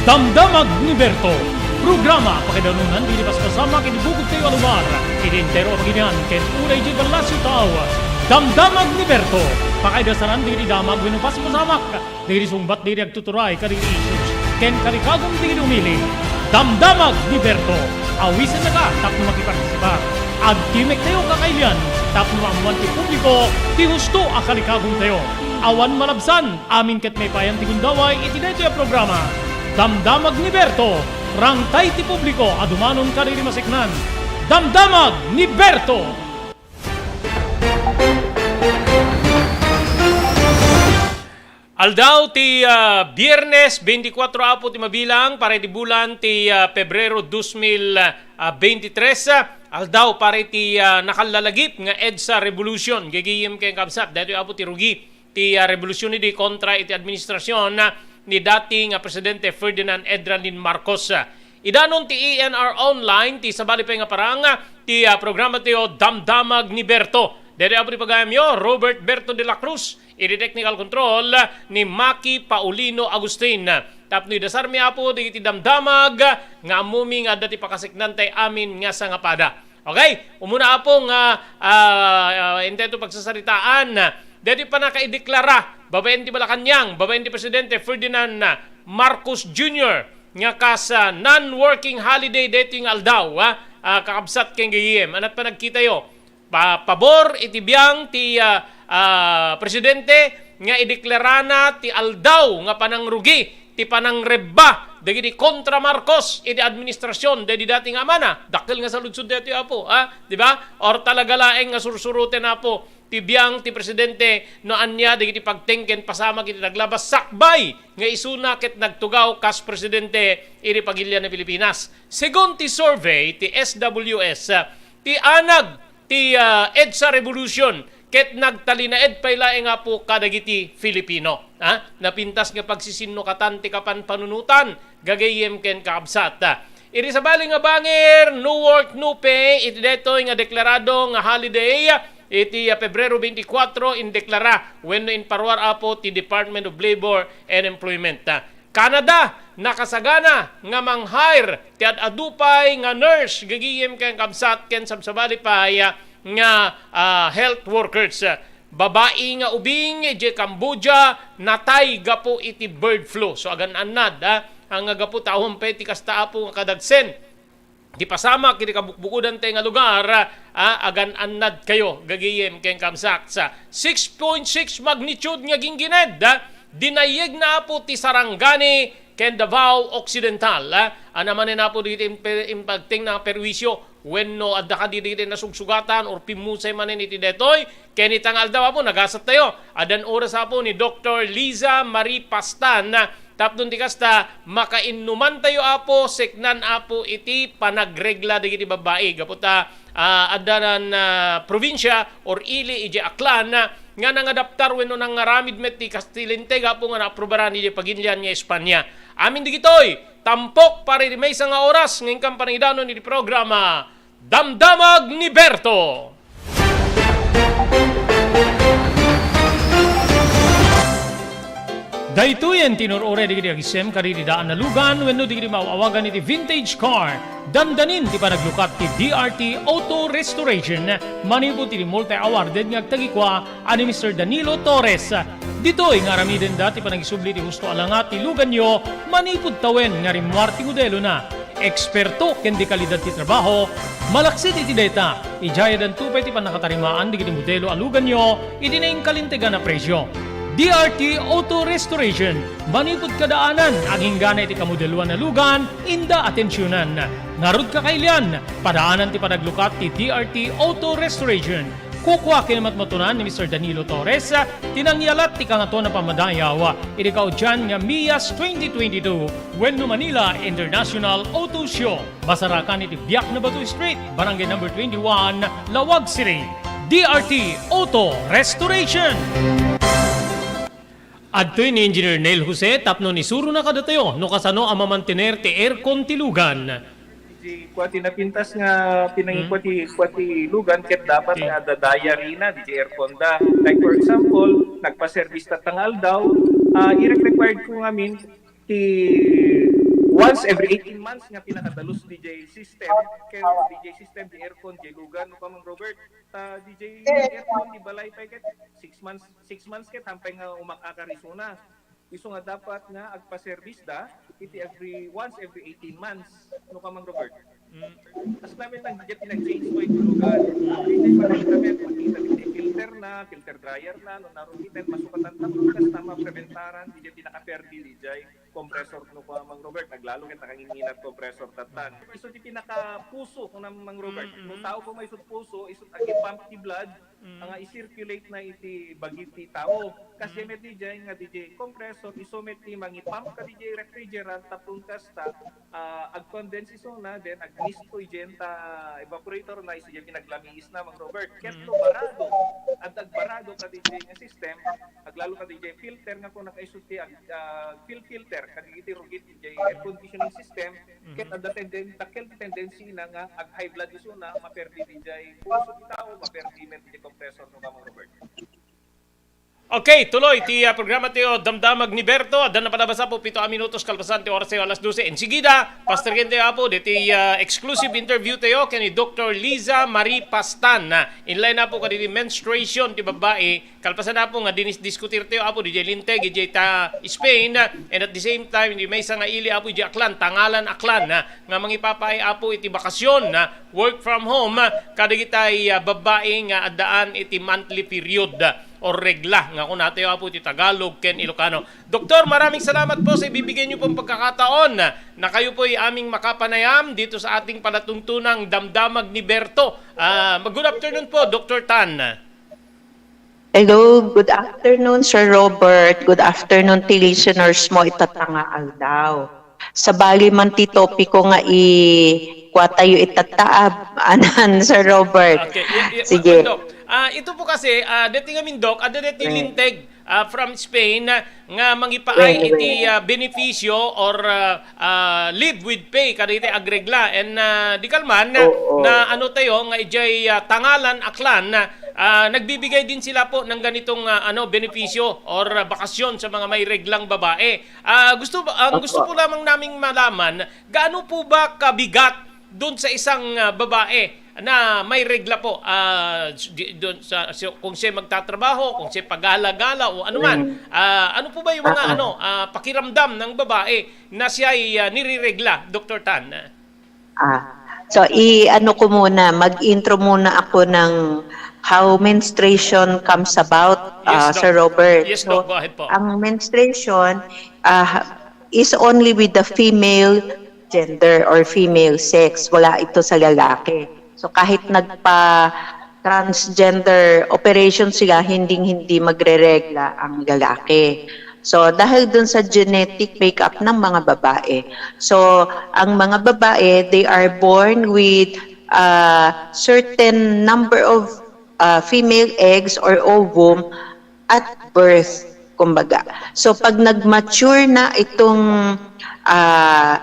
Damdamag ni Berto. Programa pakidanunan dilipas kasama kinibugod kayo alubar. Identero paginian ken ulay di balasyo tao. Damdamag ni Berto. Pakaidasaran diri damag winupas masamak. Diri sumbat diri agtuturay kadiri issues. Ken karikagom diri umili. Damdamag ni Berto. Awisan na ka tapno makipartisipa. Agtimek tayo kakailan. Tapno amuan ti publiko. Ti husto akalikagom tayo. Awan malabsan. Amin ket may payan ti gundaway iti daytoy a programa. Damdamag ni Berto. Rangtay ti publiko adumanon kadiri masiknan. Damdamag ni Berto. Aldaw ti Biyernes 24 apo ti mabilang para ti bulan ti Pebrero 2023. Aldaw para ti nakalalagip nga EDSA Revolution gigiyem kay kabsat dahito apo ti rugi ti revolusyon di kontra iti administrasyon ni dating presidente Ferdinand Edranin Marcos. Idanon ti ENR online ti sabali pa nga parang ti programa ti Damdamag ni Berto. Dere apo ni pagayam yo, Robert Berto de la Cruz, iti technical control ni Maki Paulino Agustin. Tapno idasarmi apo di iti damdamag nga amumi nga dati pakasiknan tay amin nga sa ngapada. Okay? Umuna apo nga intento pagsasaritaan. Dati pa nakaideklara, babaen ti Malacanang, babaen ti Presidente Ferdinand Marcos Jr. nga kasa non-working holiday dating aldaw, kakabsat keng gayem. Anat pa nagkita yo? Pabor iti biyang ti presidente nga ideklarana ti aldaw nga panangrugi ti panangrebba dagiti kontra Marcos iti administrasyon dagiti dating amana dakkel nga sa ludsud dati apo di ba or talaga laeng nga sursuruten apo ti biyang ti presidente no anya dagiti pagtengken pasama kiti naglabas sakbay nga isuna ket nagtugaw kas presidente iti pagilya ni Pilipinas. Segon ti survey ti SWS ti anag ti EDSA Revolution ket nagtalinaed payla nga po kadagiti Filipino. Napintas nga pagsisinno katan ti kapan panunutan gagayem ken kaabsat. Iri sabali nga bangir no work no pay iti detoy nga deklarado nga holiday iti Pebrero 24 indeklara wenno in parwar apo ti Department of Labor and Employment. Canada nakasagana nga mang-hire ti adupay nga nurse gagiyem ken kabsat ken sabsabali pay nga health workers. Babae nga ubing je Cambodia natay gapo iti bird flu. So agan annad ang gapo taom pe ti kasta apo nga kadagsen. Di pasama kini kabukbukudan tay nga lugar agan annad kayo gagiyem ken kabsat sa 6.6 magnitude nga gingined. Dinayeg na po ti Sarangani ken Davao Occidental. Anamanin na po dito impagting na perwisyo wenno adda ka dito na sugsugatan or pimusay manin iti detoy ken itangal daw po nagasat tayo. Adan oras po ni Dr. Liza Marie Pastan tapnon ti kasta makainuman tayo apo seknan apo iti panagregla dagiti babae gaputa adanan probinsya or ili iji aklan nga nangadaptar wenno nang ngaramid met ti Kastilente gapo nga naaprobaran iti paginlian nga Espanya. Amin digitoy tampok pare di may nga oras ngin kampanidanon iti programa Damdamag ni Berto. Daytoyen tinurore digiti agisem kaditi daan na lugan wenno digiti maawagan iti vintage car. Dandanin ti panaglukat ti DRT Auto Restoration. Manipod ti multi-awarded nga agtagikwa ani Mr. Danilo Torres. Ditoy nga ramiden dati panagisubli ti husto alangat ti lugan nyo manipod tawen nga rimwar ti modelo na. Eksperto ken di kalidad ti trabaho, malaksit iti data. Ijaya dan tupay ti panakatarimaan digiti modelo alugan nyo iti naing kalintegan na presyo. DRT Auto Restoration, manipod kadaanan, aging gana iti kamodeluan na lugan, inda atensyonan. Narud kakailian, padaanan ti panaglukat ti DRT Auto Restoration. Kukwa kinamat matunan ni Mr. Danilo Torres, tinangyalat ti kangato na pamadayaw, irikaw dyan nga MIAS 2022, Wenno Manila International Auto Show. Basarakan iti Biak na Batu Street, Barangay number 21, Lawag City. DRT Auto Restoration. Adtoy ni Engineer Neil Jose tapno ni suro na kadatayo no kasano ang mamantener ti aircon ti lugan. Di kuati napintas nga pinangikuati lugan ket dapat nga dadaya rina di aircon da. Like for example, nagpa-service ta tangal daw, i-required ko ngamin ti once every 18 months nga pinakadalos DJ system, kaya DJ system di aircon di lugan no Mang Robert, DJ aircon di balay pa ket 6 months ket hampay nga umakakarisuna. Iso nga dapat nga agpa-service da iti once every 18 months no Mang Robert. As namin lang DJ pinag-change mo iti lugan. DJ pa rin namin makita din filter dryer na no naron kita masukatan tapos kas tama preventaran DJ pinaka-perdi DJ compressor no Mang Robert naglalo ket nakanginginat compressor tatan. Iso di pinaka-puso no Mang Robert. No tao ko may puso iso agi pump ti blood ang i-circulate na iti bagiti tao. Kasi may DJ nga DJ compressor iso met ti mangi-pump ka DJ refrigerant tapon kasta ag-condense iso na then ag-misto igenta evaporator na iso di pinaglamiis na Mang Robert. Ketlo barado at agbarado ka DJ nga system aglalo ka DJ filter nga kung nakaisulti filter kaditi rugit DJ air conditioning system ket ada tendency na nga ag high blood iso na maperdi DJ puso ti tao maperdi met DJ compressor no Mang Robert. Okay, tuloy ti programa tayo Damdamag ni Berto. Adan na palabasa po 7 minutos kalpasan ti oras tayo alas 12. Enseguida, pastorgen tayo po diti exclusive interview tayo kani Dr. Liza Marie Pastan. Inline na po kani menstruation ti babae. Kalpasan na po nga dinis-diskutir tayo apo di linteg di ta Spain and at the same time di may nga ili apo di Aklan, Tangalan Aklan nga mangipapay apo iti bakasyon work from home kadigitay babae nga adaan iti monthly period o regla nga kung natin po ti Tagalog ken Ilocano. Doktor, maraming salamat po sa ibibigay niyo pong pagkakataon na kayo po ay aming makapanayam dito sa ating palatuntunang Damdamag ni Berto. Good afternoon po, Dr. Tan. Hello, good afternoon Sir Robert. Good afternoon ti listeners mo itatangaal daw. Sa bali man ti topiko nga kuha tayo itataab anan Sir Robert. Okay. Sige. Ito po kasi dati ngamin Doc, ada dati linteg from Spain nga mangipaay iti benepisyo or live with pay kaditi agregla and di kalman na ano tayo nga ijay Tangalan Aklan nagbibigay din sila po ng ganitong benepisyo or bakasyon sa mga may reglang babae. Gusto po lamang naming malaman gaano po ba kabigat doon sa isang babae na may regla po doon sa kung siya magtatrabaho, kung siya pagala-gala o ano man. Ano po ba yung mga pakiramdam ng babae na siya ay niriregla, Dr. Tan? So ano ko muna, mag-intro muna ako ng how menstruation comes about, Yes, Sir Robert. Yes, so, Doc, go ahead po. Ang menstruation is only with the female gender or female sex. Wala ito sa lalaki. So kahit nagpa-transgender operation sila, hindi magre-regla ang lalaki. So dahil dun sa genetic makeup ng mga babae. So ang mga babae, they are born with a certain number of female eggs or ovum at birth, kumbaga. So pag nag-mature na itong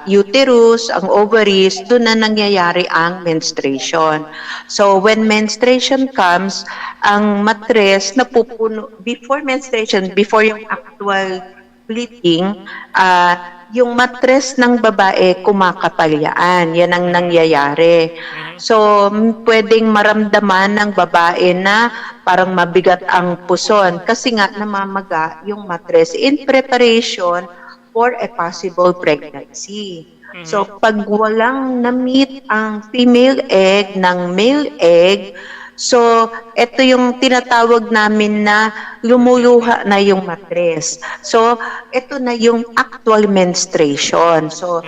uterus, ang ovaries, doon na nangyayari ang menstruation. So when menstruation comes, ang matres napupuno, before menstruation, before yung actual bleeding, yung matres ng babae kumakapalyaan. Yan ang nangyayari. So pwedeng maramdaman ng babae na parang mabigat ang puson kasi nga namamaga yung matres in preparation for a possible pregnancy. So, pag walang na-meet ang female egg ng male egg, so, ito yung tinatawag namin na lumuluha na yung matres. So, ito na yung actual menstruation. So,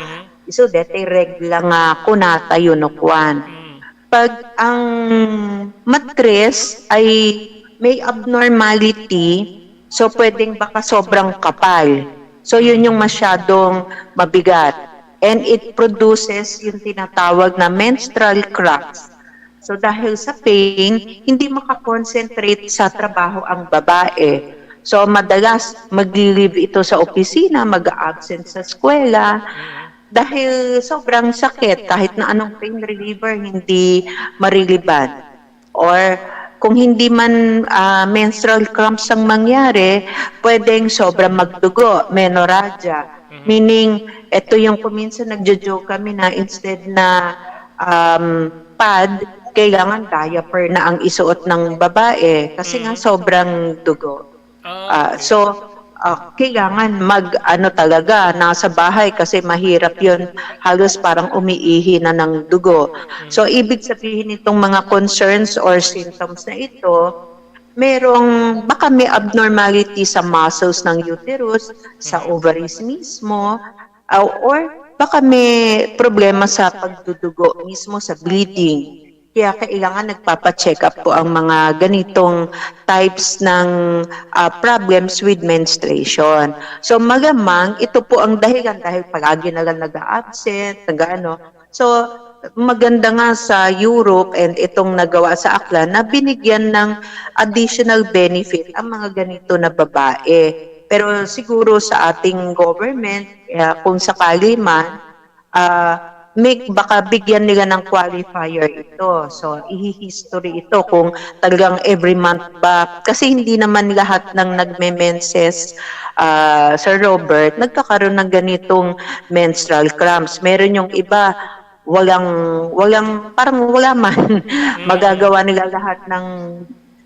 dati regla nga kunata yunukwan. Pag ang matres ay may abnormality, so pwedeng baka sobrang kapal. So yun yung masyadong mabigat. And it produces yung tinatawag na menstrual cracks. So dahil sa pain, hindi makakonsentrate sa trabaho ang babae. So madalas mag-leave ito sa opisina, mag-absent sa eskwela. Dahil sobrang sakit, kahit na anong pain reliever, hindi mariliban. Or kung hindi man menstrual cramps ang mangyari, pwedeng sobrang magdugo, menorrhagia. Meaning, ito yung kuminsan nagjo-joke kami na instead na pad, kailangan diaper na ang isuot ng babae kasi nga sobrang dugo. So, kailangan ano talaga, nasa bahay kasi mahirap yun, halos parang umiihi na ng dugo. So, ibig sabihin itong mga concerns or symptoms na ito, baka may abnormality sa muscles ng uterus, sa ovaries mismo, or baka may problema sa pagdudugo mismo, sa bleeding. Kaya kailangan nagpapacheck up po ang mga ganitong types ng problems with menstruation. So malamang ito po ang dahilan dahil palagi na lang nag-absent, nag-ano. So maganda nga sa Europe and itong nagawa sa Aklan na binigyan ng additional benefit ang mga ganito na babae. Pero siguro sa ating government, kung sakali man, baka bigyan nila ng qualifier ito. So, i-history ito kung talagang every month ba. Kasi hindi naman lahat ng nagme-menses, Sir Robert, nagkakaroon ng ganitong menstrual cramps. Meron yung iba, parang wala man. Magagawa nila lahat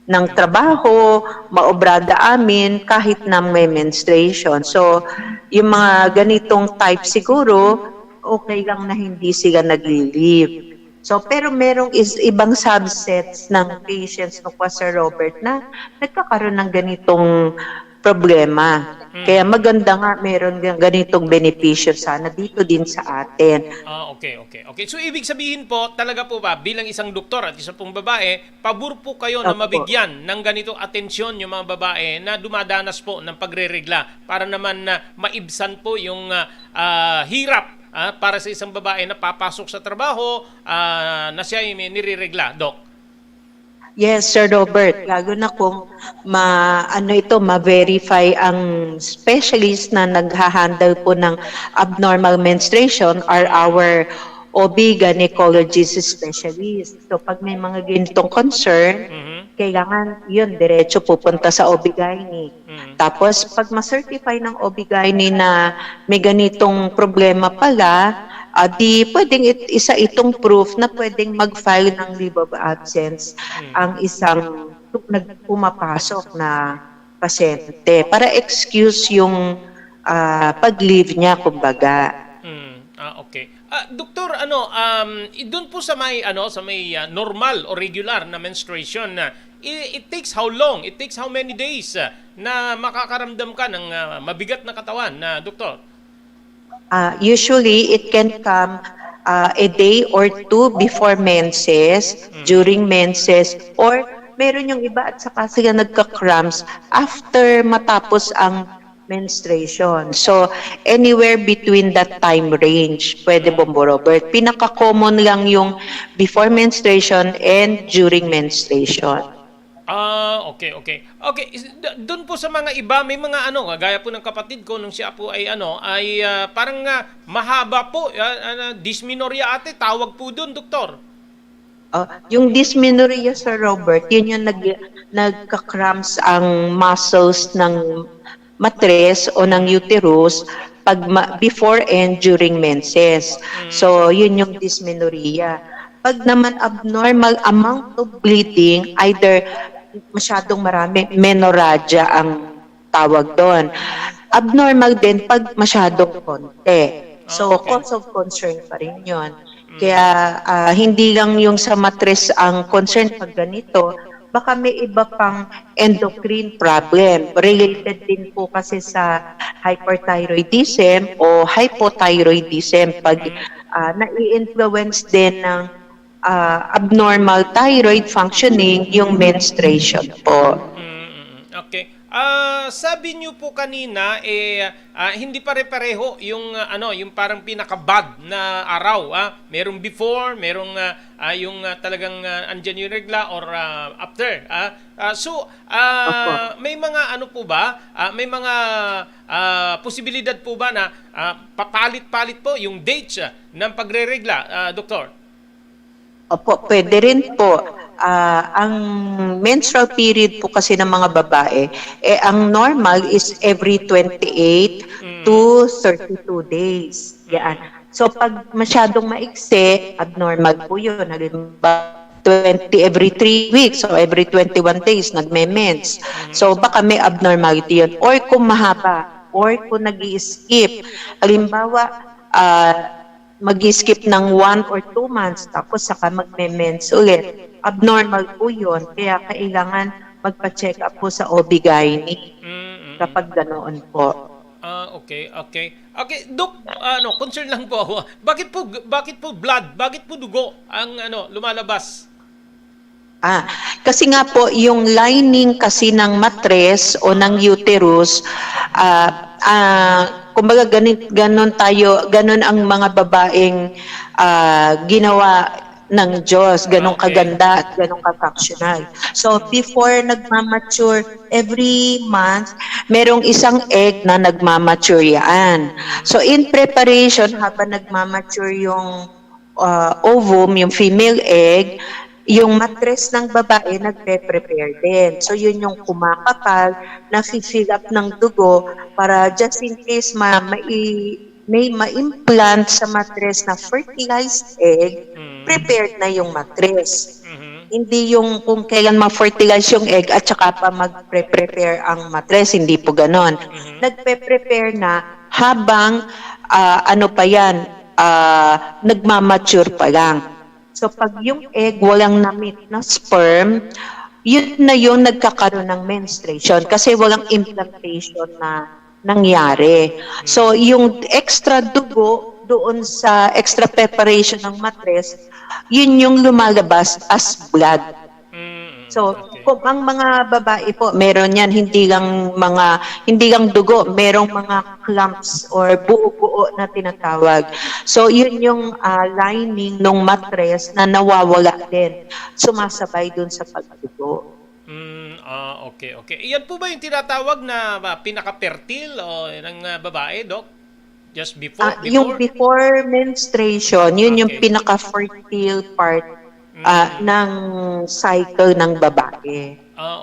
ng trabaho, maobrada amin, kahit na may menstruation. So, yung mga ganitong type siguro, okay lang na hindi sila nagli-leave. So, pero merong ibang subsets ng patients no po, Sir Robert, na nagkakaroon ng ganitong problema. Kaya maganda nga meron ganitong benepisyo sana dito din sa atin. Okay. So, ibig sabihin po, talaga po ba, bilang isang doktor at isa pong babae, pabor po kayo na mabigyan ng ganitong atensyon yung mga babae na dumadanas po ng pagre-regla para naman na maibsan po yung hirap para sa isang babae na papasok sa trabaho na siya ay nire-regla, Doc? Yes, Sir Robert. Lalo na kung ma-verify ang specialist na nagha-handle po ng abnormal menstruation are our OB-gynecologist specialist. So pag may mga ganitong concern, kailangan yun, diretso pupunta sa OB-gyne. Tapos pag ma-certify ng OB-gyne na may ganitong problema pala, di pwedeng isa itong proof na pwedeng mag-file ng leave of absence ang isang pumapasok na pasyente para excuse yung pag-leave niya, kumbaga. Okay. Doktor, doon po sa may normal o regular na menstruation, it takes how long? It takes how many days na makakaramdam ka ng mabigat na katawan, doktor? Usually, it can come a day or two before menses, during menses, or meron yung iba at saka sila nagka-cramps after matapos ang menstruation. So, anywhere between that time range, pwede po, Robert. Pinaka-common lang yung before menstruation and during menstruation. Okay. Doon po sa mga iba, may mga gaya po ng kapatid ko nung siya po ay parang mahaba po, dysmenorrhea ate, tawag po doon, doktor. Yung dysmenorrhea, Sir Robert, yun yung nagka-cramps ang muscles ng matres o ng uterus before and during menses. So, yun yung dysmenorrhea. Pag naman abnormal amount of bleeding, either masyadong marami, menorrhagia ang tawag doon. Abnormal din pag masyadong konti. So, cause of concern pa rin yun. Kaya hindi lang yung sa matres ang concern pag ganito, baka may iba pang endocrine problem. Related din po kasi sa hyperthyroidism o hypothyroidism pag nai-influence din ng abnormal thyroid functioning yung menstruation po. Okay. Sabi niyo po kanina hindi pare-pareho yung yung parang pinaka-bad na araw, merong before, merong yung talagang andyan yung regla or after. So may mga po ba? May mga posibilidad po ba na papalit-palit po yung dates ng pagre-regla, doktor? Opo, pwede rin po. ang menstrual period po kasi ng mga babae, ang normal is every 28 to 32 days. Yan. So pag masyadong maikse, abnormal po yun. Halimbawa, 20 every 3 weeks or every 21 days nagme-mens. So baka may abnormality yun. Or kung mahaba, or kung nag-i-skip. Halimbawa, mag-skip ng 1 or 2 months tapos saka magme-mens ulit. Abnormal po yun. Kaya kailangan magpa-check up po sa OB-GYN kapag ganoon po. Okay. Okay, Dok, concern lang po ako. Bakit po blood? Bakit po dugo ang lumalabas? Kasi nga po, yung lining kasi ng matres o ng uterus, kumbaga ganun ang mga babaeng ginawa ng Diyos, ganun kaganda at ganun ka-functional. So before nagmamature, every month, merong isang egg na nagmamature yan. So in preparation, habang nagmamature yung ovum, yung female egg, yung matres ng babae nagpe-prepare din. So yun yung kumakapal, na-fill up ng dugo para just in case may ma-implant sa matres na fertilized egg, prepared na yung matres. Hindi yung kung kailan ma-fertilize yung egg at saka pa mag-prepare ang matres, hindi po ganon. Nagpe-prepare na habang nagmamature pa lang. So pag yung egg walang na-meet na sperm, yun na yung nagkakaroon ng menstruation kasi walang implantation na nangyari. So yung extra dugo doon sa extra preparation ng matres, yun yung lumalabas as blood. So kung ang mga babae po, meron yan, hindi lang dugo, merong mga clumps or buo-buo na tinatawag. So yun yung lining ng matres na nawawala din, sumasabay dun sa pagdugo. Okay. Iyan po ba yung tinatawag na pinaka-fertile ng babae, Doc? Just before? Yung before menstruation, yun yung pinaka-fertile part ng cycle ng babae.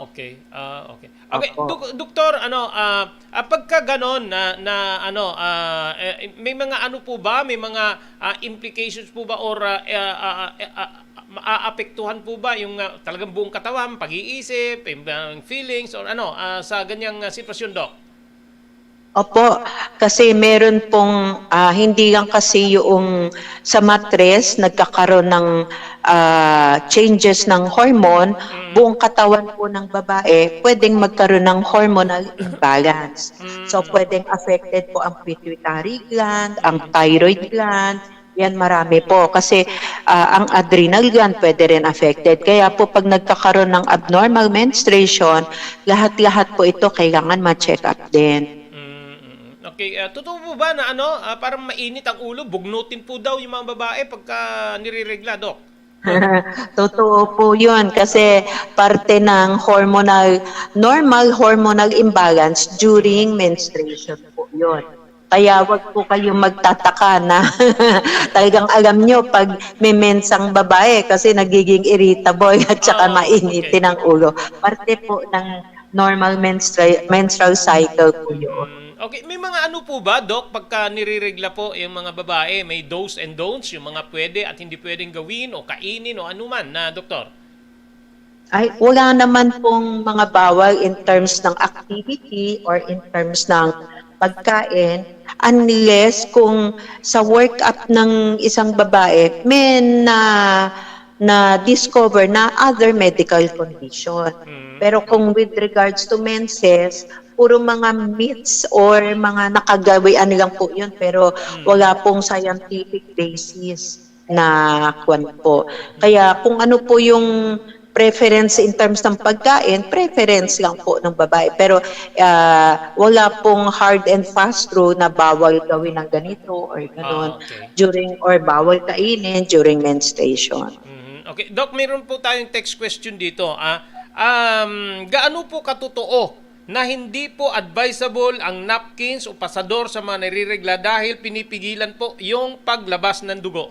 Okay. Doktor, pagka ganon may mga po ba, may mga implications po ba or maapektuhan po ba yung talagang buong katawan, pag-iisip, yung feelings or sa ganyang sitwasyon, Doc? Opo, kasi meron pong hindi lang kasi yung sa matres nagkakaroon ng changes ng hormone, buong katawan po ng babae pwedeng magkaroon ng hormonal imbalance. So pwedeng affected po ang pituitary gland, ang thyroid gland, yan marami po kasi ang adrenal gland pwede rin affected. Kaya po pag nagkakaroon ng abnormal menstruation, lahat-lahat po ito kailangan ma-check up din. Okay, totoo po ba na parang mainit ang ulo, bugnutin po daw yung mga babae pagka niriregla, Doc? Totoo po yun kasi parte ng normal hormonal imbalance during menstruation po yun. Kaya wag po kayong magtataka na talagang alam nyo pag may mensang babae kasi nagiging irritable at saka mainitin ang ulo. Parte po ng normal menstrual cycle po yun. Okay, may mga po ba, Doc, pagka niriregla po yung mga babae, may do's and don'ts, yung mga pwede at hindi pwedeng gawin o kainin o anuman na, Doktor? Ay, wala naman pong mga bawal in terms ng activity or in terms ng pagkain unless kung sa workup ng isang babae may na discover na other medical condition. Pero kung with regards to menses, puro mga myths or mga nakagawian lang po yun pero wala pong scientific basis na kwan po. Kaya kung ano po yung preference in terms ng pagkain, preference lang po ng babae. Pero wala pong hard and fast rule na bawal gawin ng ganito or gano'n during or bawal kainin during menstruation. Okay, Doc, mayroon po tayong text question dito. Gaano po katotoo na hindi po advisable ang napkins o pasador sa mga nariregla dahil pinipigilan po yung paglabas ng dugo?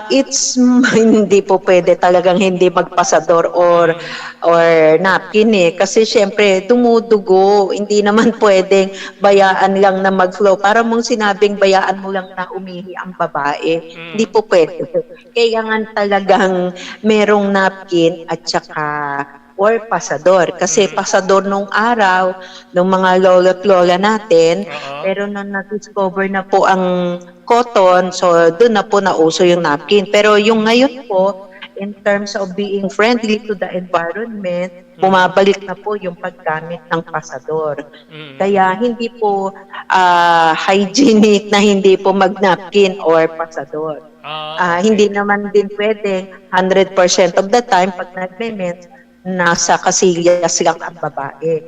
It's hindi po pwede talagang hindi magpasador or napkin kasi syempre dumudugo, hindi naman pwedeng bayaan lang na mag-flow. Para mong sinabing bayaan mo lang na umihi ang babae, hindi po pwede. Kailangan talagang merong napkin at saka or pasador. Kasi pasador nung araw, nung mga lolo't lola natin, pero nung na-discover na po ang cotton, so doon na po nauso yung napkin. Pero yung ngayon po, in terms of being friendly to the environment, bumabalik na po yung paggamit ng pasador. Kaya hindi po hygienic na hindi po mag-napkin or pasador. Hindi naman din pwedeng 100% of the time pag nagme-mens, nasa kasilyas lang ang babae.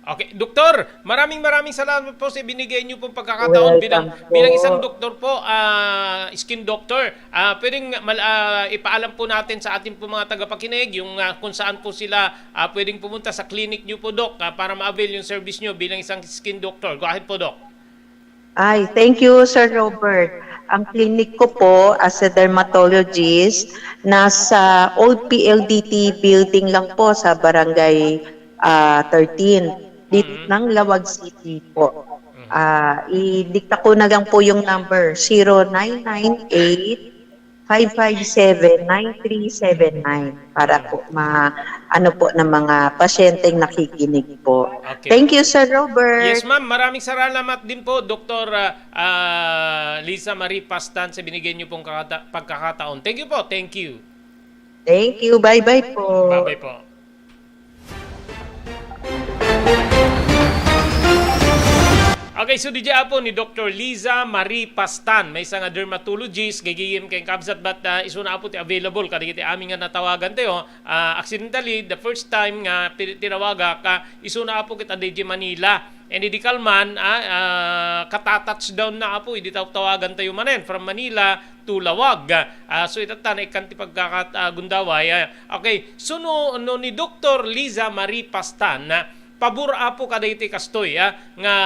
Okay. Doktor, maraming salamat po sa binigay niyo pong pagkakataon bilang isang doktor po, skin doctor. Pwedeng ipaalam po natin sa ating po mga tagapakinig yung kung saan po sila pwedeng pumunta sa clinic niyo po, Dok, para ma-avail yung service niyo bilang isang skin doctor. Go ahead po, Dok. Thank you, Sir Robert. Ang clinic ko po as a dermatologist, nasa old PLDT building lang po sa barangay 13. Dito ng Lawag City po. I-dikta ko na lang po yung number 0998-557-9379 para po po ng mga pasyenteng nakikinig po. Okay. Thank you, Sir Robert. Yes, ma'am. Maraming salamat din po, Dr. Liza Marie Pastan, sa binigay niyo pong pagkakataon. Thank you po. Thank you. Thank you. Bye-bye po. Bye-bye po. Okay, so DJ Apo ni Dr. Liza Marie Pastan, may isang dermatologist, gagigim kay Kabsat, but isuna po ti available, kada kiti aming nga natawagan tayo, accidentally, the first time nga tinawaga ka, isuna po kita DJ Manila, and hindi kalman, kata-touchdown na po, hindi tawagan tayo manen, from Manila to Lawag. So itatan, ikanti pagkakagundaway. Okay, so no ni Dr. Liza Marie Pastan, pabor apo kada iti kastoy nga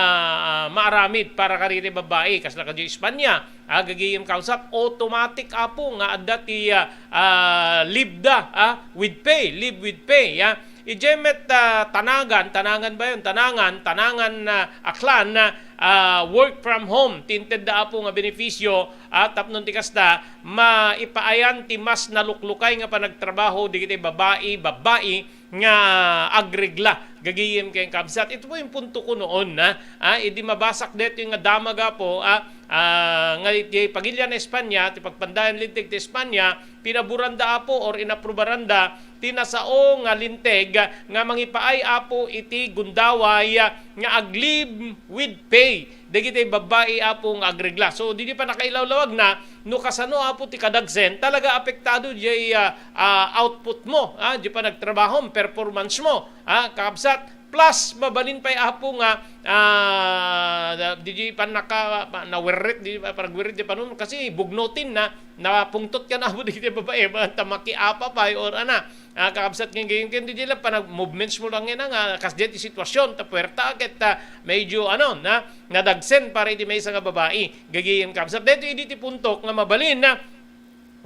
maaramid para kariti babae kas nakadyo Espanya gagayim kausap automatic apo nga adda ti live with pay ijemet tanangan ba yun tanangan aklan work from home tinted da apo nga benepisyo tapnon ti kasta maipaayan ti mas naluklukay nga panagtrabaho di kiti babae nga agregla gagayim kay kabsat. Ito po yung punto ko noon hindi mabasak dito yung damaga po nga iti pagilya na Espanya ti pagpandayan lintig ti Espanya pinaburanda apo or inaprubaranda tinasao nga linteg nga mangipaay apo iti gundaway nga aglive with pay dagiti babae apo nga agregla. So di pa nakailawlawag na no kasano apo ti kadagsen talaga apektado di output mo di pa nagtrabaho performance mo kabsat plus mabalin pa'y apo nga di pa nawerrit di pa paragwerrit di pa nun kasi bugnotin na napungtot ka na apo di babae tamaki apa pa or kakabsat ng ganyan hindi lang panag movements mo lang yan nga kasdet ti sitwasyon ta puwerta ket medyo nadagsen para iti may isang babae gagayem kabsat dito iti puntok nga mabalin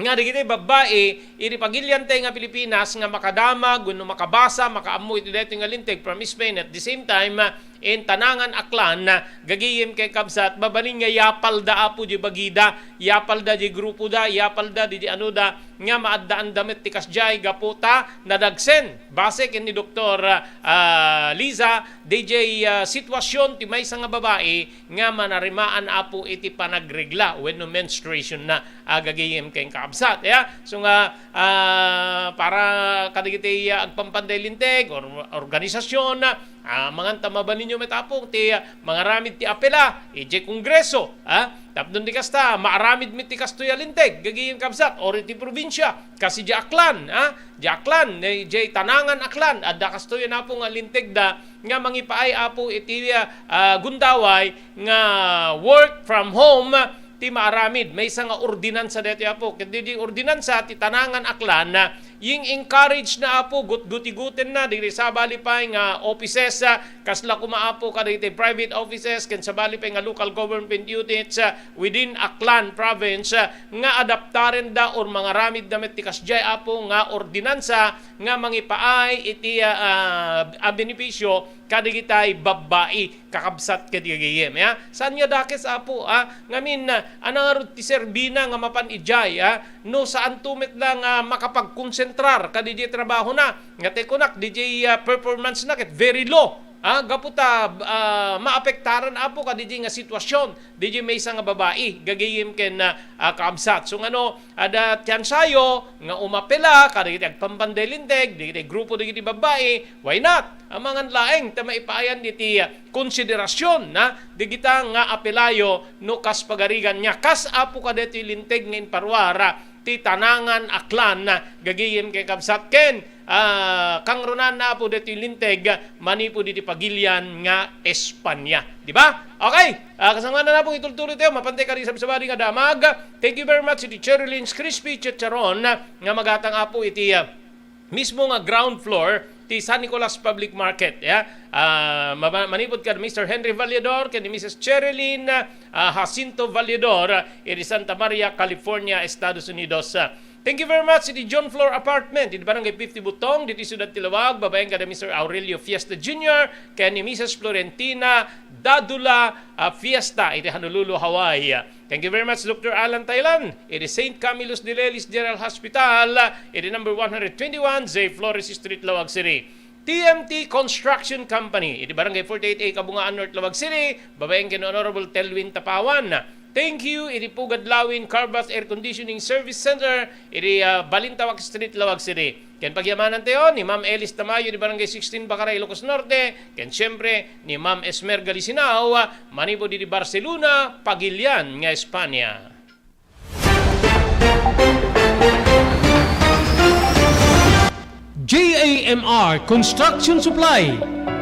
nga digiti babae iri pagilyan tay nga Pilipinas nga makadama wenno makabasa makaamoy iti daytoy nga linteg from Spain at the same time in tanangan aklan gagayem kay kabsat babalin nga yapal da apo di bagida yapal da di grupo da yapal da di nga maaddaan damit ti kasjay gaputa nadagsen base ken ni Dr. Liza DJ sitwasyon ti maysa nga babae nga manarimaan apo iti panagregla wenno menstruation na gagayem kay kabsat so nga para kadigiti agpampanday linteg or organisasyon mga tamaba ninyo metapong ti mga ramid ti apela ije kongreso tapnon di kasta maaramid mi ti kastoy linteg gagayem kabsat or iti probinsya kasi di aklan ije tanangan aklan adda kastoy na po nga linteg da nga mangipaay apo iti gundaway nga work from home ti maaramid may isang ordinansa dito apo kundi di ordinansa ti tanangan aklan yung encourage na apo guti-gutin na diri sa balipay nga offices kasla kumaapo ka dito private offices ken sa balipay nga local government units within Aklan province nga adaptaren da or mga ramid damit ti kasjay apo nga ordinansa nga mangipaay iti benepisyo kadigitay babae kakabsat kadigayem ya saan nga dakes apo ngamin anang ti serbina nga mapan ijay no saan tumit lang makapagkonsentrar kadiji trabaho na nga te kunak DJ performance na ket very low gaputa maapektaran apo kadiji nga sitwasyon DJ may isa nga babae gagayem ken kaabsat so ngano ada tiyansayo nga umapela kadiji agpambandelinteg digiti grupo digiti babae why not amangan laeng ta maipaayan iti konsiderasyon na digita nga apelayo no kas pagarigan nya kas apo kadeti linteg nga inparwara ti tanangan Aklan na gagayem kay kabsat ken kang runan na po dito linteg manipo dito pagilyan nga Espanya di ba okay kasama na po itultuloy tayo mapantay ka rin sa sabari nga damag thank you very much iti Cherylins Crispy Chicharon nga magatang apo iti mismo nga ground floor ti San Nicolas Public Market manipod ka Mr. Henry Vallador ken ni Mrs. Cherylin Jacinto Vallador iti Santa Maria, California, Estados Unidos. Thank you very much iti John Floor Apartment iti Barangay 50 Butong diti Ciudad Tilawag babaeng kada Mr. Aurelio Fiesta Jr. ken ni Mrs. Florentina Dadula Fiesta iti Honolulu, Hawaii. Thank you very much Dr. Alan Thailan iti St. Camillus de Lelis General Hospital iti number 121 J. Flores Street, Lawag City. TMT Construction Company iti Barangay 48A Kabungaan North, Lawag City babaeng ken Honorable Telwin Tapawan. Thank you iti Pugad Lawin Carbath Air Conditioning Service Center iti Balintawak Street, Lawag City. Ken pagyamanan tayo ni Ma'am Elis Tamayo di Barangay 16 Bacaray, Ilocos Norte. Ken siyempre ni Ma'am Esmer Galisinao manipo di Barcelona, Pagilian nga Espanya. JAMR Construction Supply.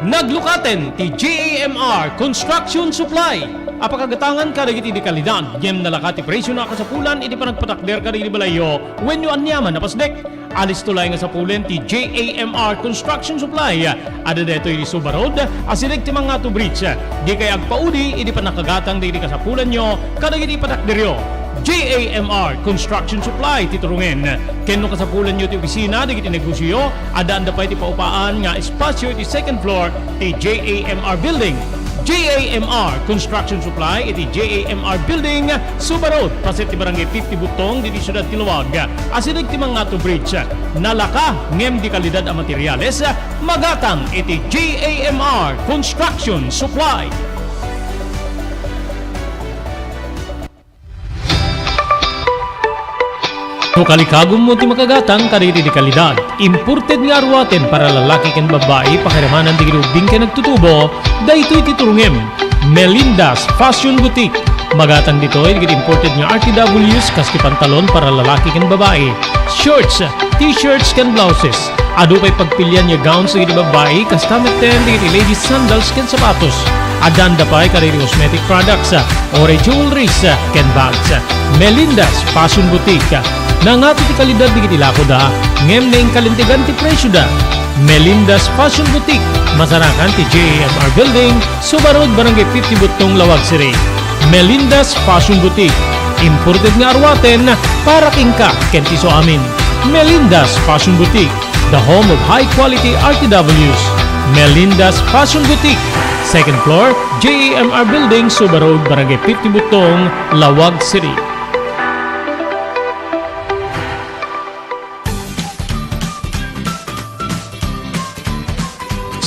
Naglukaten ti JAMR Construction Supply. Apakagatangan ka dagiti di kalidad. Yem nalakati presyo na kasapulan iti panagpatakder ka di balayo. When you anyaman napasdek. Alis tulay nga sa pulen ti JAMR Construction Supply. Ada deto iti Subarod. Asilig ti mga to bridge. Di kay agpaudi iti panakagatang di kasapulan nyo. Kadagiti patakderyo. JAMR Construction Supply titurungen kenno kasapulan nyo ti opisina digiti negosyo adaan da pa iti paupaan nga espasyo iti second floor ti JAMR building. JAMR Construction Supply iti JAMR building Subarod paset ti Barangay 50 Butong diti Ciudad Tilawag asidig ti mga to bridge nalaka ngem di kalidad a materyales magatang iti JAMR Construction Supply. No kalikagom mo ti makagatang kaditi di kalidad. Imported nga arwaten para lalaki ken babae pakiramanan di girubing ken nagtutubo. Daytoy titurungem. Melinda's Fashion Boutique. Magatang ditoy di imported nga RTWs kaski pantalon para lalaki ken babae. Shorts, t-shirts ken blouses. Adu pay pagpilian nga gowns di babae kastameten di ladies sandals ken sapatos. Adan da pay kaditi cosmetic products or jewelries ken bags. Melinda's Fashion Boutique. Nangato ti kalidad di kitilako da, ngem na yung kalintigan ti presyo da. Melinda's Fashion Boutique, masarakan ti JAMR Building, Subarod, Barangay 50 Butong, Lawag City. Melinda's Fashion Boutique, imported nga arwaten para kingka kenti so amin. Melinda's Fashion Boutique, the home of high-quality RTWs. Melinda's Fashion Boutique, second floor, JAMR Building, Subarod, Barangay 50 Butong, Lawag City.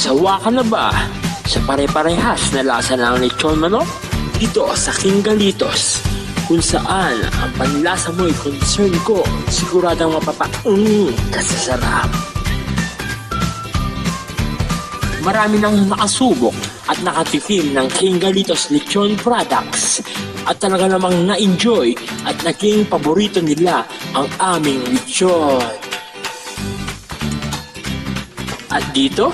Sawa ka na ba sa pare-parehas na lasa ng lechon manok? Dito sa King Galitos, kung saan ang panlasa mo'y concern ko, siguradang kasasarap. Marami nang nakasubok at nakatikim ng King Galitos lechon products at talaga namang na-enjoy at naging paborito nila ang aming lechon. At dito,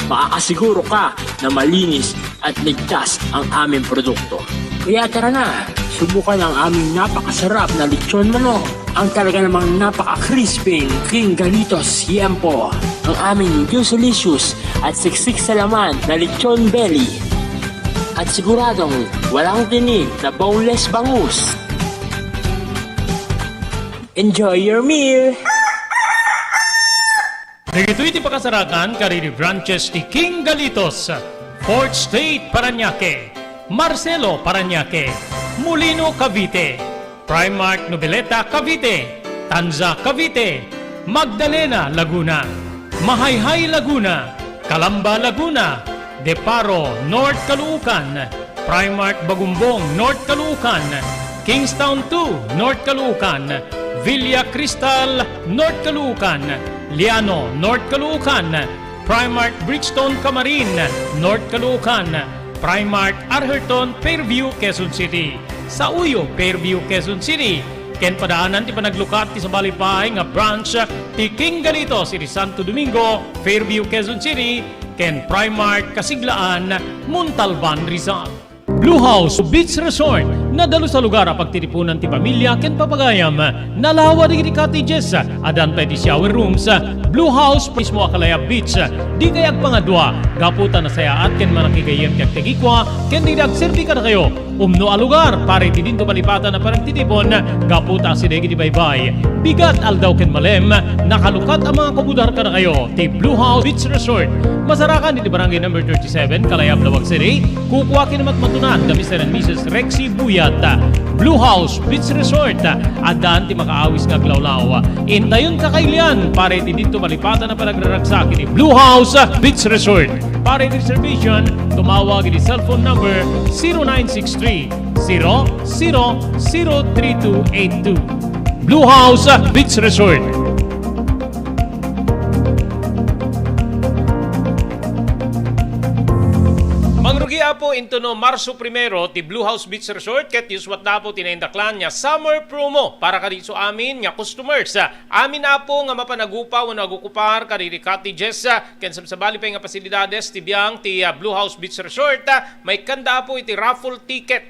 makakasiguro ka na malinis at ligtas ang aming produkto. Kaya tara na, subukan ang aming napakasarap na lechon manok. ang talaga namang napaka-crisping King Galitos Yempo, ang aming Juicelicious at siksik sa laman na lechon belly. At siguradong walang tinig na boneless bangus. Enjoy your meal! Dagito iti pakasarakan kariri branches ti King Galitos, Fort State, Parañaque, Marcelo, Parañaque, Molino, Cavite, Primark, Noveleta, Cavite, Tanza, Cavite, Magdalena, Laguna, Mahayhay, Laguna, Calamba, Laguna, Deparo, North Caloocan, Primark, Bagumbong, North Caloocan, Kingstown 2, North Caloocan, Villa Cristal, North Caloocan, Liano, North Caloocan, Primark Bridgestone Camarin, North Caloocan, Primark Arherton, Fairview, Quezon City. Sa Uyo, Fairview, Quezon City. Ken padaanan ti panaglukat ti sa balipay nga branch ti King Galitos iti Santo Domingo, Fairview, Quezon City. Ken Primark Kasiglaan, Montalban, Rizal. Blue House Beach Resort, nadalo sa lugar a pagtitipunan ti pamilya ken papagayam, nalawa di cottages, adan ti shower rooms. Blue House mismo Akalaya Beach, di kayag pangadwa, gaputan na saya at ken manakigayem kag tegikwa, ken di nagserbi ka na kayo. Umno a lugar, pare ti dinto palipatan na parang titipon, gaputa si degi di baybay. Bigat aldaw ken malem, nakalukat ang mga kabudar ka na kayo, ti Blue House Beach Resort. Masarakan di barangay number 37, Kalayab, Lawag City. Kukuha kinamatmatunan ka Mr. and Mrs. Rexy Buyat. Blue House Beach Resort. Adan ti makaawis nga glawlaw. Intayon kakailian, pare ti dito malipatan na panagraragsak ni Blue House Beach Resort. Pare reservation, tumawag ni cellphone number 0963 003282. Blue House Beach Resort. Mangrugi apo into no Marso 1 ti Blue House Beach Resort ket yuswat na po tinaindaklan nya summer promo para kadito amin nga customers. Amin na po nga mapanagupa o nagukupar kadiri cottages ken sabali pa nga pasilidades ti biang ti Blue House Beach Resort. May kanda po iti raffle ticket.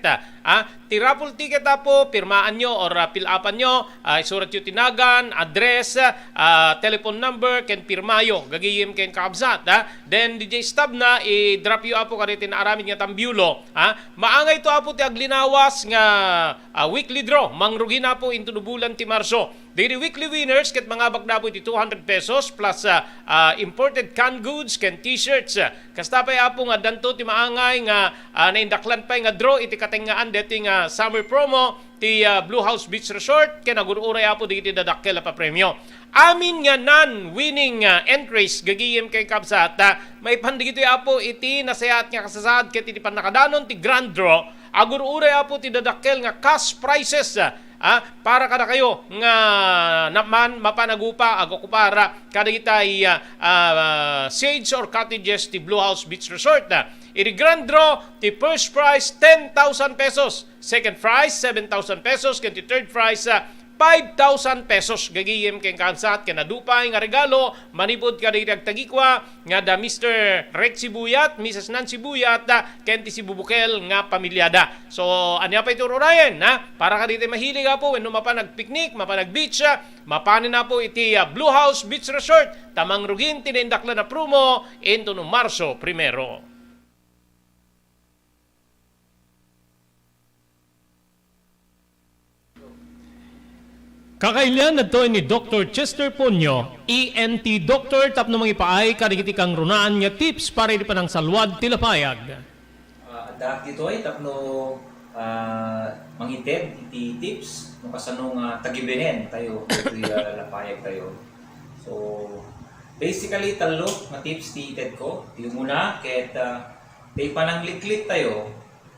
Ti raffle ticket po, pirmaan nyo or pilapan nyo, isurat yung tinagan, address, telephone number, ken pirmayo, gagiyim ken kaabsat. Then DJ Stab na, i-drop yung po kanitin na aramin nga tambyulo. Maangay to po ti aglinawas nga weekly draw, mangrugi na po into bulan ti Marso. Daily weekly winners, ket mga bagna po iti 200 pesos plus imported canned goods, ken t-shirts. Kasta pa po nga danto ti maangay nga naindaklan pa nga draw iti katengaan deti nga summer promo ti Blue House Beach Resort ken agururay po digiti dadakkel pa premyo. Amin nga non-winning entries gagiyem kay kabsat may pandigito po iti nasayat nga kasasad ket iti panakadanon ti grand draw agururay po ti dadakkel nga cash prizes. Para kada kayo nga naman mapanagupa agokupara kada kitay shades or cottages ti Blue House Beach Resort. Iti grand draw ti first prize 10,000 pesos, second prize 7,000 pesos, ken ti third prize 5,000 pesos gagiyem ken kansat ken adupay nga regalo manipod kada iti agtagikwa nga da Mr. Rexy Buyat, Mrs. Nancy Buyat ken ti si Bubukel nga pamilyada. So anya pa ito Ryan para kadito mahilig po wenno mapanag picnic, mapanag beach, mapanin na po iti Blue House Beach Resort tamang rugin tinindaklan na promo into no Marso 1. Kakailian na to ni Dr. Chester Ponyo, ENT Doctor, tapno mga ipaay karigiti kang runaan nga tips para iti panang salwad tilapayag. Dahil dito ay tapno mangitid iti tips no kasano nga tagibenen tayo iti lapayag tayo. So basically talo nga tips ti ited ko. Ti muna ket tay panangliklit tayo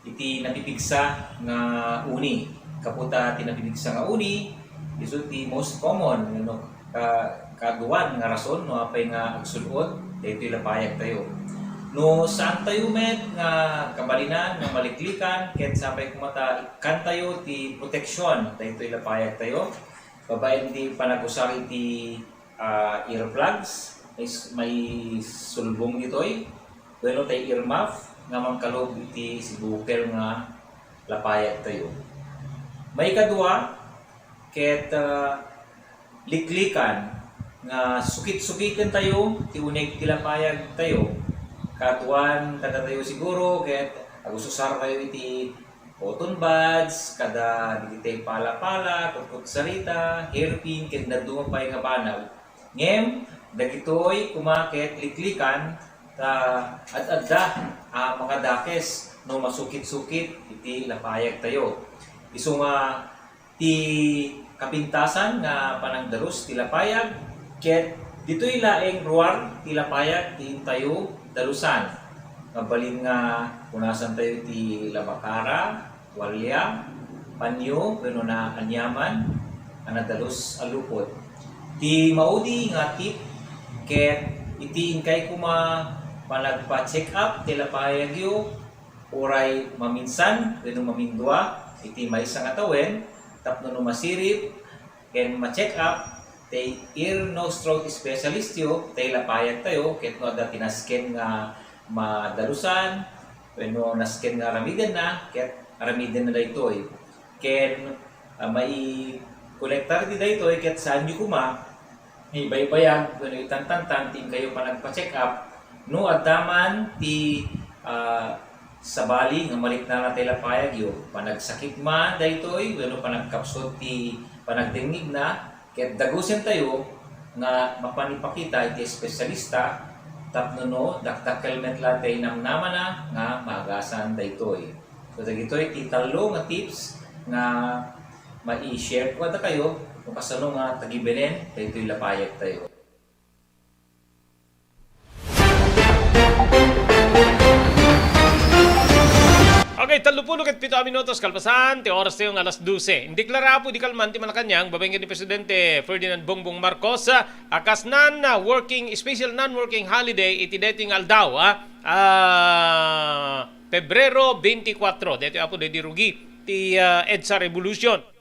iti napipigsa nga uni. Kaputa ti napipigsa nga uni iso ti most common kagawan nga rason no apay nga agsulod daytoy lapayag tayo. No saan tayo met nga kabalinan nga maliklikan ket sapay kumata kan tayo ti proteksyon daytoy lapayag tayo. Babaen ti panagusari ti earplugs may sulbong ditoy. Bueno tay earmuff nga mangkalob iti sibukel nga lapayag tayo. May kadua ket liklikan nga sukit-sukitan tayo ti uneg tilapayag tayo katuan kada tayo siguro ket agusosar tayo iti cotton buds kada digitay pala-pala kutkut sarita hairpin ket nadumapay nga banag ngem dagitoy kumaket liklikan ta ad-adda mga dakes no masukit-sukit iti lapayag tayo isu nga ti kapintasan nga panangdalos ti lapayag ket ditoy laeng ruwar ti lapayag ti tayo dalusan mabalin nga punasan tayo ti labakara walya panyo wenno na anyaman ana dalos alupot ti maudi nga tip ket iti inkay kuma panagpa-check up ti lapayag yo oray maminsan wenno mamindua iti maysa nga tawen tapno no masirip ken ma-check up tay ear nose throat specialist yo tay lapayag tayo ket no ada tinasken nga madalusan wenno nasken nga aramiden na ket aramiden na daytoy ken may kolektar di daytoy ket saan yu kuma ibaybayag wenno itantantan tin kayo pa nagpa-check up no addaman ti sabali nga malit na natay lapayag yo panagsakit man daytoy wenno panagkapsot ti panagtingnig na ket dagusen tayo nga mapanipakita iti espesyalista tapno no daktakelmet latay namnaman na nga magasan daytoy so dagitoy ti talo nga tips nga mai-share ko kada kayo kung kasano nga tagibenen daytoy lapayag tayo. Okay, 37 minutos kalpasan, ti oras tayo ng alas 12. Indeklara po di kalman ti Malacanang, babaenggan ni Presidente Ferdinand Bongbong Marcos, akas working, special non-working holiday iti dating aldaw, Pebrero 24, dito po di rugi ti EDSA Revolution.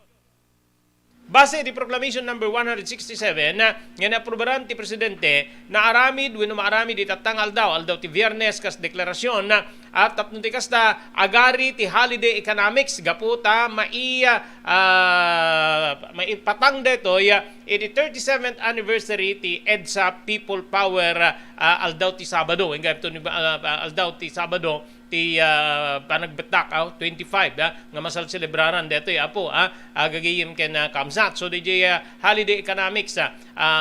Base di Proclamation number 167 nga naaprubaran ti Presidente na aramid wenno maaramid iti tatangal aldaw ti Biyernes kas deklarasyon at tapno ti kasta agari ti holiday economics gaputa maipatang detoy iti 37th anniversary ti EDSA People Power aldaw ti Sabado aldaw ti Sabado ti panagbetak 25 nga masal celebraran dito apo gagayem ken kamsat so DJ holiday economics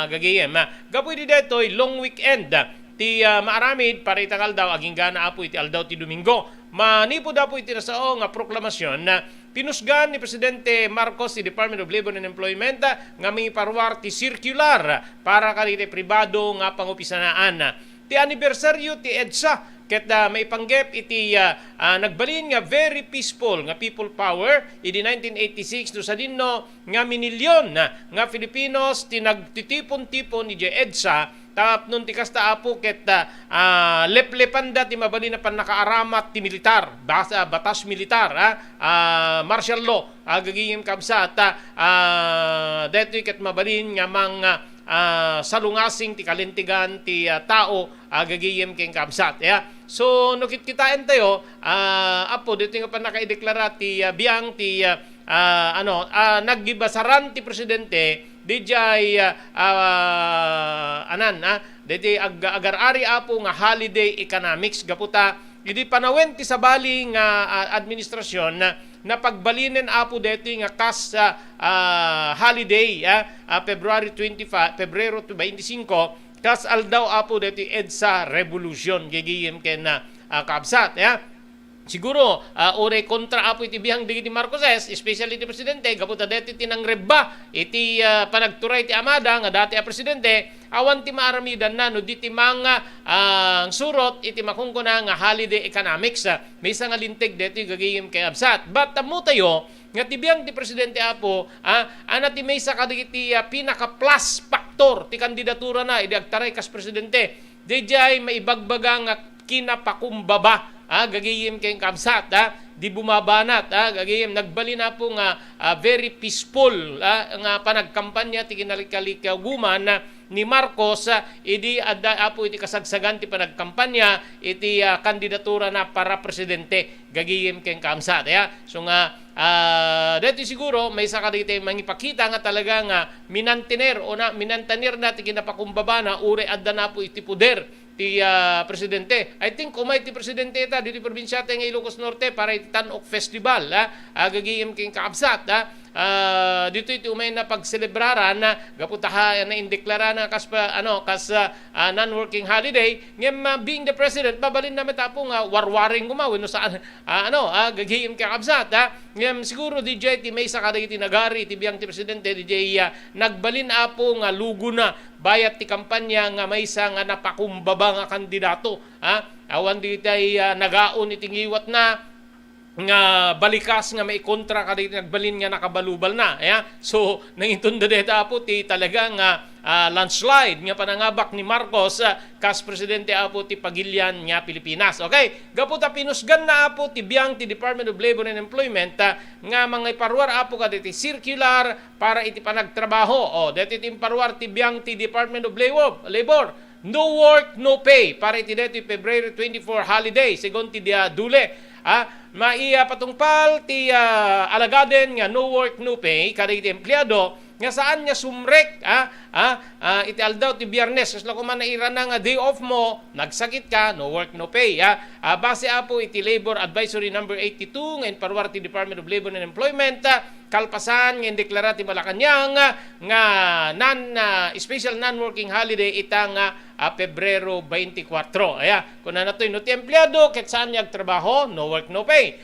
gagayem gapoy di dito long weekend ti maaramid paritangal daw aging gana apo iti aldaw ti Domingo manipo daw iti nasao nga proklamasyon na pinusgan ni Presidente Marcos ti Department of Labor and Employment nga may parwar ti circular para kaniti pribado nga pangupisanaan ti anibersaryo ti EDSA ket maipanggep iti nagbalin nga very peaceful nga people power iti 1986 do sa dinno nga minilyon nga Filipinos ti nagtitipon-tipon iti EDSA tapnon ti kasta apo ket leplepanda ti mabalin na panakaaramat ti militar batas militar martial law gagayem kabsat detoy ket mabalin nga mga salungasing ti kalintigan ti tao gagayem ken kabsat so nukit-kitain tayo apo dito nga pa nakaideklara ti biyang ti naggibasaran ti Presidente dijay diti agar-ari apo nga holiday economics gaputa idi panawen ti sabali nga administrasyon na pagbalinen apo dito nga kas holiday Pebrero 25 kas aldaw apo dito EDSA Revolution gigiyem ken kabsat siguro ore kontra apo iti bihang digiti Marcoses especially ti Presidente gaputa deti tinang rebba iti panagturay ti amada nga dati a Presidente awan ti maaramidan na no diti mga surot iti makungkuna nga holiday economics may isa nga lintig deti gagayem kay absat but mo tayo nga ti biyang ti Presidente apo ana ti may isa kadagiti pinaka plus factor ti kandidatura na idi agtaray kas Presidente dijay maibagbaga nga kinapakumbaba gagayim kayong kabsat di bumabanat gagayem nagbali na po nga very peaceful nga panagkampanya ti kinalikaguman ni Marcos idi adda apo iti kasagsagan ti panagkampanya iti kandidatura na para presidente gagayem ken kamsat so nga dito siguro may saka dito mangipakita nga talaga nga minantener na ti kinapakumbaba na uri adda na po iti puder ti presidente. I think umay ti presidente ita dito probinsya nga Ilocos Norte para iti Tanok Festival gagayem king kaabsat dito iti umay na pagselebraran gaputaha na indeklara na kas non-working holiday ngem being the president babalin na metapo nga warwaring gumawin no saan gagayem king kaabsat ngem siguro DJ ti may saka iti nagari ti biyang ti presidente DJ nagbalin apo nga lugo na bayat ti kampanya nga maysa nga napakumbaba nga kandidato awan ditay nagaon iti ngiwat na nga balikas nga may kontra ka dito nagbalin nga nakabalubal na so nangintunda deta apo ti talaga nga landslide nga panangabak ni Marcos kas presidente apo ti pagilian nga Pilipinas. Okay, gaputa pinusgan na apo ti biyang ti Department of Labor and Employment nga mga iparwar apo ka diti circular para iti panagtrabaho deti ti iparwar ti biyang ti Department of Labor no work no pay para iti deti February 24 holiday segon ti dia dule maiya patungpal ti alagaden nga no work no pay kada iti empleyado nga saan nga sumrek iti aldaw ti Biyernes kasla kuman naira na nga day off mo nagsakit ka no work no pay base apo iti Labor Advisory number 82 nga parwar ti Department of Labor and Employment kalpasan nga indeklara ti Malacañang nga special non-working holiday itang Pebrero 24 kun natoy no ti empleyado ket saan niya trabaho no work no pay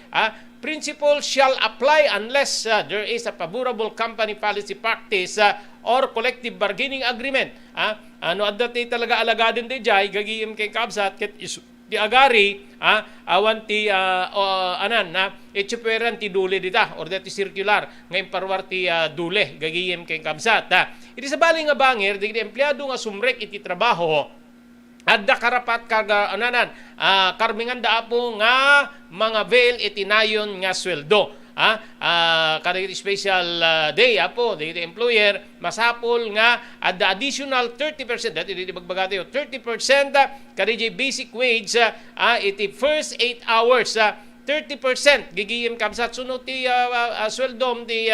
principle shall apply unless there is a favorable company policy practice or collective bargaining agreement. Adda ti talaga alagadin di jay gagiyem kay kabsat ket ti agari awan ti itsuperan ti dule dita or dati circular nga imparwar ti dule gagiyem kay kabsat. Iti sabali nga bangir di empleyado nga sumrek iti trabaho adda karapat karmingan da apo nga mga veil itinayon nga sweldo kada special day apo the employer masapol nga adda additional 30% dati di bagbagati 30% kada basic wage iti first 8 hours 30% gigiyem kamsat sunod ti sweldom ti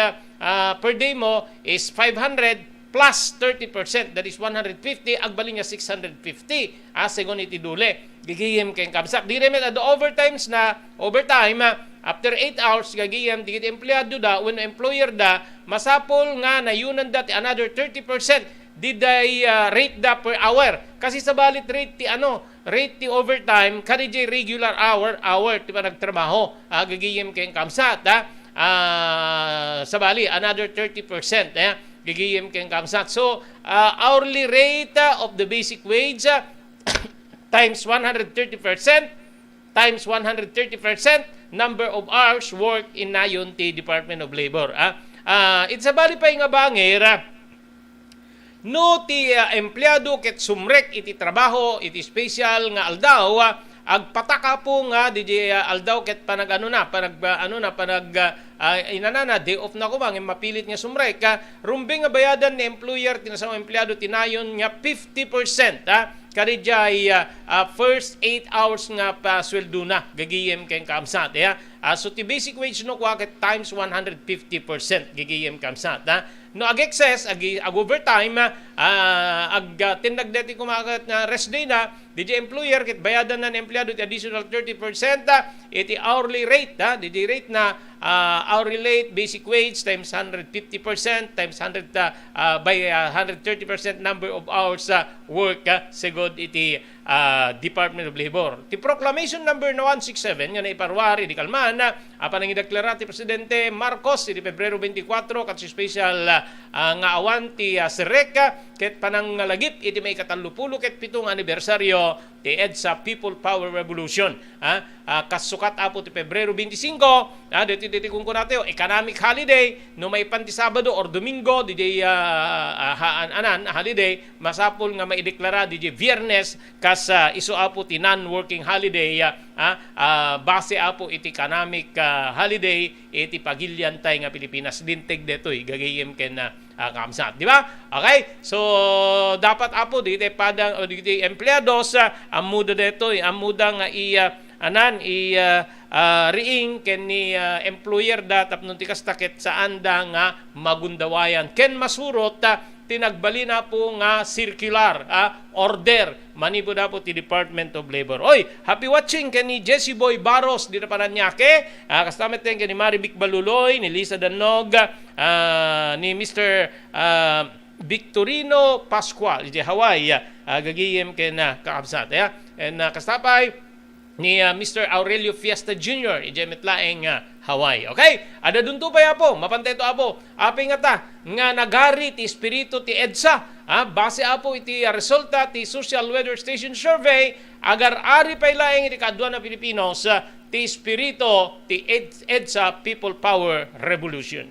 per day mo is 500 plus 30%, that is 150, agbalin niya 650. Segon iti dule. Gigiyem kayong kamsak. Di remet ado overtime, after 8 hours, gagiyem, di kita empleyado da, when employer da, masapol nga na yunan dati another 30%, di day rate da per hour. Kasi sa balit rate ti overtime, kadi jay regular hour, ti pa nagtrabaho. Gagiyem kayong kamsat, sa bali, another 30%, gigiyem kayong kamsat. So, hourly rate of the basic wage times 130% times 130% number of hours worked in nayon ti Department of Labor. It's a bali pa nga bangir no ti empleyado ket sumrek iti trabaho iti special nga aldaw agpataka po nga DJ aldaw ket panag inanana day off na ko bang mapilit nga sumrek rumbing nga bayadan ni employer tinasang empleyado tinayon nga 50% kadi jay first 8 hours nga pa sweldo na gagiyem kay kamsat so ti basic wage no kwa ket times 150% gagiyem kamsat no ag-excess ag overtime tindag deti kumakat na rest day na DJ employer ket bayadan na ng empleyado ti additional 30% iti hourly rate DJ rate na hourly rate basic wage times 150% times 100 by 130% number of hours work segod iti Department of Labor. Ti proclamation number 167 nga naiparwari di kalman apan ang ideklara ti presidente Marcos iti Pebrero 24 kat special nga awan ti SREC ket panangalagip iti may 30 ket 7 anibersaryo ti EDSA People Power Revolution. Kasukat apo ti Pebrero 25 diti kung kunateo economic holiday no may panti Sabado or Domingo DJ holiday masapol nga maideklara DJ Viernes kas kas isu apo ti non-working holiday base apo iti economic holiday iti pagilyantay nga Pilipinas dinteg detoy gagayem ken kamsat, di ba? Okay? So dapat apo dito padang o dito empleados amuda detoy amuda nga riing ken ni employer da tapno ti kastakit saan da nga magundawayan ken masurot tinagbali na po nga circular order manipo na po ti Department of Labor. Oy, happy watching ken ni Jesse Boy Baros di na pananyake kastamet ken ni Marivic Baluloy, ni Lisa Danog, ni Mr. Victorino Pascual di Hawaii gagiyem ken kakabsat and kastapay ni Mr. Aurelio Fiesta Jr. ijemetlaeng Hawaii. Okay? Ada dunto pa yapo, mapanteto apo. Api nga ta, nga nagari ti espiritu ti EDSA. Base apo iti resulta ti Social Weather Station Survey, agar ari pa ilaeng iti kadwa na Pilipinos ti espiritu ti EDSA People Power Revolution.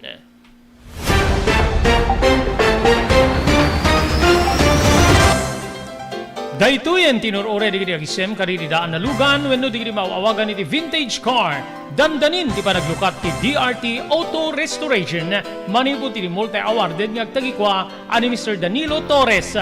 Daytoyen tinurore di agisem kariri daan na lugan wenno di mauawagan iti vintage car. Dandanin ti panaglukat ti DRT Auto Restoration. Manipod ti multi-awarded nga agtagikwa ani Mr. Danilo Torres.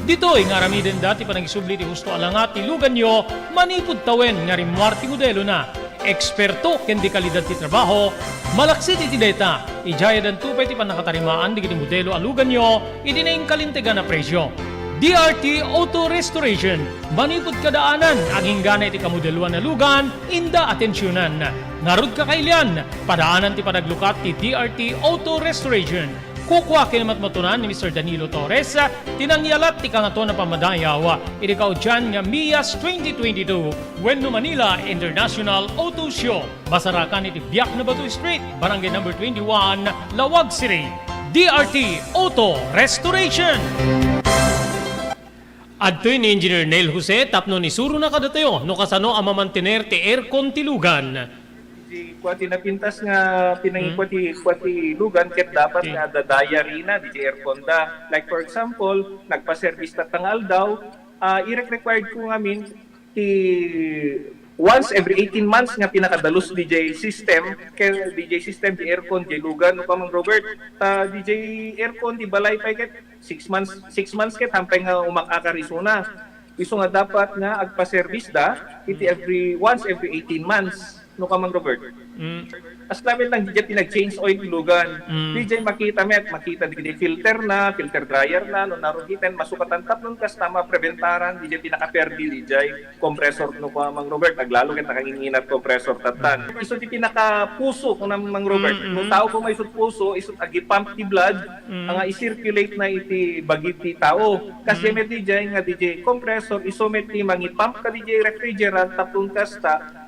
Ditoy nga ramiden dati panagisubli ti husto alangat ti lugan nyo manipod tawen nga rimwar ti modelo na. Eksperto ken di kalidad ti trabaho, malaksit iti data. Ijaya dan tupay ti panakatarimaan di kiti modelo alugan nyo iti naing kalintegan na presyo. DRT Auto Restoration, manipod kadaanan, aging ganay ti kamodeluan na lugan, inda atensyonan. Narod kakailian, padaanan ti panaglukat ti DRT Auto Restoration. Kukwa kinamatmatunan ni Mr. Danilo Torres, tinangyalat ti kangato na pamadayaw, idikaw dyan nga MIAS 2022, Wenno Manila International Auto Show. Basarakan iti Biak na Batu Street, Barangay number 21, Lawag City. DRT Auto Restoration. Adtoy ni Engineer Neil Jose tapno ni suro na kadatayo no kasano ang mamantener ti aircon ti lugan. Di kwati napintas nga pinangikwati lugan ket dapat nga dadaya rina di aircon da. Like for example, nagpa-service ta tangal daw, i-required ko ngamin ti once every 18 months nga pinakadalos DJ system di aircon di lugan no pamang Robert DJ aircon di balay pa ket 6 months ket hampay nga umakakarisuna iso nga dapat nga agpa-service da iti once every 18 months no pamang Robert. As namin lang DJ pinag-change oil lugan. DJ makita di filter dryer na no narugitan masukatan tapnon kas tama preventaran DJ pinaka-perdi DJ compressor no pa mang Robert naglalo ket nakanginginat compressor tatan. Iso di pinaka-puso ko mang Robert. No tao ko may isut puso isut agi pump ti blood nga i-circulate na iti bagit ti tao. Kasi met DJ nga DJ compressor iso met ti mangi-pump ka DJ refrigerant tapnon kas ta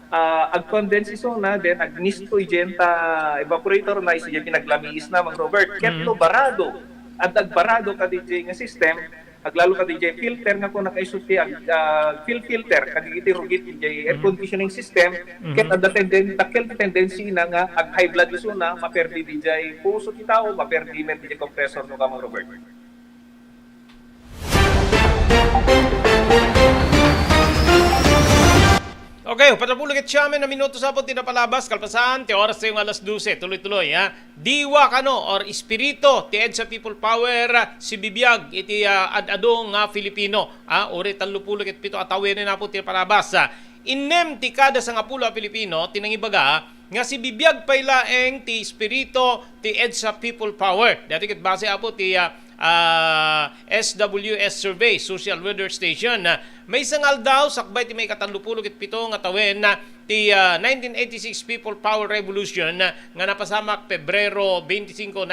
ag-condense iso na, then ag-nisto igenta evaporator na iso yung pinaglamiis na, Mang Robert. Ketlo barado. At ag-barado ka DJ nga system, aglalo ka DJ filter nga kung nakaisuti filter, kagigiti rugit DJ air conditioning system, ket at the tendency na nga ag-high blood iso na, maperdi DJ puso ti tao, maperdi men DJ compressor no ka, Mang Robert. Okay, patapulugit siya na minuto sa po tinapalabas, kalpasan, ti oras yung alas 12, tuloy-tuloy, Diwa kano, or espirito, ti EDSA People Power, si bibiyag, iti adadong Filipino, uri talupulugit pito atawin na po tinapalabas. Inem ti kada sa ngapulo Pilipino, tinangibaga, nga si bibiyag pailaeng ti espirito, ti EDSA People Power. Dati ket base apo ti SWS Survey, Social Weather Station. May sangal daw, sakbay ti may katanlupulog at pito nga tawen na ti 1986 People Power Revolution nga napasamak Pebrero 25,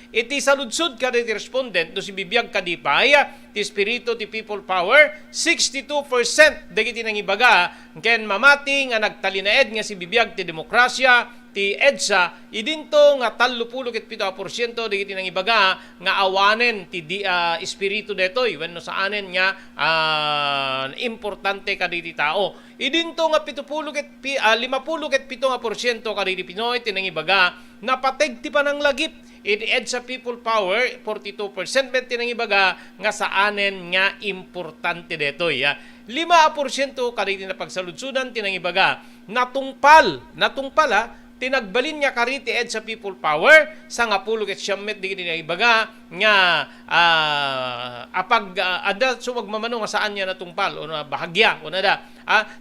1986. Iti saludsud ka ti respondent no si bibiyag kadipay ti espiritu ti People Power 62% dagiti nang ibaga ken mamati nga nagtalinaed nga si bibiyag ti demokrasya ti EDSA idinto nga 37% dagiti nang ibaga nga awanen ti espiritu detoy wenno saanen nga importante kaditi tao. idinto nga 57% kadagiti Pinoy tinangibaga napateg ti panang lagip iti EDSA People Power 42% bet tinangibaga nga saanen nga importante detoy. 5% kadagiti napagsaludsudan tinangibaga natungpal tinagbalin nga kariti EDSA People Power sa nga pulo ket siyammet digiti ibaga nga ada sumagmamano nga saan niya natungpal o na bahagya o nada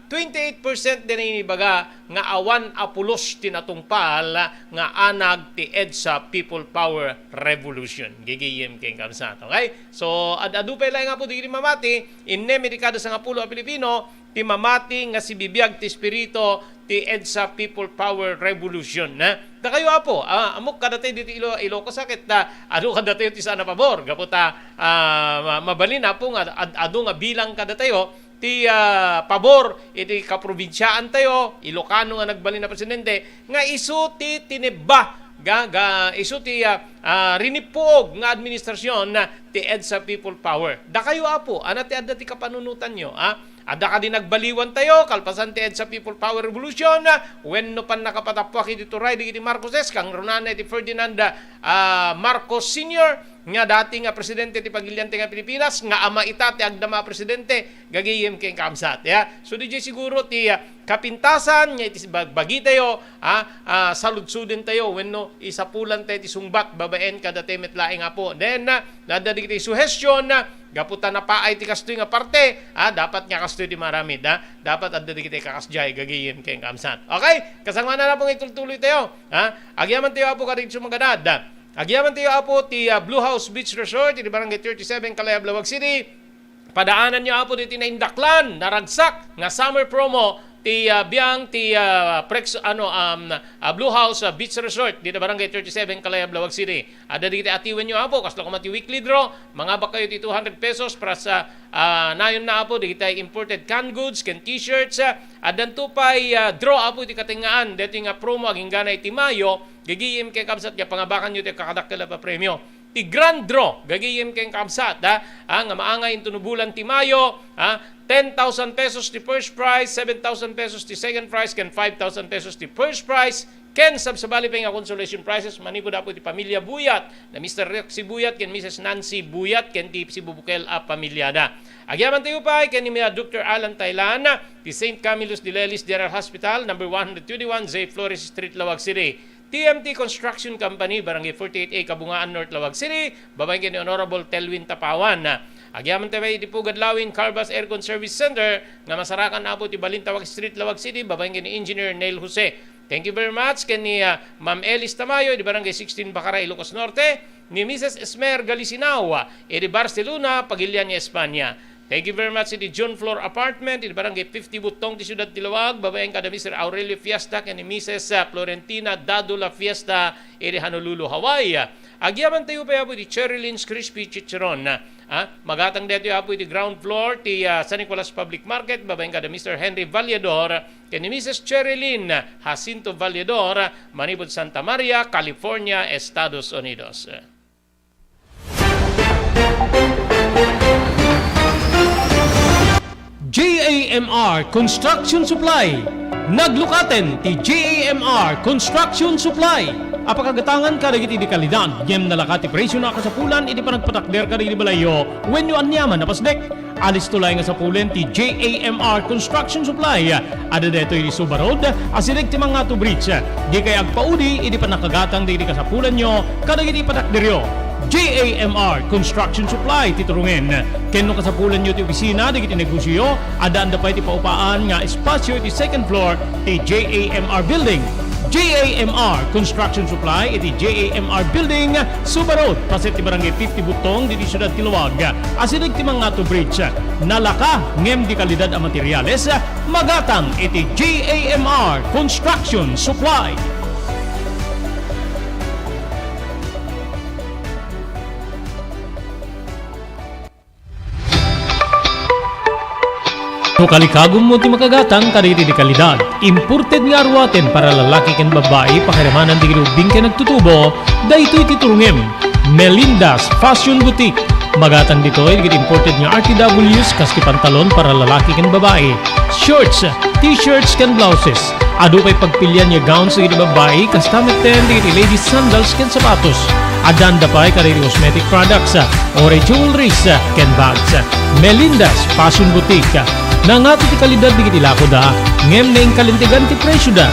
28% din ibaga nga awan apulos tinatungpal nga anag ti EDSA People Power Revolution gigiyem ken kamsat. Okay, so adupay lang nga po digiti mamati inne medikada sa nga pulo a Pilipino ti mamati nga si bibiyag ti espiritu ti EDSA People Power Revolution na kayo apo amok kadatay dito Ilocos sakit na ano kadatay ti sana pabor gaputa mabalin apo nga adu nga bilang kadatayo ti pabor iti kaprobinsyaan tayo Ilocano nga nagbalin na presidente nga isu ti tinibba isu ti rinipog nga administrasyon na ti EDSA People Power. Da kayo apo, ti adda ti kapanunutan nyo, Ada ka din nagbaliwan tayo, kalpasan ti EDSA People Power Revolution, when no pan nakapatapwak iti turay di Marcoses, kang runana iti Ferdinand Marcos Sr., nga dati nga presidente ti Pagiliante nga Pilipinas, nga ama ita ti agdama presidente, gagayem ken kamsat. So di siguro ti kapintasan, nga iti bagi tayo, saludsuden tayo, when no isapulan tayo ti sungbat, babaen kada temet laing apo. Then, nadadig ti suhestyon, gaputan na paay ti kastoy nga parte, dapat nga kastoy ti maramid, dapat adda ti kakasjay, gagayem ken kamsat. Okay, kasangma na pong itultuloy tayo, agyaman tayo apo kadig sumagadad, agyaman tayo apo ti Blue House Beach Resort, iti Barangay 37, Calaya, Blawag City. Padaanan nyo apo dito na indaklan, naragsak, nga summer promo, ti biang ti Blue House Beach Resort dito Barangay 37 Calaya, Blawag City. Ada dito atiwen nyo apo kaslo kumati weekly draw mga ba kayo ti 200 pesos para sa nayon na apo dito imported canned goods ken t-shirts adan tupay draw apo ti katingaan dito nga promo aging ganay ti Mayo gigiyem kay kamsat kay pangabakan nyo ti kakadakkel pa premyo ti grand draw gagiyem ken kamsat nga maangay tunubulan ti Mayo 10,000 pesos ti first prize, 7,000 pesos ti second prize, ken 5,000 pesos ti first prize, ken sabsabali pa nga consolation prizes manipod apo ti pamilya Buyat na Mr. Rexy Buyat ken Mrs. Nancy Buyat ken ti si Bubukel a pamilyada. Agyaman tayo pa ken ni Dr. Alan Taylan ti St. Camillus de Lelis General Hospital number 121 Zay Flores Street, Lawag City. TMT Construction Company, Barangay 48A, Kabungaan North, Lawag City. Babaeng ni Honorable Telwin Tapawan. Agyaman tayo di Pugad Lawin Carbas Aircon Service Center nga masarakan na po ti Balintawak Street, Lawag City. Babaeng ni Engineer Neil Jose. Thank you very much ken ni Ma'am Elis Tamayo di Barangay 16 Bacaray, Ilocos Norte. Ni Mrs. Esmer Galisinao di Barcelona, Pagilian, Espanya. Thank you very much di John Floor Apartment di Barangay 50 Butong di Ciudad Tilawag. Babaeng kada Mr. Aurelio Fiesta ken ni Mrs. Florentina Dadula Fiesta di Honolulu, Hawaii. Agyaman tayo pa po di Cherylyn's Crispy Chicharon. Magatang dito po di ground floor ti San Nicolas Public Market. Babaeng kada Mr. Henry Vallador ken ni Mrs. Cherilyn Jacinto Vallador, manipod Santa Maria, California, Estados Unidos. JAMR Construction Supply. Naglukaten ti JAMR Construction Supply. Apakagatangan ka dagiti di kalidad, yem nalakati presyo na kasapulan, iti panagpatakder ka di balayo, when you anyaman na pasdek. Alis tulay nga sa pulen ti JAMR Construction Supply. Ada deto iti Suba Road, asilig ti mga to bridge. Di kay agpaudi, iti panakagatang di kasapulan nyo, kadagiti patakderyo. JAMR Construction Supply titurungin. Kenno kasapulan nyo ti opisina, di kiti negosyo, adaan da pa iti paupaan nga espasyo iti second floor ti JAMR Building. JAMR Construction Supply iti JAMR Building, Suba Road, paset ti Barangay 50 Butong, di Ciudad Tilawag. Asilig ti mga to bridge. Nalaka, ngem di kalidad a materyales, magatang iti JAMR Construction Supply. No kalikagom mo ti makagatang kariri di kalidad. Imported nga arwaten para lalaki ken babae pakiramanan di ginubing ken nagtutubo, daytoy titurungem. Melinda's Fashion Boutique. Magatan ditoy digit imported nga RTWs kasti pantalon para lalaki ken babae. Shorts, t-shirts ken blouses. Adu pay pagpilian nga gowns digit babae kastamit ten digit ladies sandals ken sapatos. Adan dapay kadiri cosmetic products, ore jewelries ken bags. Melinda's Fashion Boutique. Nangato ti kalidad digit ilako da. Ngem na ing kalintigan ti presyo da.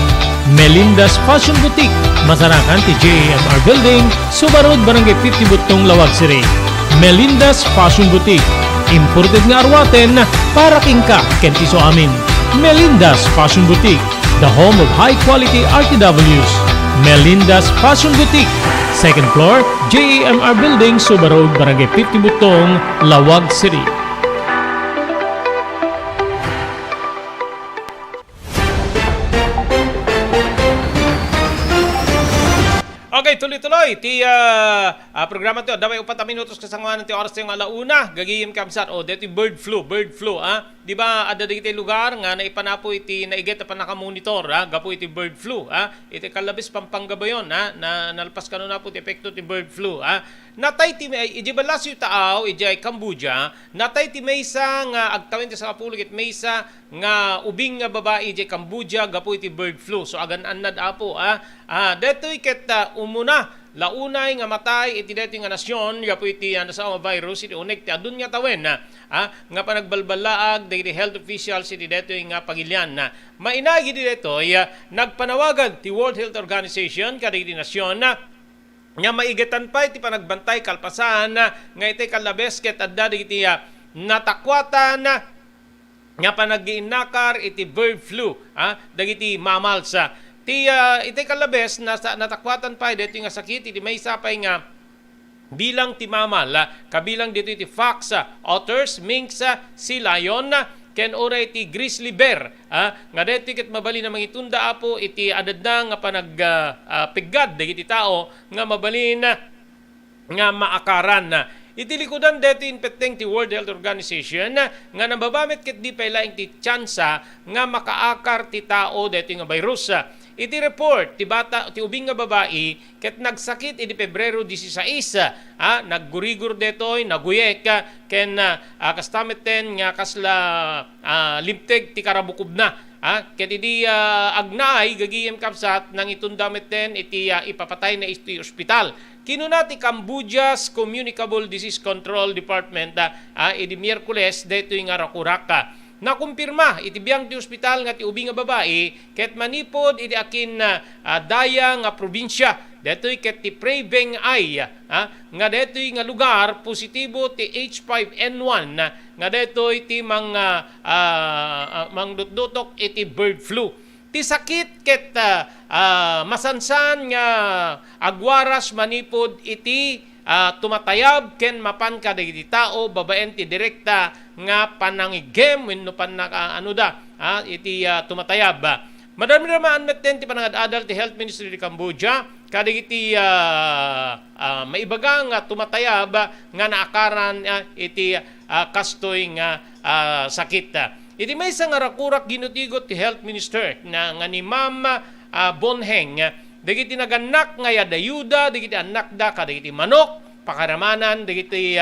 Melinda's Fashion Boutique. Masarakan ti JMR Building, Subarod, Barangay 50 Butong, Lawag City. Melinda's Fashion Boutique. Imported nga arwaten para kingka kenti so amin. Melinda's Fashion Boutique, the home of high-quality RTWs. Melinda's Fashion Boutique. Second floor, JMR Building, Subarod, Barangay 50 Butong, Lawag City. Okay, tuloy-tuloy. Ti programa to, damay 4 minutos kasanguan ti oras tayong alauna. Gagiyim kamsat. O, dito bird flu, ha? Di ba, ada dito lugar nga naipanapo iti naiget na panaka-monitor, ha? Gapo iti bird flu, ha? Iti kalabis pampanggabayon, ha? Na nalpas ka na po iti epekto ti bird flu, ha? Natay ti may, iji balas yung taaw, iji ay Cambodia, natay ti maysa nga agtawin ti sa kapulig it maysa nga ubing nga babae iji Cambodia, gapo iti bird flu. So, agan-anad apo, ha? Dito iket umuna, launay nga matay iti dito nga nasyon, gapo iti sa virus, iti unik ti adun nga tawen, nga panagbalbalaag, iti health officials iti dito nga pagilyan. Mainagi dito, nagpanawagan ti World Health Organization, kada iti nasyon, nga maigatan pa iti panagbantay kalpasan nga iti kalabes ket adda iti natakwatan nga panagiinakar iti bird flu dagiti mammals iti kalabes natakwatan pa iti nga sakit iti maysa pay nga bilang ti mammal kabilang dito iti fox, otters, minks, sea lion ken oray iti grizzly bear nga dito ket mabali na mangitunda apo iti adadna nga panagpiggad dagiti tao nga mabalin nga maakaran. Iti likudan dito inpeteng ti World Health Organization nga nababamit ket di pay laing ti tsansa nga makaakar ti tao dito nga virus. Iti report ti bata ti ubing nga babae ket nagsakit iti Pebrero 16 naggurigur detoy naguyek ken kastamit ten nga kasla limteg ti karabukob na ket iti agnaay gagiyem kapsat nang itundamit ten iti ipapatay na iti ospital. Kinuna ti Cambodia's Communicable Disease Control Department iti Miyerkules detoy nga rakuraka. Nakumpirma iti biyang ti ospital nga ti ubing nga babae ket manipod iti akin daya nga probinsya detoy ket ti Praveng Ay nga detoy nga lugar positibo ti H5N1 nga detoy ti mangdutdutok iti bird flu. Ti sakit ket masansan nga agwaras manipod iti tumatayab ken mapan ka dagiti tao babaen ti direkta nga panangigem wenno iti tumatayab. Madami naman natin ti panangad-adal ti Health Ministry di Cambodia kadagiti maibaga nga tumatayab nga naakaran iti kastoy nga sakit. Iti may isang rakurak ginutigot ti Health Minister nga ni Ma'am Bonheng dagiti naganak nga yadayuda dagiti anak da kadagiti manok pakaramanan dagiti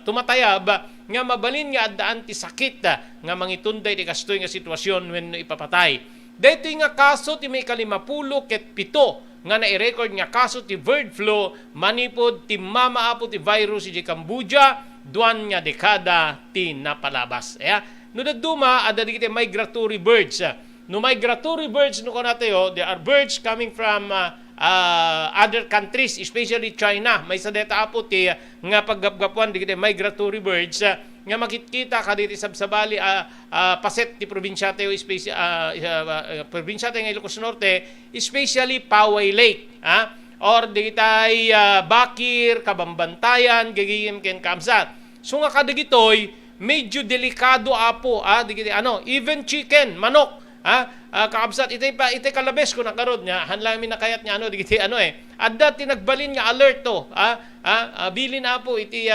tumatayab nga mabalin nga addaan ti sakit nga mangitunday ti kastoy nga sitwasyon wenno ipapatay. Dito nga kaso ti may 50 ket 7 nga nai-record nga kaso ti bird flu manipod ti mamaapo ti virus iti Cambodia duan nga dekada ti napalabas. No daduma adda dagiti migratory birds. No migratory birds no kanatayo, there are birds coming from other countries, especially China. May sa deta apo ti nga paggapgapuan digiti migratory birds nga makikita kaditi sabsabali paset ti probinsya tayo probinsya tayo ng Ilocos Norte, especially Poway Lake, or digitay Bakir, Kabambantayan, Gagiyim ken Kamsat. So nga kadigitoy medyo delikado apo digiti even chicken, manok kaabsat itay kalabes ko nakarod nya hanlami na kayat nya digiti adda tinagbalin nga alert to bilin apo iti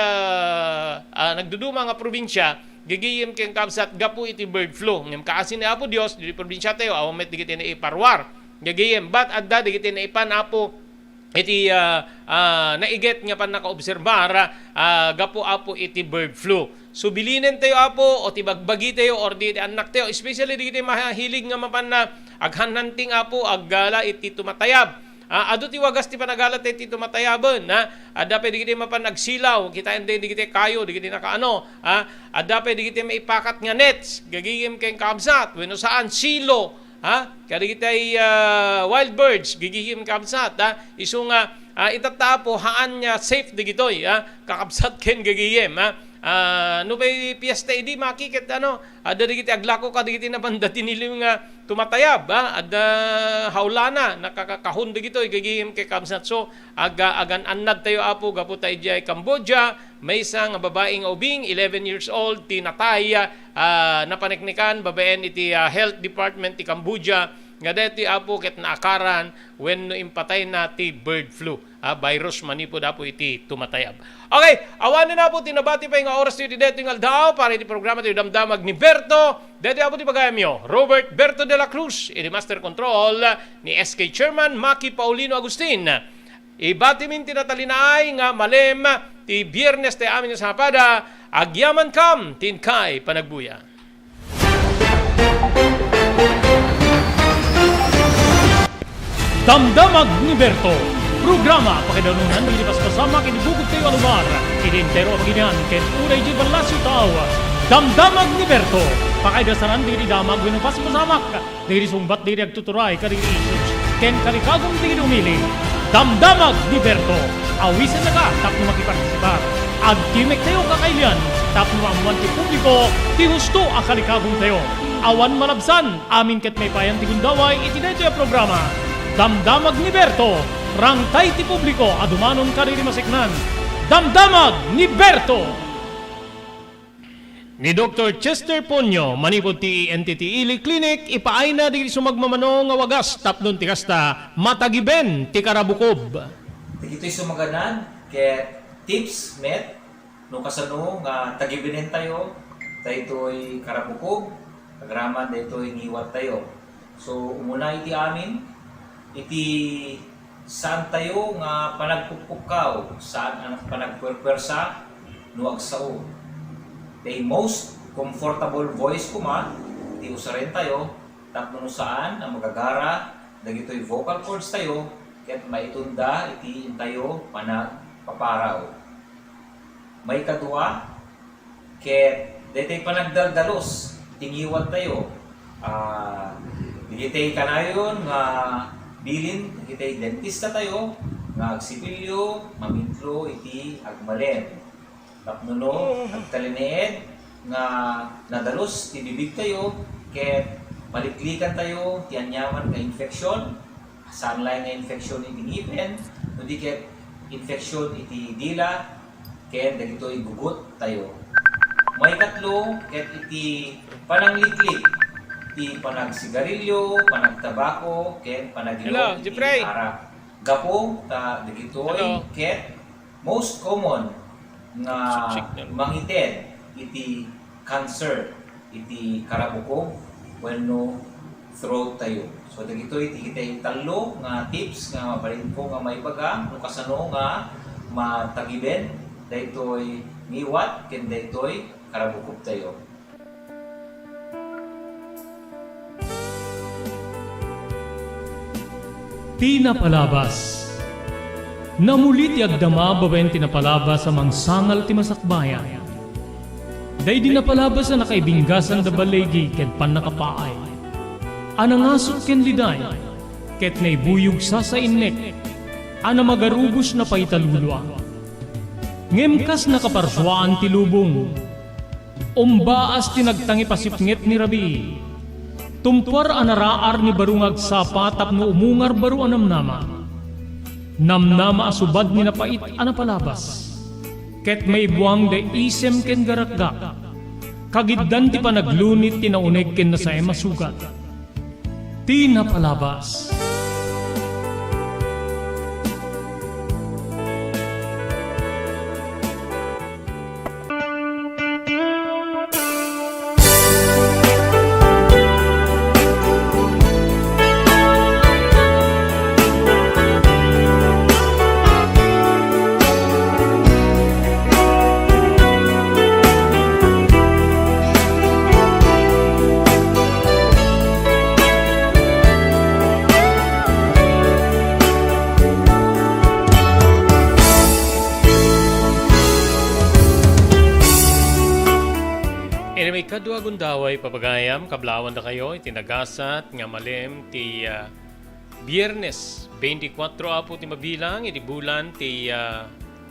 nagduduma nga probinsya gigiyem ken kabsat gapu iti bird flu ngem kaasin ni apo Dios di probinsya tayo awamet digiti na iparwar gigiyem bat adda digiti na ipan apo iti naiget nga pan nakaobserbar gapo apo iti bird flu. So bilinen tayo apo o ti bagbagi tayo or di anak tayo, especially di kita mahilig nga mapan na aghananting apo aggala iti tumatayab. Ado ti wagas ti panagalat iti tumatayaban, ada pwede kita mapan nagsilaw, kita hindi di kita kayo, di kita nakaano, ada pwede kita maipakat nga nets, gagigim kayong kabsat, weno saan silo, kaya kita wild birds, gigigim kabsat, iso nga itatapo haan niya safe di gitoy, kakabsat ken gagigim, no pay piyesta idi makikit ada di kita aglako ka di kita nabanda tinilim nga tumatayab ada haulana nakakahon di gito igigim kay kamsat. So agan annad tayo apo gapo tayo jay Cambodia may isa nga babaeng ubing 11 years old tinatay napaniknikan babaen iti health department ti Cambodia nga deti apo ket naakaran when no impatay na ti bird flu virus manipod apo iti tumatayab. Okay, awan na po tinabati pa yung oras iti deti nga aldaw para iti programa ti damdamag ni Berto deti apo ti pagayamyo Robert Berto de la Cruz iti master control ni SK Chairman Maki Paulino Agustin. Ibati min tinatalinay nga malem ti Biyernes ti amin sa hapada agyaman kam tinkay panagbuya. Damdamag ni Berto. Programa pakidalunan nilipas kasama kinibugod kayo alubar. Identero paginian ken unay di balasyo tao. Damdamag ni Berto. Pakaidasaran diri damag winupas masamak. Diri sumbat diri agtuturay kadiri issues. Ken kalikagong diri umili. Damdamag ni Berto. Awisan na ka tapno makipartisipar. Agkimek tayo kakailian. Tapno amuan ti publiko. Ti husto akalikagong tayo. Awan malabsan. Amin ket may payan ti gundaway itinay programa. Damdamag ni Berto, rangtay ti publiko, adumanon kariri masiknan. Damdamag ni Berto! Ni Dr. Chester Ponyo, manipod ti NTT Ili Clinic, ipaay na di sumagmamano nga wagas, tapnon ti kasta, matagiben ti karabukob. Ito'y sumaganan, kaya tips, met, no kasano nga tagibinin tayo, ito'y karabukob, kagraman, ito'y niwat tayo. So, umuna iti amin, iti saan tayo nga panagpupukaw, saan ang panagpwerpwersa, nuwag sao. The most comfortable voice ko man, iti usarin tayo, tapno saan ang magagara, dagito'y vocal cords tayo, kaya't maitunda, iti tayo panagpaparaw. May kadua, kaya't dito'y panagdaldalos, tingiwat tayo, digitay ka na yun nga bilin, kita'y dentista tayo, nga agsipilyo, mamintlo, iti agmalen. Tapnuno, agtalineed, nga nadalos, tibibig tayo, ket maliklikan tayo, tiyanyaman ka infeksyon, saan lang nga infeksyon iti ngipin, kundi ket infeksyon iti dila, ket dagito'y gugot tayo. May katlo, ket iti panangliklik, ti panagsigarilyo, panagtabako, ken panagilok, iti arak. Gapo, dagitoy, ket most common nga mangited iti cancer, iti karabukog, wenno throat tayo. So dagitoy iti kitay talo nga tips nga mabalin ko nga maibaga no kasano nga matagiben daytoy niwat ken daytoy karabukog tayo. Tinapalabas. Namulit ti agdama babaen tinapalabas sa mangsangal ti masakbayan. Day di napalabas na nakaibinggasan da balegi ket pan nakapaay. Anangasot ken liday ket naibuyog sa innek. Ana magarubos na paitalulwa. Ngemkas nakaparswaan ti lubong. Umbaas ti nagtangi pasipnget ni Rabi. Tumpar anaraar ni barungag sapa tapno umungar baru anamnama. Namnama asubad ni napait anapalabas. Ket may buwang de isem ken garakgak. Kagiddan ti panaglunit ti nauneg ken nasae masugat. Tinapalabas. Kadwa gundaway papagayam, kablawan na kayo, itinagasat nga malem ti Biyernes 24 apo ti mabilang, iti bulan ti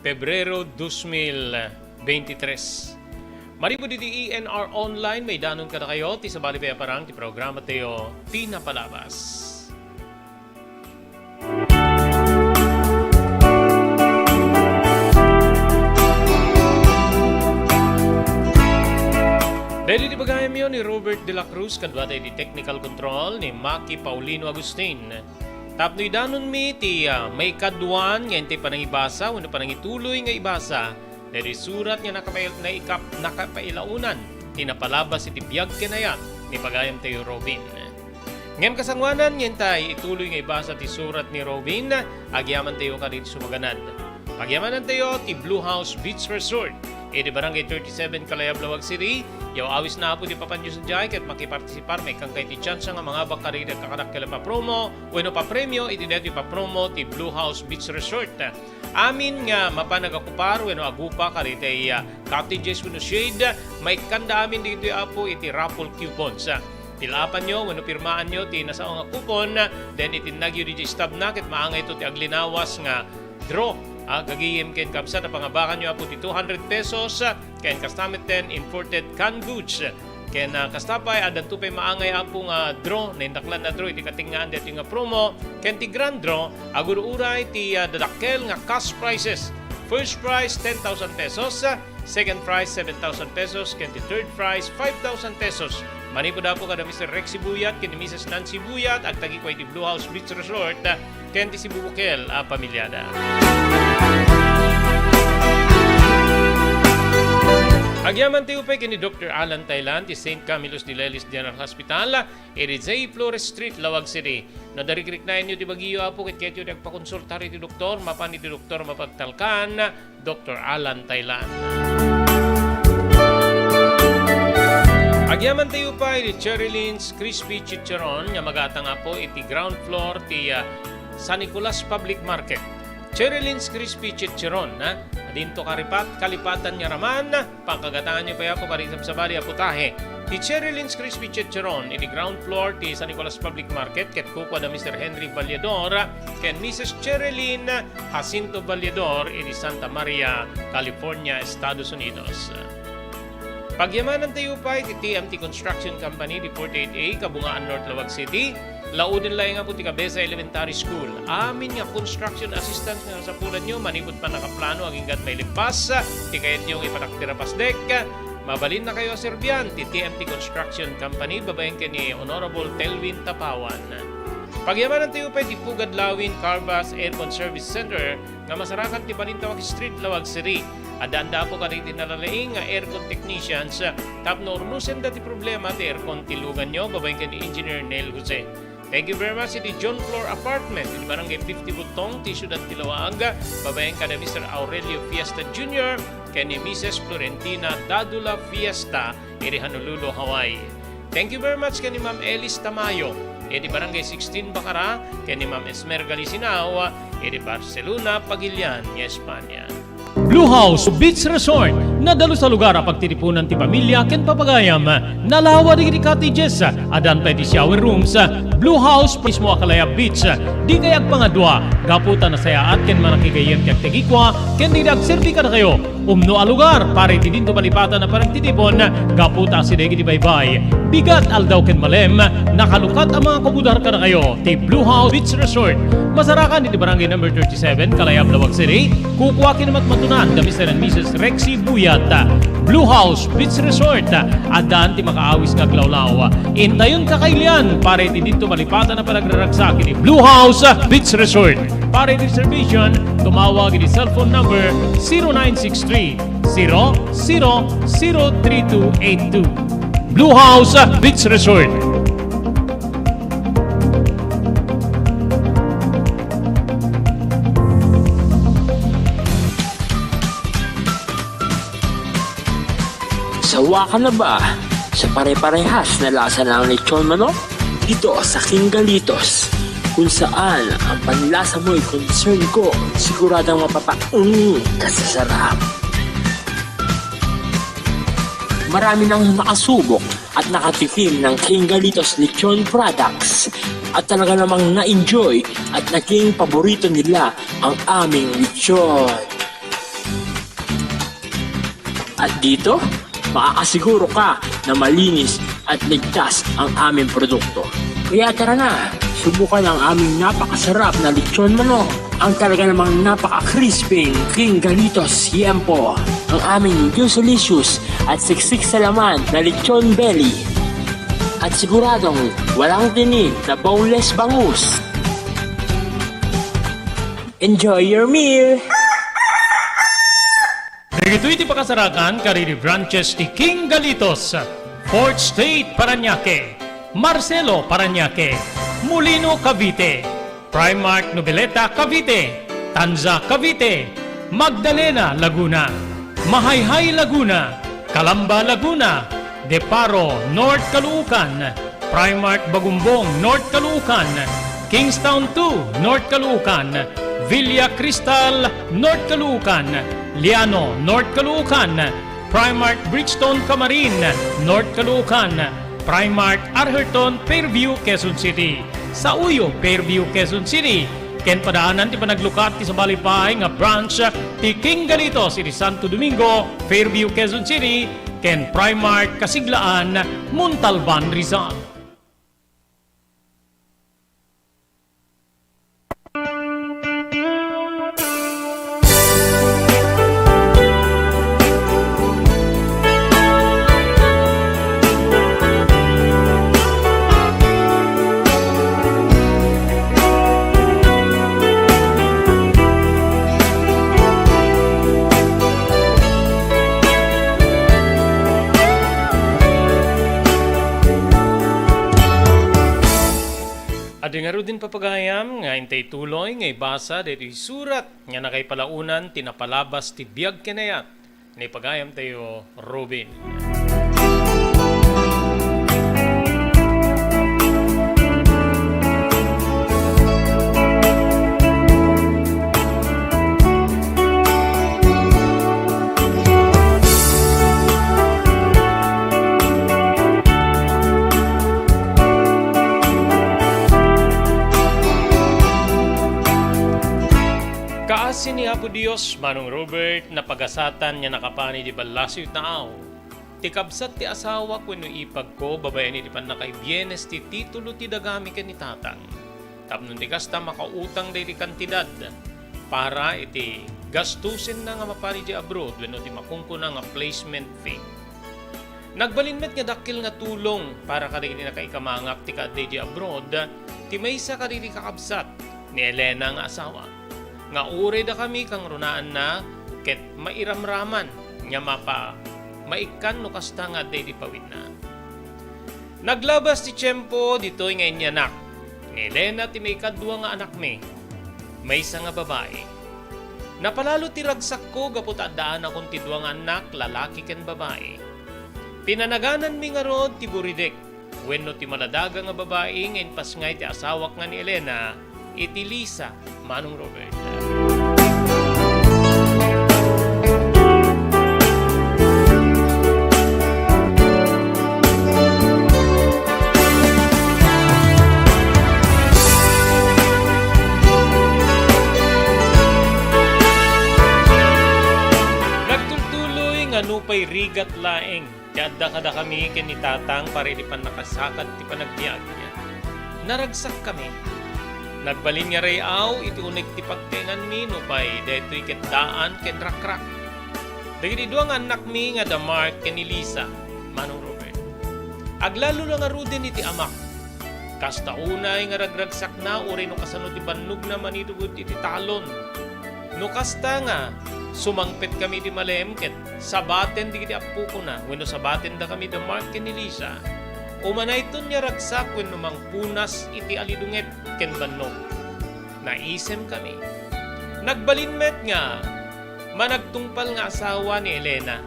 Pebrero 2023. Maribo di ENR Online, may danon ka na kayo, ti sabali pa parang ti programa tayo, Pinapalabas. Dahil di bagayam yun ni Robert De La Cruz, kadwa tayo di technical control ni Maki Paulino Agustin. Tapnoy danon mi ti may kadwan nga hindi pa nang ibasa, wano pa nang ituloy nga ibasa, dahil surat nga nakapailaunan, tinapalabas iti biyag kinayat ni bagayam tayo Robin. Ngem kasangwanan nga tayo ituloy nga ibasa ti surat ni Robin, agyaman tayo ka dito sumaganad. Pagyamanan tayo ti Blue House Beach Resort. Iti barangay 37 Kalayab, Lawag City. Yaw awis na po di papanyo sa jay kat makipartisipar may kang kay ti chance nga mga bakarida kakanak kala pa promo. Bueno pa premyo iti deti pa promo ti Blue House Beach Resort. Amin nga mapanagakupar bueno agupa karitay cottages kuno shade may kanda amin dito apo iti raffle coupons. Pilapan nyo, wano pirmaan nyo, ti nasa nga kupon, then itinag yun di stab na, kat maangay ito ti aglinawas nga draw. Gagiyim ken kapsa na pangabakan nyo apo ti 200 pesos, ken kastamit 10 imported canned goods. Ken kastapay, adan tupay maangay apo nga draw, na indaklan na draw, iti katingaan dito nga promo, ken ti grand draw, aguro-uray ti dadakkel nga cash prizes. First prize, 10,000 pesos, second prize, 7,000 pesos, ken ti third prize, 5,000 pesos. Manipo da po kada Mr. Rexy Buyat, ken Mrs. Nancy Buyat, ag tagi ko iti Blue House Beach Resort, ken ti si Bubukel pamilyada. Agyaman tayo pa kini Dr. Alan Thailand, ti St. Camillus de Lelis General Hospital, Erizay Flores Street, Lawag City. Nadarikrik na inyo ti Baguio apo, ket ketyo nagpakonsultari ti doktor, mapan ti doktor mapagtalkan, Dr. Alan Thailand. Agyaman tayo pa iti Cherry Lynn's Crispy Chicharon nga magatang po iti ground floor ti San Nicolas Public Market. Cherry Lynn's Crispy Chicharon adinto kalipatan nga raman pangkagatangan nyo pa ako karisap sa bali aputahe. Ti Cherry Lynn's Crispy Chicharon iti ground floor ti San Nicolas Public Market ket kupa da Mr. Henry Vallador ken Mrs. Cherry Lynn Jacinto Vallador iti Santa Maria, California, Estados Unidos. Pagyamanan tayo pa iti TMT Construction Company di 48A, Kabungaan, North Lawag City. Laudin lang nga po ti Cabeza Elementary School. Amin nga construction assistant nga sa pulan nyo, manibot pa nakaplano ang ingat may limpas, ti kayat nyo ipanaktira pasdek. Mabalin na kayo a Serbian, ti TMT Construction Company, babayan ka ni Honorable Telwin Tapawan. Pagyamanan tayo pa iti Pugad Lawin Carbas Aircon Service Center nga masarakan ti Balintawak Street, Lawag City. Adanda po ka rin tinalalaing nga aircon technicians tapno urnusen dati problema ti aircon tilugan nyo babayin ka ni Engineer Neil Jose. Thank you very much iti John Floor Apartment iti barangay 50 Butong ti Ciudad Tilawaag babayin ka ni Mr. Aurelio Fiesta Jr. ken ni Mrs. Florentina Dadula Fiesta iti Honolulu, Hawaii. Thank you very much ken ni Ma'am Elis Tamayo iti barangay 16 Bacara ken ni Ma'am Esmer Galisinao iti Barcelona, Pagilian, Espanya. Blue House Beach Resort, nadalo sa lugar pagtitipunan ti pamilya ken papagayam, nalawa di cottages, adan pa ti shower rooms, Blue House mismo Akalaya Beach, di kayag pangadwa, gaputan na sayaat ken manakigayem ti agtegikwa, ken di agserbi ka na kayo, umno a lugar, pare ti dinto palipatan na parang titipon, gaputa si degi di baybay, bigat aldaw ken malem, nakalukat ang mga kabudar ka na kayo, ti Blue House Beach Resort, masarakan di barangay number 37, Kalayab, Lawag City, kukuha kinamat matunan da Mr. and Mrs. Rexy Buyat, Blue House Beach Resort, adan ti makaawis nga glawlaw. Intayon kakailian, pare ti dito malipatan na panagraragsak ni Blue House Beach Resort. Pare ti reservation, tumawag ni cellphone number 0963-000232. Blue House Beach Resort. Sawa ka na ba sa pare-parehas na lasa ng lechon manok? Dito sa King Galitos, kung saan ang panlasa mo'y concern ko, siguradang kasasarap. marami nang nakasubok at nakatikim ng King Galitos Lechon products. At talaga namang na-enjoy at naging paborito nila ang aming lechon. At dito, makakasiguro ka na malinis at ligtas ang aming produkto. Kaya tara na, subukan ang aming napakasarap na lechon manok. Ang talaga namang napaka-crisping King Galitos Yempo. Ang aming juicelicious at siksik sa laman na lechon belly. At siguradong walang tinig na boneless bangus. Enjoy your meal! Dagito'y ti pakasarakan kariri branches ti King Galitos, Fourth State Parañaque, Marcelo Parañaque, Molino Cavite, Primark Noveleta Cavite, Tanza Cavite, Magdalena Laguna, Mahayhay Laguna, Calamba Laguna, Deparo North Caloocan, Primark Bagumbong North Caloocan, Kingstown 2 North Caloocan, Villa Cristal North Caloocan, Liano North Caloocan, Primark Bridgestone Camarin North Caloocan, Primark Arherton Fairview Quezon City, sa Uyo Fairview Quezon City, ken padaanan ti panaglukat ti sa Balipay nga branch ti King Galitos iti Santo Domingo Fairview Quezon City, ken Primark Kasiglaan Montalban Rizal. Adi nga rin papagayam nga intay tuloy nga ibasa dito surat nga nakay palaunan tinapalabas ti biyag kinayat. Ni pagayam tayo Robin. Kaasin ni Apo Dios, Manong Robert, na pagasatan niya nakapani di balasyo tao. Tikabsat ti asawa ko no ipag ko, babayan ni di pan nakay bienes ti titulo ti dagami ken ni tatang. Tapnon ti kasta makautang day di kantidad para iti gastusin na nga mapani di abroad wenno ti makungkuna nga placement fee. Nagbalinmet nga dakil nga tulong para kadiri na kaikamangak ti kaday di abroad, ti maysa kadiri kakabsat ni Elena nga asawa. Nga ure da kami kang runaan na ket mairamraman nga maikan no kasta nga day di pawid na. Naglabas ti tiyempo ditoy nga inyanak. Ni Elena ti may kadwa nga anak mi. May isa nga babae. Napalalo ti ragsak ko gapot addaan akong ti dua nga anak lalaki ken babae. Pinanaganan mi nga rod ti buridek. Wenno ti maladaga nga babae ngayon pasngay ti asawak nga ni Elena iti Lisa, Manong Robert. Nagtultuloy nga nupay rigat laeng, tiadda kada kami ken ni tatang para di pan nakasakad ti panagbiag niya. Naragsak kami. Nagbalin nga rayaw, iti unig ti pagtengan mi, no pa'y deto'y ketdaan ken rakrak. Dagiti duang anak mi nga Damar ken ni Lisa, Manong Robert. Aglalo na nga ruden iti amak. Kasta unay nga ragragsak na, uri no kasano ti bannog na manitugod iti talon. No kasta nga, sumangpet kami di malem, ket sabaten di kiti apu ko na, wenno sabaten da kami Damar ken ni Lisa. Umanayton niya ragsak wenno mangpunas iti alidunget ken bannog. Naisem kami. Nagbalinmet nga managtungpal nga asawa ni Elena.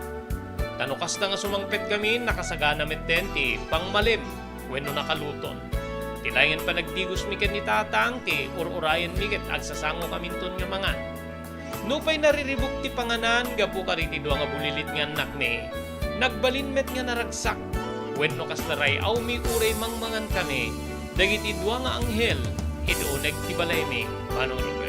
Tanukas na nga sumangpet kami nakasagana metten ti pangmalim wenno nakaluton. Tilayan pa nagdigos mi ken ni tatang ti ururayan mi ket agsasango kaminton nga mga. Nupay nariribuk ti panganan gapu kariti duwa nga bulilit nga anak mi. Nagbalinmet nga naragsak. Wenno kaslaray aw mi uray mangmangan kami. Dagiti dua nga anghel iduuneg ti balay mi. Manong Robert.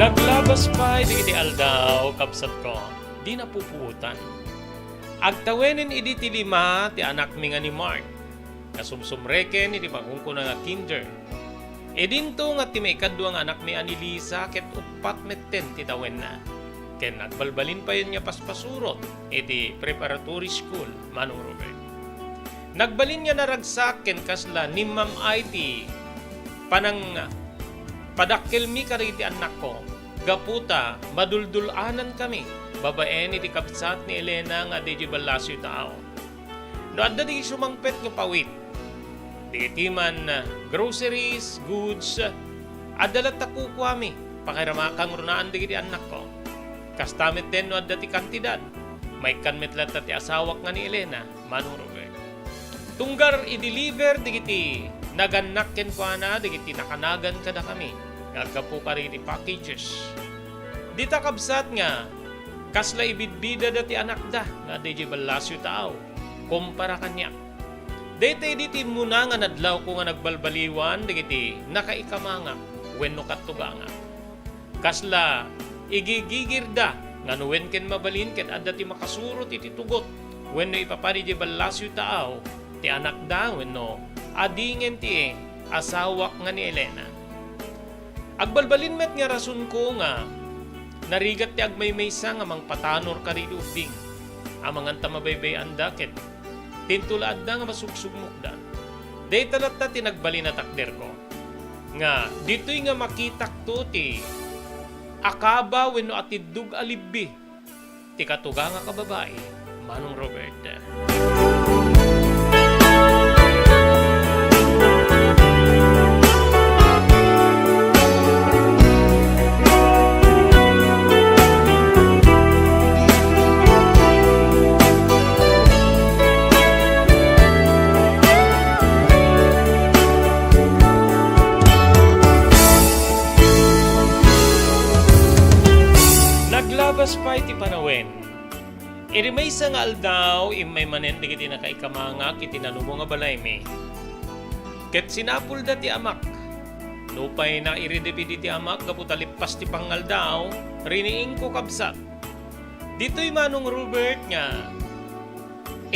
Naglabas pa di aldaw kabsat ko, di napuputan. Agtawenin idi ti lima ti anak mi nga ni Mark. Kasumsumreken iti magungko nga kinder. Edinto nga ti may kadwa nga anak mi ani Lisa ket upat metten ti tawen na. Ken nagbalbalin pa yun nga paspasurot iti preparatory school, Manong Robert. Nagbalin nga naragsak ken kasla ni Ma'am IT panang padakkel mi kariti anak ko. Gaputa, maduldulanan kami. Babaen iti kapsat ni Elena nga di balasyo tao. No adda di sumangpet nga pawit. Di itiman groceries, goods, adalat takukwami. Pakiramakang runaan di kiti anak ko. Kastamit din no adda ti kantidad. May kanmet lang ti asawak nga ni Elena, Manong Robert. Tunggar i-deliver di kiti naganak ken kuana di kiti nakanagan kada kami. Nagkapo ka rin packages. Di takabsat nga, kasla ibidbida dati anak da, nga di balasyo tao, kumpara kanya. Dete diti muna nga nadlaw ko nga nagbalbaliwan, di kiti nakaikamanga, wenno katuganga. Kasla, igigigir da, nga nuwen ken mabalin ket adda ti makasurot iti tugot, wenno ipapari di balasyo tao, ti anak da, wenno adingen ti asawak nga ni Elena. Agbalbalin met nga rason ko nga narigat ti agmaymaysa nga mang patanor ka rin ubing amang anta mabaybay anda ket tintulaad da nga masugsugmuk da. Day talat ta tinagbalin na takder ko nga dito'y nga makitak to ti akaba wenno atidug alibbi ti katuga nga kababae, Manong Robert. Naglabas pa iti panawen. Irimay sa nga aldaw, imay manen di kiti nakaikamanga kiti nanumo nga balay mi. Ket sinapul da ti amak. Nupay na iridepidi ti amak, kaputalipas ti pangaldaw, riniing ko kabsat. Dito'y Manong Robert nga,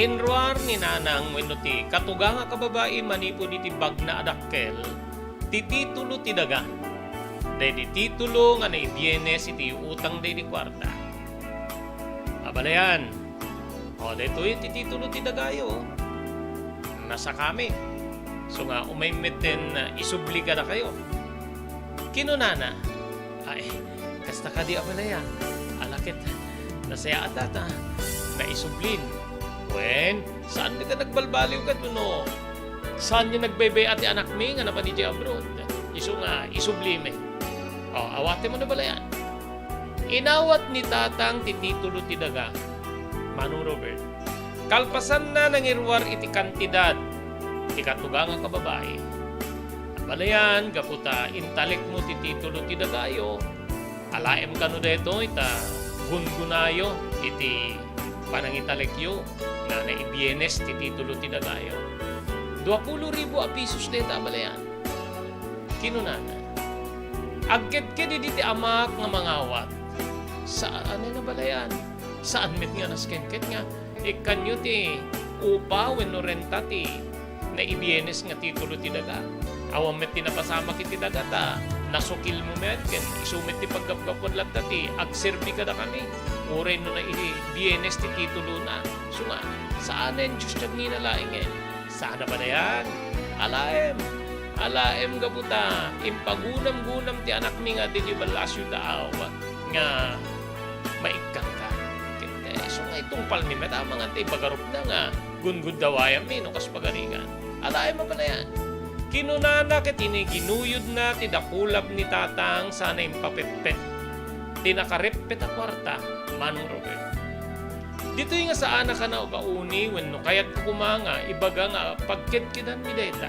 inruar ni nanang wenno ti katuga nga kababae manipo diti bag na adakkel, ti titulo ti daga. Dahil di titulo nga na ibyenes iti utang day di kwarta. Abalayan. O, dito yung titulo ti dagayo. Nasa kami. So nga, umaymitten na isubli ka na kayo. Kinunana. Ay, kasta ka di abalayan. Alakit, nasaya atata. Na isublin. Wen, saan ka nagbalbaliw ka to no? Saan yung nagbebe ati anak mi nga na pa di abroad? Iso nga, isublime. O, awate mo na balayan. Inawat ni tatang ti titulo ti daga, Manong Robert. Kalpasan na nangirwar iti kantidad, ti katuga nga kababae. Balayan, gaputa, intalik mo ti titulo ti dagayo. Alaem ka no deto, ita gungunayo, iti panangitalekyo, na naibienes ti titulo ti dagayo. 20,000 a pisos deta, balayan. Kinunana. Agket-ket diti amak nga mangawat. Saan na balayan? Saan met nga naskenket nga? Ikanyo ti upa wenno renta ti na ibienes nga titulo ti daga. Awam met ti napasama kiti daga ta. Nasukil mo met ken isumit ti paggapgapod lang ti agserbi kada kami. Uray no na ibienes ti titulo na. So nga, saan en Diyos tiyag ninalaing Saan na balayan? Alaem gabuta, impagunam-gunam ti anak mi nga di balasyo daaw nga maikkan ka. So nga itong palmimet, mga ti bagarup na nga gungud dawayam mi no kas pagaringan. Alaem mo ba na yan? Kinunana ket iniginuyod na ti dakulab ni tatang sana impapetpet. Tinakarepet a kwarta, Manong Robert. Dito nga saan ka na ugauni when no kayat ko kumanga ibaga nga pagket kinan mi data.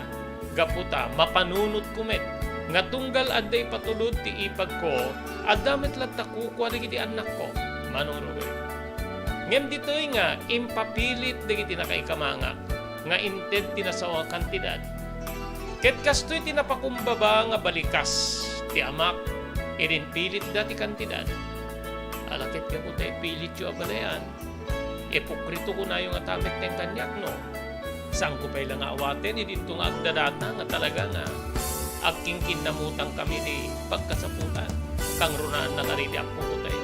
Gaputa mapanunot kumet nga tunggal adday patulod ti ipag ko adamit latta kukwa dagiti anak ko, Manong Robert. Ngem ditoy nga impapilit dagiti nakaikamanga nga inted tinasawa kantidad. Ket kastoy tinapakumbaba nga balikas ti amak irin pilit dati kantidad. Alakit ka po tayo pilit yung abalayan. Epokrito ko na yung atamit ng kanyak, no? Saan ko pa ilang awatin, idinto nga agdadata nga talaga nga aking kinamutang kami di pagkasaputan. Kang runaan na karidi ako ko tayo.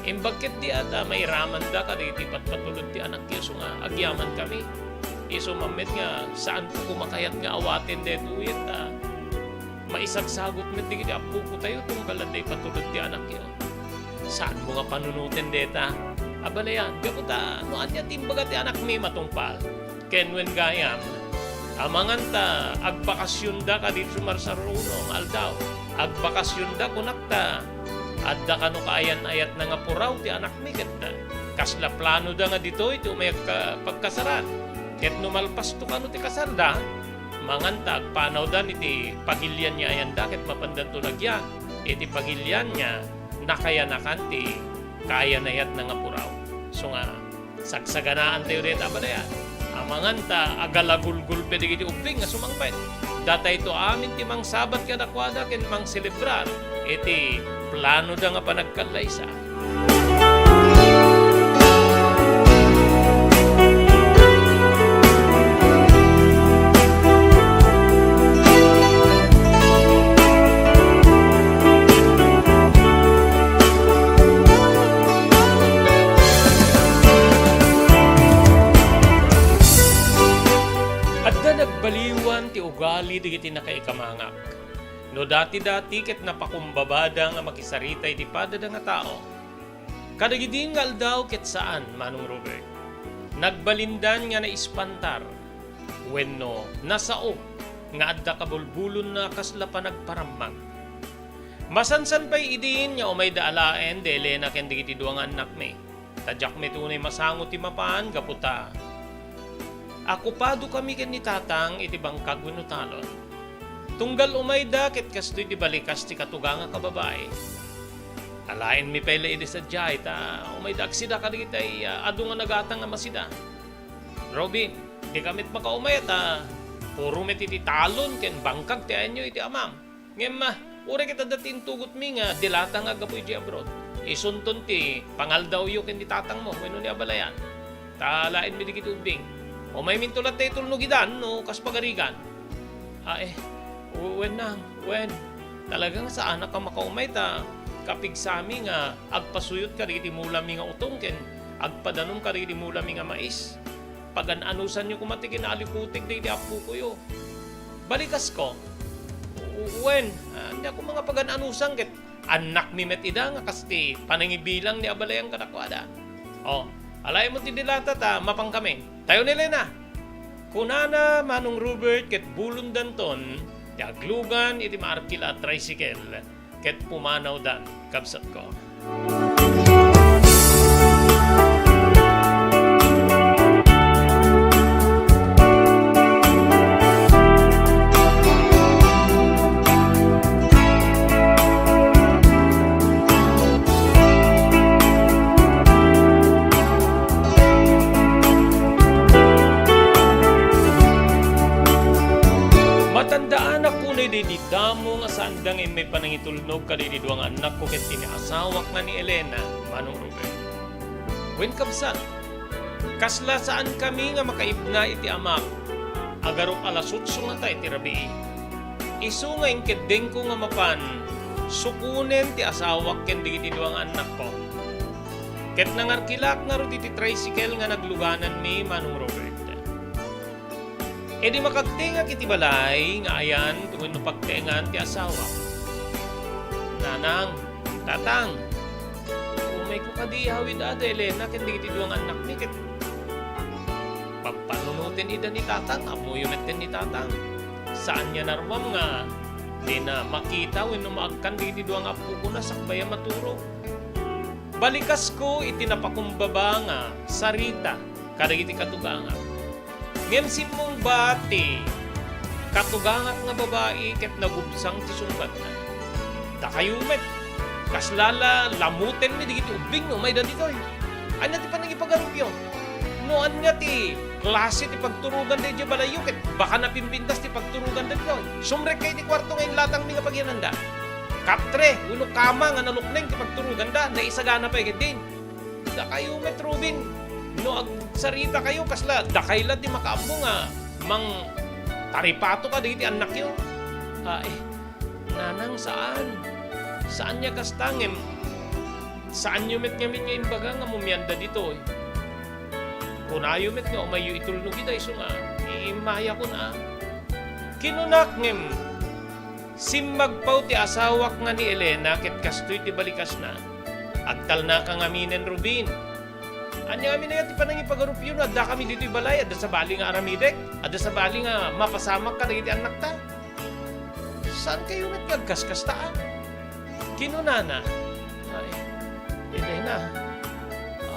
Imbagket di ata may raman da ka di patulod ti anak kiso nga agyaman kami. Iso mamit nga saan ko kumakayat nga awatin deto yun maisagsagot met di apo ko tayo tungkal di patulod ti anak yun. Saan mo nga panunutin deta? Abalayan, gaputa, no anya timbaga ti anak mi matungpal. Kenwen gayam, amanganta, agbakasyon da ka dito sumarsarunong aldaw. Agbakasyon da kunakta. Adda ka no kaayan-ayat na nga puraw ti anak mi ket kasla plano da nga dito ito may pagkasaran. Ket numalpas to kano ti kasarda, mangantag panaw dan iti pagilyan niya ayan da ket mapandan to nagya. Iti pagilyan niya nakayanakan ti kayanayat na nga puraw. So nga sagsaganaan tayo rin abalayan. Amanganta agalagulgul pwede iti ubing nga sumangpet. Data ito amin ti mang sabat ka nakwada ken mang selebrar. Iti plano da nga panagkalaysa. Nagbaliwan ti ugali digiti nakaikamangak. No dati-dati ket napakumbabada nga makisaritay ti padada nga tao. Kadagiding aldaw ket saan, Manong Robert. Nagbalindan nga naispantar. Wenno nasao nga adda kabulbulon na kasla pa nagparamang. Masansan pa'y idin nga umay daalaen de Elena ken digiti duang anak me. Tadyak me tunay masangot ti mapaan gaputa. Akupado kami ken ni tatang iti bangkag wenno talon. Tunggal umayda ket kastoy ti balikas ti katuga nga kababae. Alain mi pala iti sadyay ta umayda agsida kadigitay adu nga nagatang nga masida. Robin, di kamit makaumay ta puro met iti talon ken bangkag ti anyo iti amam. Ngem ure kita datin tugot mi nga dilata nga gapoy di abroad. Isunton ti pangaldaw yo ken ni tatang mo wenno ni abalayan. Talain mi digiti ubing. O may mintulat tayo tulnugidan, no, kas pagarigan. Wen, talagang sa anak ka makaumay ta, kapig sami nga, agpasuyot ka rin mulami nga utong, ken, agpadanom ka rin mulami nga mais. Pag-anusan nyo kumatikin na alikutik na apo ko yo. Balikas ko, wen, hindi ako mga pag-anusan, ket, anak mi met ida nga kasti, panangibilang ni abalayang kanakwada. Alay mo ti dilata ta, mapang kami. Tayo ni Elena. Kunana Manong Robert ket bulundan ton, ti aglugan iti maarkil at tricycle, ket pumanaw dan kabsat ko. Matandaan ako na didamo nga sandang may panangitulnog kadidi duang anak ko ket tiniasawak nga ni Elena, Manong Robert. Wen kabsat, kasla saan kami nga makaibna iti amak, agarok alasutso nga tayo iti rabii. Isu nga inkedeng ko nga mapan, sukunen ti asawak ken digiti duang anak ko. Ket nangarkilak nga ro iti tricycle nga nagluganan mi, Manong Robert. E di makagtinga kiti balay nga ayan tungod no pagtengan ti asawa. Nanang, tatang, umay ko kadi hawid ada Elena ken digiti duang anak ni ket pampanunutin ida ni tatang, amuyo metten ni tatang. Saan niya narwam nga, di na makita when umaagkan di duwang apo ko na sakbaya maturo. Balikas ko itinapakumbaba nga, sarita, kadagiti katuganga. Ngem simong bati, katugangak nga babae ket nagubsang ti sumbat na. Takayumet, kaslala lamuten mi digiti ubing no may daditoy. Anya ti panang ipagarup yun. Noan nga ti klase ti pagturugan da di balayo ket baka napimpintas ti pagturugan da ditoy. Sumrek kay ti kwarto ngayon latang mi nga pagyananda. Kaptre, uno kama nga nalukneng ti pagturugan da, naisagana pa iket din. Da kayo met Rubin, no ag sarita kayo kasla, da kayla ti makaambo nga, mang taripato ka digiti anak yo. Nanang saan? Saan niya kastangem? Saan nyo met nga imbaga nga mumyanda dito eh? Kung ayo met nga umayo itulnog ita iso nga, iimaya ko na. Kinunak ngem, simmagpaw ti asawak nga ni Elena ket kastoy ti balikas na. Agtal na kang aminen Rubin. Anya amin na ti panang ipagarupyo na adda kami dito'y balay, adda sa bali nga aramidek, adda sa bali nga mapasamak ka dagiti anak ta. Saan kayo met nagkaskas ta? Kinunana. Ay, hindi na.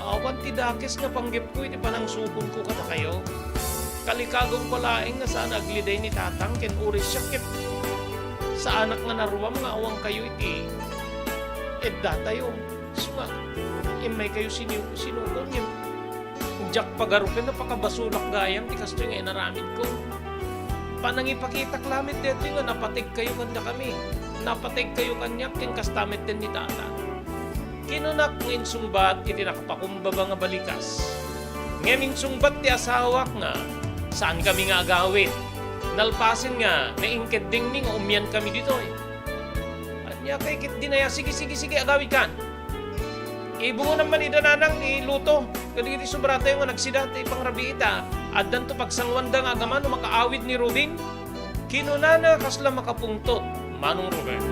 Awan ti dakes nga panggip ko, iti panang sukon ko kada kayo. Kalikagong palaeng nga saan agliday ni tatang, ken uris siya, ket sa anak nga naruwam nga awang kayo iti. Edda tayo. Suma, imay kayo sinukon yun. Jak pagarupin na pakabasulak gayam, ti kasto nga inaramid ko. Panang ipakita klamit dito nga napatig kayo kanda kami. Napatig kayo kanyak, ken kastamit din ni tata. Kinunak ngin sumbat iti nakapakumbaba nga balikas. Ngamin sumbat ti asawak nga, saan kami nga agawit? Nalpasin nga, naingked dingning umyan kami dito eh. Anya kay kit dinaya, sige agawit kan. Ibungo naman idananang iluto. Kadigiti sobrata yung nga nagsidata ipangrabiita. Addan to pagsangwanda nga agaman makaawid ni Rubin. Kinunana kasla makapungtot. Manong Robert.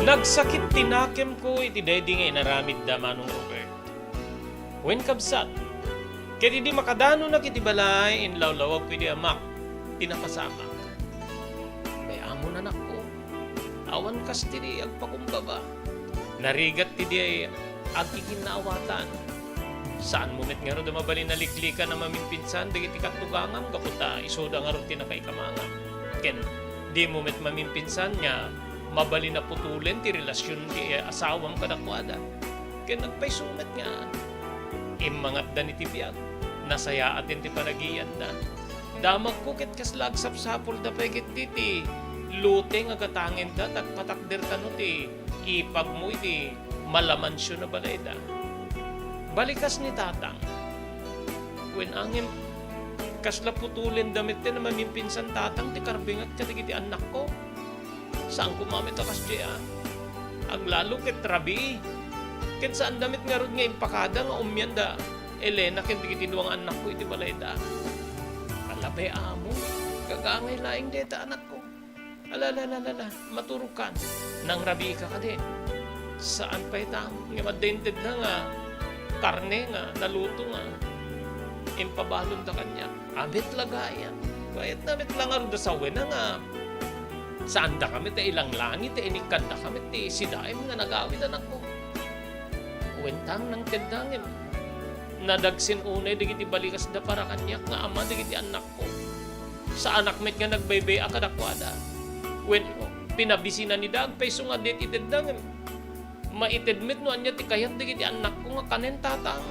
Nagsakit tinakem ko iti dedi nga inaramid da Manong Robert. When kabsat, kaya di makadano na kiti balay in lawlawag ko iti amak, tinapasamak. May amo na ko. Awan kas tidi agpakumbaba. Narigat tidi ay agigin na awatan. Saan mo met nga ro dumabali na liklikan na mamimpinsan dagiti katugangam kaputa isoda nga ro tinakaikamangam. Ken di mo met mamimpinsan niya mabali na putulen ti relasyon ti asawam kadakwada. Ken nagpaisumet nga imangat da ni tibiyag. Nasaya atin ti panagiyan da. Damag ko ket kaslag sapsapol da pegit titi. Lute nga katangin da tagpatakder tano ti ipag mo iti malamansyo na balay da. Balikas ni tatang. When angin kasla putulen damit ti na mamimpinsan tatang ti karbingat katigiti anak ko. Saan kumamit akas diya? Aglalo ket rabi. Ket saan damit nga rod nga impakada nga umyan da. Elena ket digiti duwang anak ko iti balay da. Alabay amo. Kagangay laing deta anak ko. Alalalala, maturukan. Nang rabi ka din. Saan pa itang? Nga madented na nga. Karne nga, naluto nga. Impabalon da kanya. Amit lagayan. Kahit namit lang nga da sawe na nga. Saan da kami? Ta ilang langit, ta inikan da kami. Ta sidaim nga nagawid anak ko. Wentang ng tendangin. Nadagsin unay, digiti balikas da para kanyak nga ama, digiti anak ko. Sa anak met nga nagbaybay akadakwada. When pinabisinan ni Dag, paiso nga dit itendangin. Maitedmit no anya ti kayat digiti anak ko nga kanen tatang.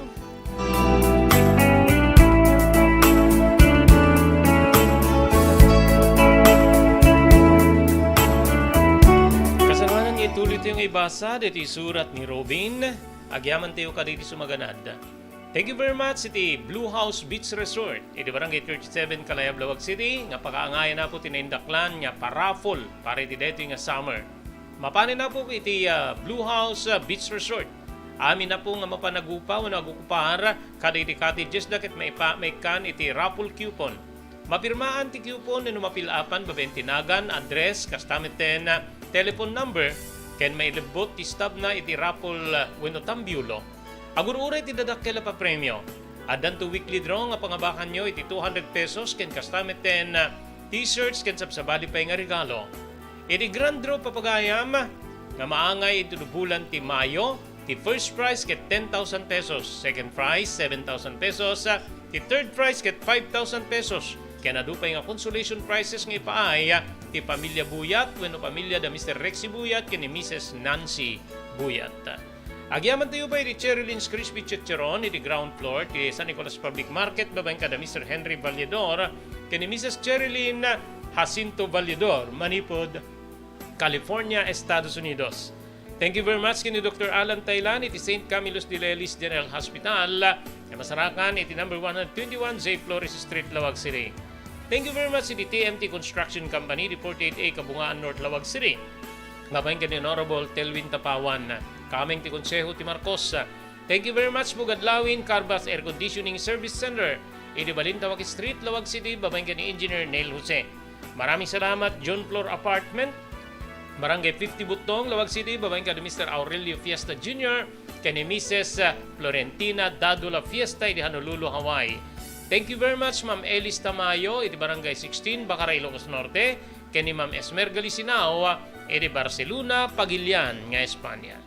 Kasamanan niya ituloy ito yung ibasa dito surat ni Robin. Agyaman tayo ka dito sumaganad. Thank you very much, iti Blue House Beach Resort. Iti Barangay 37, Kalayab, Lawag City. Nga pakaangayan na po tinaindaklan nga paraffol para iti dito nga summer. Mapanin na po iti Blue House Beach Resort. Amin na po nga mapanagupaw, nagukupar, kada iti cottages dakit may kan iti raffle coupon. Mapirmaan ti kupon no mapilapan babaen tinagan, address, kastamiten telephone number, ken mailibot ti stab na iti rapol wenno tambyulo. Agur-uray ti dadakkel pa premyo. Adan to weekly draw nga pangabakan nyo iti 200 pesos ken kastamiten t-shirts ken sabsabali pa nga regalo. Iti grand draw papagayam nga maangay iti bulan ti Mayo, ti first prize ket 10,000 pesos, second prize 7,000 pesos, ti third prize ket 5,000 pesos. Kaya nadupay nga consolation prizes nga ipaay ti Pamilya Buyat wenno pamilya da Mr. Rexy Buyat ken ni Mrs. Nancy Buyat. Agyaman tayo ba iti Cherylyn's Crispy Chicharon iti ground floor ti San Nicolas Public Market babaeng kada Mr. Henry Valledor ken ni Mrs. Cherylyn Jacinto Valledor, Manipod, California, Estados Unidos. Thank you very much kini Dr. Alan Taylan iti St. Camillus de Lelis General Hospital na masarakan iti number 121 J. Flores Street, Lawag City. Thank you very much iti TMT Construction Company di 48A Kabungaan North, Lawag City. Ngapain ka ni Honorable Telvin Tapawan, kaming ti Konseho ti Marcos. Thank you very much Bugadlawin Carbas Air Conditioning Service Center iti Balintawak Street, Lawag City, babaeng ka ni Engineer Neil Jose. Maraming salamat John Floor Apartment, Barangay 50 Butong, Lawag City, babaeng ka ni Mr. Aurelio Fiesta Jr. kani Mrs. Florentina Dadula Fiesta iti Honolulu, Hawaii. Thank you very much Ma'am Elis Tamayo iti Barangay 16, Bacaray, Ilocos Norte, kani Ma'am Esmer Galicinao iti Barcelona, Pagilian, nga Espanya.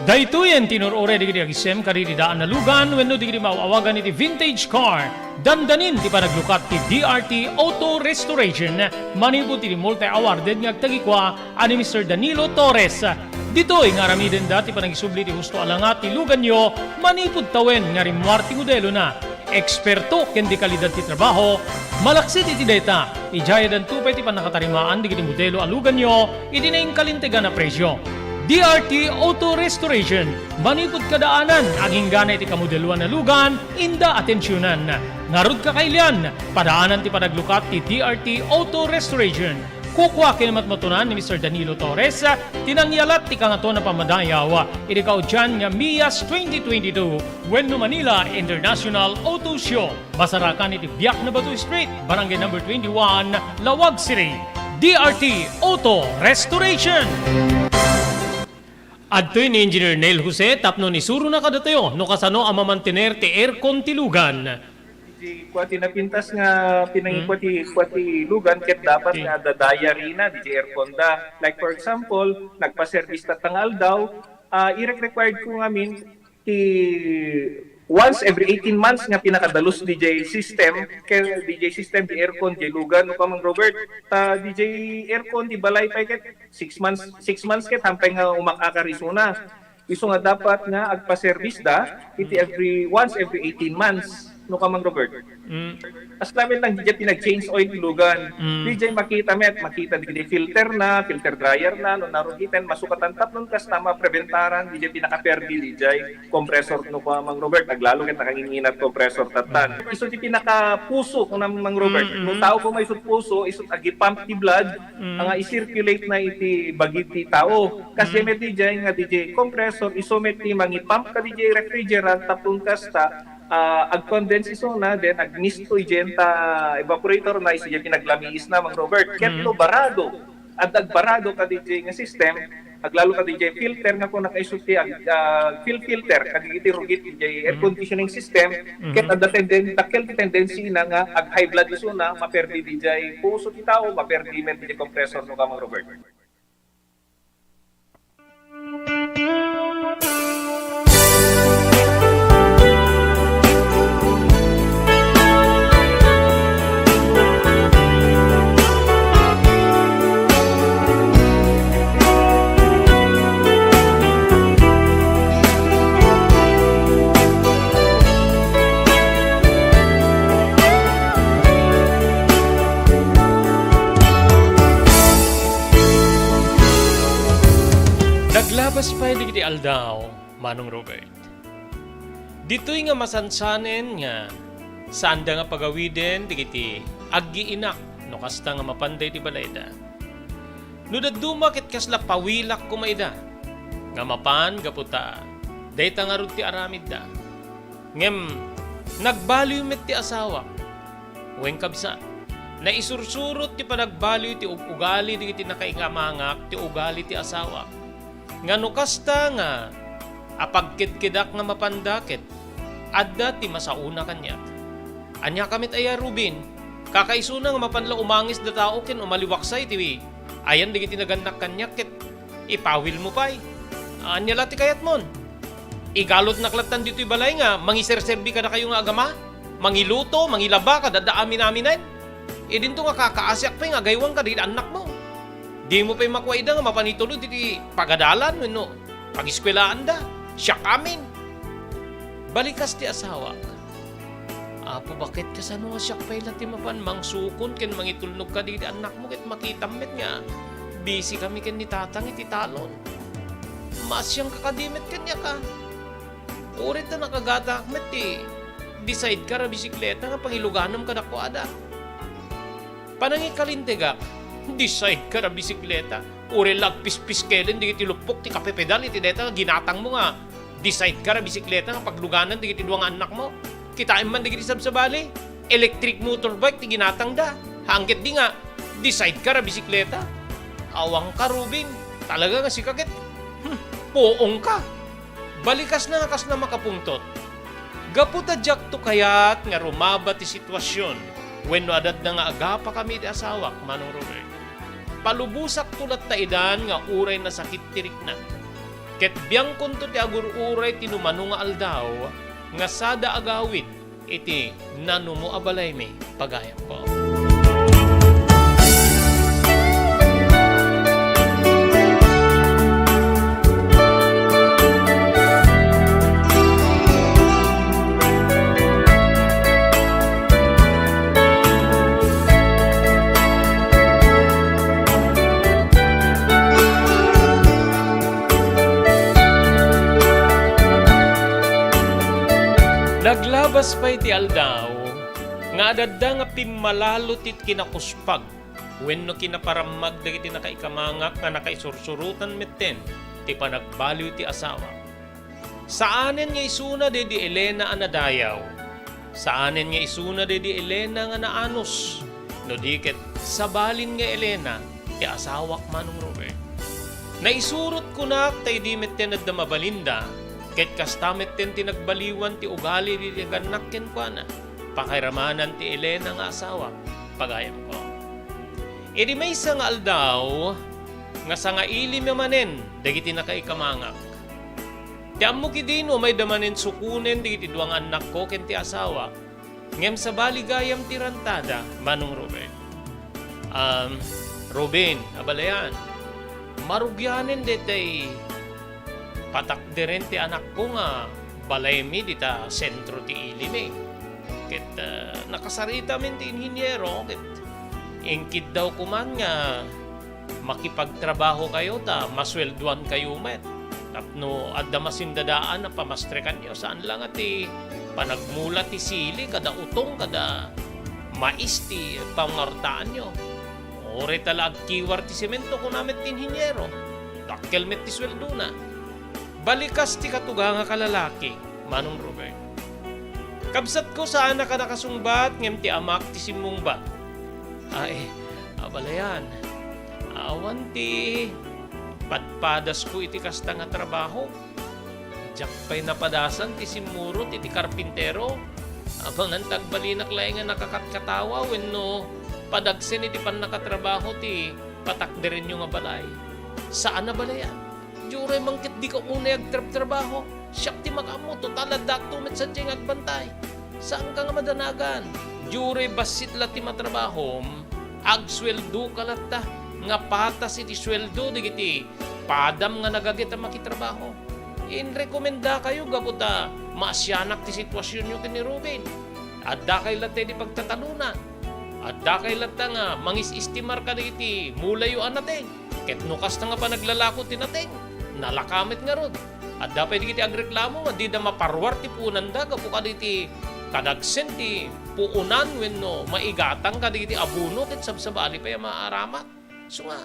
Daytoyen tinurore digiti agisem kaditi daan na lugan wenno digiti mauawagan iti vintage car. Dandanin ti panaglukat ti DRT Auto Restoration. Manipod ti multi-awarded nga agtagikwa ani Mr. Danilo Torres. Ditoy nga ramiden dati panagisubli ti husto alangat ti lugan nyo, manipod tawen nga rimwar ti modelo na. Eksperto ken di kalidad ti trabaho, malaksit iti data. Ijaya dan tupay ti panakatarimaan digiti modelo alugan nyo, iti na kalintegan na presyo. DRT Auto Restoration, manipod kadaanan, aging gana iti kamodeluan na lugan, inda atensyonan. Ngarud kakailian, padaanan ti panaglukat ti DRT Auto Restoration. Kukwa kinamatmatunan ni Mr. Danilo Torres, tinangyalat ti kangato na pamadayaw, iti kaudyan nga MIAS 2022, Wenno Manila International Auto Show. Basarakan iti Biak na Batu Street, Barangay number 21, Lawag City. DRT Auto Restoration. Adtoy ni Engineer Neil Jose, tapno ni Suro na kadatayo, no kasano ang mamantener ti aircon tilugan. Di kwati napintas nga pinangikwati lugan ket dapat nga dadaya rina di aircon da. Like for example, nagpa-service tatangal daw, i-required ko ngamin ti once every 18 months nga pinakadalos DJ system kay DJ system di aircon di lugan no kamang Robert DJ aircon di balay pa ket 6 months ket hampay nga umakakarisuna iso nga dapat nga agpa-service da iti once every 18 months no kamang Robert. As namin lang DJ pinag-change oil lugan. DJ makita di filter dryer na no narugitan masukatan tapnon kas tama preventaran DJ pinaka-perdi DJ compressor no kamang Robert naglalo ket nakanginginat compressor tatan. Iso ti pinaka-puso no namang Robert. No tao ko may isut puso isut agi pump ti blood nga i-circulate na iti bagit ti tao. Kasi met DJ nga DJ compressor iso met ti mangi-pump ka DJ refrigerant tapnon kasta ag-condense iso na then ag-misto igenta evaporator na isi pinaglamiis na mang Robert ketlo barado at agbarado ka DJ nga system aglalo ka DJ filter nga kung nakaisulti filter kagiti rugit DJ air conditioning system ket at takkel ti tendency na nga ag high blood iso na maperdi DJ puso ti tao maperdi met DJ compressor no ka mang Robert. Naglabas pa digiti aldaw, Manong Robert. Dito'y nga masansanen nga sanda nga pagawiden digiti aggiinak no kasta nga mapanday ti balayda. No daduma ket kasla pawilak kumayda nga mapan gaputa dayta nga rud ti aramid da. Ngem nagbaliw met ti asawa Wen kabsa. Na isursurot ti panagbaliw ti ugali di iti nakaingamangak ti ugali ti asawa. Nga nukasta nga apagkidkidak nga mapandakit adda ti masauna kanya. Anya kamit aya Rubin, kakaisuna nga mapanla umangis da tao ken umaliwaksay ti ayan di iti naganak kanya ket ipawil mo pay. Anya lati kayat mon. Igalot naklatan dito'y balay nga mangiserserbi ka na kayo nga agama, mangiluto, mangilaba ka dadaamin namin. Dinto nga kakaasyak pa nga gaywang ka di anak mo. Di mo pa makuwaida nga mapanitulo di pagadalan no pagiskwelahan da. Siya kamin. Balikas ti asawa. Apo bakit ka sa nga siya pa ilati mapan mangsukon ken mangitulnog ka di anak mo ket makitammet nga. Busy kami ken ni tatang iti talon. Masyang kakadimit kanya ka. Urit na nakagata akmet ti. Decide ka ra bisikleta nga pangiluganam ka nakuada. Panangi kalintegak, decide ka na bisikleta. Uri lagpis-pis kelen, di kiti lupok, ti kapepedal, iti deta, ginatang mo nga. Decide ka na bisikleta, nga pagluganan, di kiti duwang anak mo. Kitain man, di kiti sabsabali. Electric motorbike, ti ginatang da. Hangket di nga, decide ka na bisikleta. Awang ka, Rubin. Talaga nga si kakit. Poong ka. Balikas na kas na makapungtot. Gaputa jak to kayat nga rumaba ti sitwasyon. When no adad na nga agapa kami di asawak, Manong Robert. Palubusak tulat ta idan nga uray na sakit tirik na. Ket biyang kunto ti agur uray tinumano nga aldaw, nga sada agawid, iti nanumo abalay mi pagayam ko. Naglabas pa iti aldaw, nga adadda nga pimalalo tit kinakuspag, wenno kinaparamag dagiti nakaikamangak nga nakaisursurutan metten, ti panagbaliw ti asawa. Saanen nga isuna de di Elena anadayaw, saanen nga isuna de di Elena nga naanos, no diket sabalin nga Elena, ti asawak Manong Robert. Naisurot ko na tay di metten adda mabalinda, ket kastamet ten tinagbaliwan ti ugali di ganak ken kuana. Pakiramanan ti Elena nga asawa. Pagayam ko. Idi may nga aldaw nga sanga ilim manen dagiti nakaikamangak. Ti ammo kidino may damanen sukunen dagiti duang anak ko ken ti asawa. Ngem sa baligayam ti rantada Manong Robert. Robin, abalayan. Marugyanen detay patakdiren ti anak ko nga balay mi dita sentro ti ilim. Ket nakasarita min ti inhinyero ket ingkid daw kuman nga makipagtrabaho kayo ta maswelduan kayo met. Tapno adda masindadaan na pamastrekan niyo saan lang ti panagmula ti sili kada utong kada mais ti pangartaan niyo. Ore talag kiwar ti semento ko namet ti inhinyero. Dakkel met ti sweldo na. Balikas ti katuga nga kalalaki, Manong Robert. Kabsat ko saan na ka nakasungbat, ngem ti amak ti simungbat. Ay, abalayan. Awan ti padpadas ko iti kasta nga trabaho. Diyak pa'y napadasan ti simurot iti karpintero. Abang ang tagbalinak lang nga nakakatkatawa wenno padagsen iti pan nakatrabaho ti patakdirin yung nga balay. Saan na balayan? Juray mangkit di ka una trabaho. Siyak ti makamo, total adak tumit sa diyang agbantay. Saan ka nga madanagan? Juray basit la ti matrabaho, agsweldo ka lata. Nga patas iti sweldo, digiti padam nga nagagita makitrabaho. Inrekomenda kayo, gabuta, maasyanak ti sitwasyon nyo kini Ruben. Adda kay lata di pagtatalunan. Adda kay lata nga, mangis-istimar ka digiti, mulayo natin. Ket nukas na nga pa naglalako tinating. Nalakamit nga ron. At dapat di kiti agreklamo, di na maparwar ti punan da, kapo ka di kadagsen ti puunan wenno maigatang ka di abuno ket sabsabali pa yung maaramat. So nga,